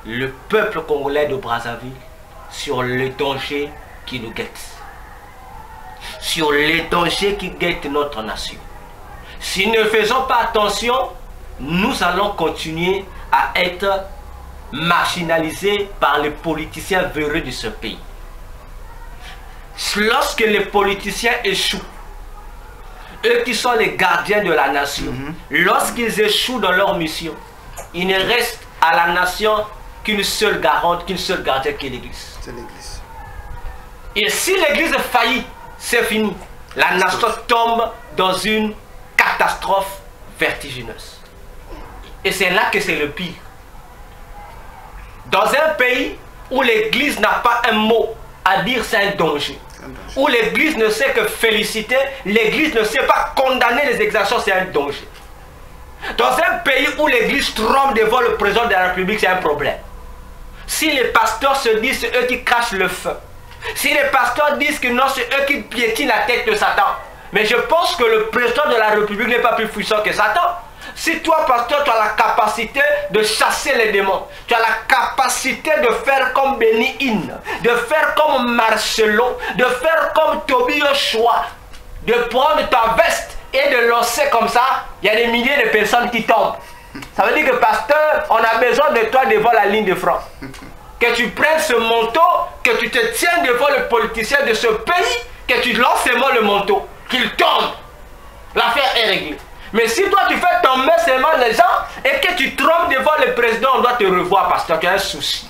le peuple congolais de Brazzaville sur le danger qui nous guette, sur les dangers qui guettent notre nation. Si nous ne faisons pas attention, nous allons continuer à être marginalisés par les politiciens véreux de ce pays. Lorsque les politiciens échouent, eux qui sont les gardiens de la nation, lorsqu'ils échouent dans leur mission, il ne reste à la nation qu'une seule garante, qu'une seule gardienne qui est l'Église. C'est l'Église. Et si l'Église faillit, c'est fini. La nation tombe dans une catastrophe vertigineuse. Et c'est là que c'est le pire. Dans un pays où l'Église n'a pas un mot à dire, c'est un danger. Où l'Église ne sait que féliciter, l'Église ne sait pas condamner les exactions, c'est un danger. Dans un pays où l'Église tremble devant le président de la République, c'est un problème. Si les pasteurs se disent c'est eux qui cachent le feu, si les pasteurs disent que non, c'est eux qui piétinent la tête de Satan, mais je pense que le président de la République n'est pas plus puissant que Satan. Si toi, pasteur, tu as la capacité de chasser les démons, tu as la capacité de faire comme Béni Hinn, de faire comme Marcelo, de faire comme Toby Joshua, de prendre ta veste et de lancer comme ça, il y a des milliers de personnes qui tombent. Ça veut dire que, pasteur, on a besoin de toi devant la ligne de front. Que tu prennes ce manteau, que tu te tiennes devant le politicien de ce pays, que tu lances seulement le manteau, qu'il tombe. L'affaire est réglée. Mais si toi tu fais tomber seulement les gens et que tu trompes devant le président, on doit te revoir parce que tu as un souci.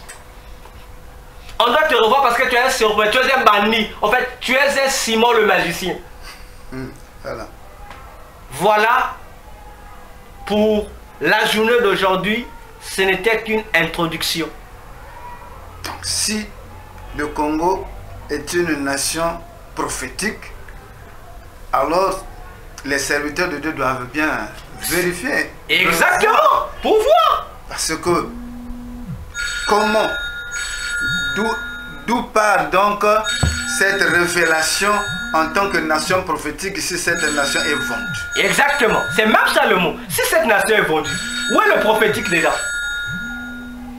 On doit te revoir parce que tu es un serveur, tu es un bandit. En fait, tu es un Simon le magicien. Voilà. Voilà pour la journée d'aujourd'hui. Ce n'était qu'une introduction. Donc, si le Congo est une nation prophétique, alors les serviteurs de Dieu doivent bien vérifier. Exactement, pour voir. Parce que, comment, d'où part donc cette révélation en tant que nation prophétique si cette nation est vendue? Exactement, c'est même ça le mot. Si cette nation est vendue, où est le prophétique déjà?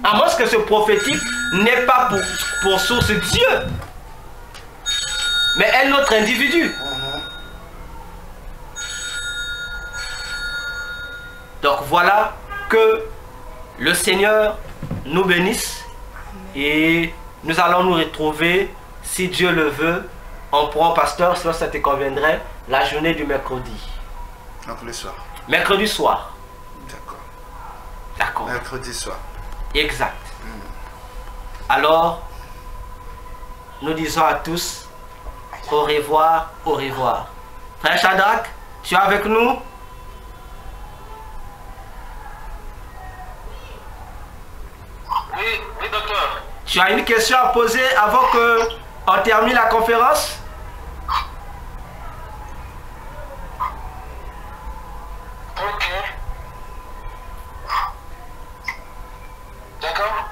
À moins que ce prophétique n'est pas pour source Dieu, mais un autre individu. Donc voilà, que le Seigneur nous bénisse et nous allons nous retrouver, si Dieu le veut, en prend pasteur, si ça te conviendrait, la journée du mercredi. Donc le soir. Mercredi soir. D'accord. D'accord. Mercredi soir. Exact. Alors, nous disons à tous, au revoir, au revoir. Frère Shadrach, tu es avec nous? Oui, docteur. Tu as une question à poser avant qu'on termine la conférence? Ok. D'accord.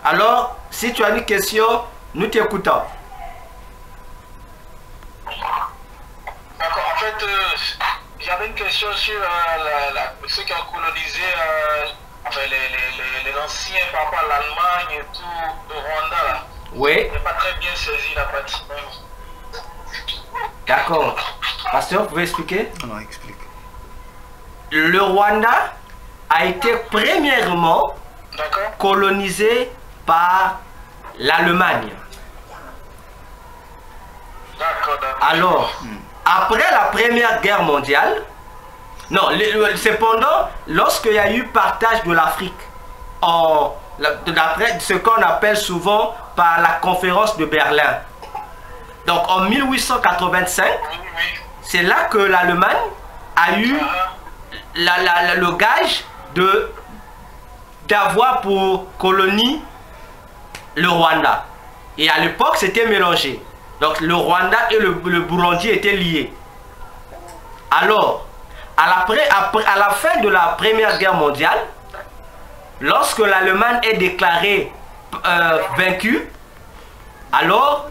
Alors, si tu as une question, nous t'écoutons. D'accord. En fait, j'avais une question sur ceux qui ont colonisé les anciens par rapport à l'Allemagne et tout, le Rwanda. Là. Oui. Je n'ai pas très bien saisi la partie. D'accord. Pasteur, vous pouvez expliquer? Non, explique. Le Rwanda a été premièrement colonisé par l'Allemagne. D'accord. Alors, après la Première Guerre mondiale, Non, cependant, lorsqu'il y a eu partage de l'Afrique, d'après ce qu'on appelle souvent par la conférence de Berlin, donc en 1885, c'est là que l'Allemagne a eu le gage d'avoir pour colonie le Rwanda. Et à l'époque, c'était mélangé. Donc le Rwanda et le Burundi étaient liés. Alors, à la fin de la Première Guerre mondiale, lorsque l'Allemagne est déclarée vaincue, alors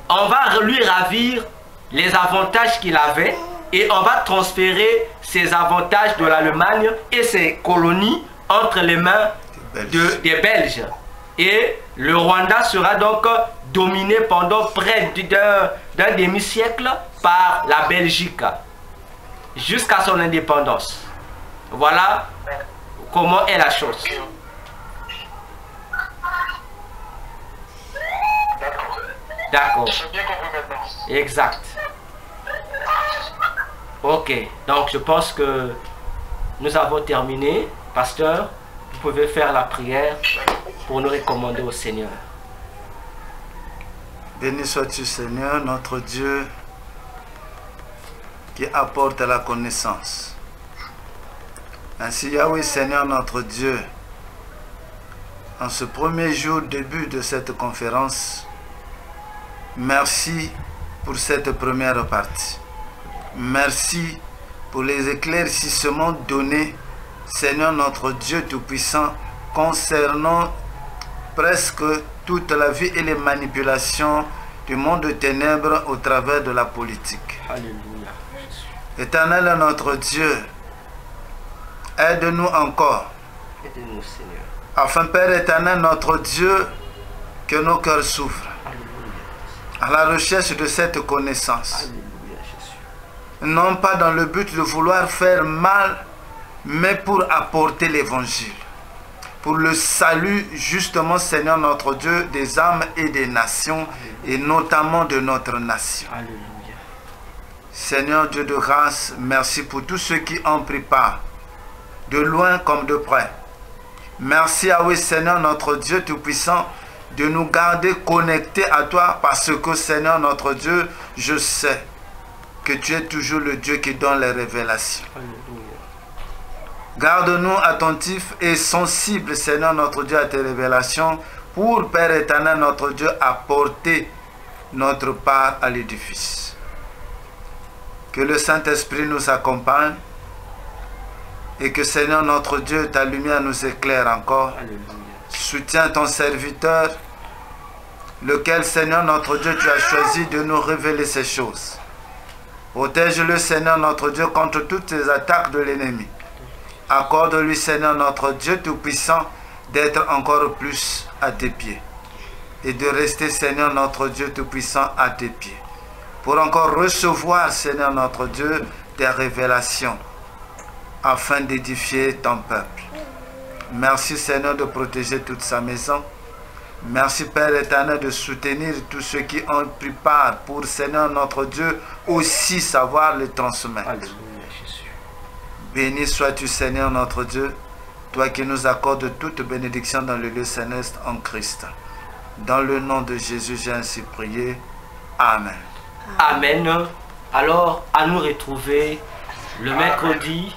on va lui ravir les avantages qu'il avait et on va transférer ces avantages de l'Allemagne et ses colonies entre les mains des Belges. Et le Rwanda sera donc dominé pendant près d'un demi-siècle par la Belgique, jusqu'à son indépendance. Voilà comment est la chose. D'accord. J'ai bien compris maintenant. Exact. Ok, donc je pense que nous avons terminé. Pasteur, vous pouvez faire la prière pour nous recommander au Seigneur. Béni sois-tu, Seigneur, notre Dieu, qui apporte la connaissance. Ainsi, Yahweh, Seigneur, notre Dieu, en ce premier jour, début de cette conférence, merci pour cette première partie. Merci pour les éclaircissements donnés, Seigneur notre Dieu Tout-Puissant, concernant presque toute la vie et les manipulations du monde de ténèbres au travers de la politique. Alléluia. Éternel notre Dieu, aide-nous encore. Aide-nous, Seigneur. Afin, Père éternel notre Dieu, que nos cœurs souffrent à la recherche de cette connaissance. Alléluia, Jésus. Non pas dans le but de vouloir faire mal, mais pour apporter l'évangile. Pour le salut, justement, Seigneur notre Dieu, des âmes et des nations, et notamment de notre nation. Alléluia. Seigneur Dieu de grâce, merci pour tous ceux qui ont pris part, de loin comme de près. Merci à oui, Seigneur notre Dieu Tout-Puissant, de nous garder connectés à toi, parce que, Seigneur notre Dieu, je sais que tu es toujours le Dieu qui donne les révélations. Alléluia. Garde-nous attentifs et sensibles, Seigneur notre Dieu, à tes révélations, pour, Père éternel notre Dieu, apporter notre part à l'édifice. Que le Saint-Esprit nous accompagne et que, Seigneur notre Dieu, ta lumière nous éclaire encore. Alléluia. Soutiens ton serviteur, lequel, Seigneur notre Dieu, tu as choisi de nous révéler ces choses. Protège-le, Seigneur notre Dieu, contre toutes les attaques de l'ennemi. Accorde-lui, Seigneur notre Dieu Tout-Puissant, d'être encore plus à tes pieds. Et de rester, Seigneur notre Dieu Tout-Puissant, à tes pieds. Pour encore recevoir, Seigneur notre Dieu, des révélations, afin d'édifier ton peuple. Merci, Seigneur, de protéger toute sa maison. Merci, Père éternel, de soutenir tous ceux qui ont pris part pour, Seigneur notre Dieu, aussi savoir le transmettre. Alléluia, Jésus. Béni sois-tu, Seigneur notre Dieu, toi qui nous accordes toute bénédiction dans le lieu céleste en Christ. Dans le nom de Jésus, j'ai ainsi prié. Amen. Amen. Alors, à nous retrouver le mercredi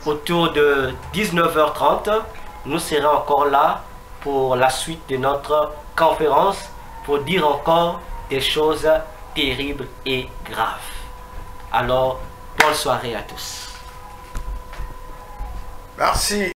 autour de 19h30. Nous serons encore là pour la suite de notre conférence pour dire encore des choses terribles et graves. Alors, bonne soirée à tous. Merci.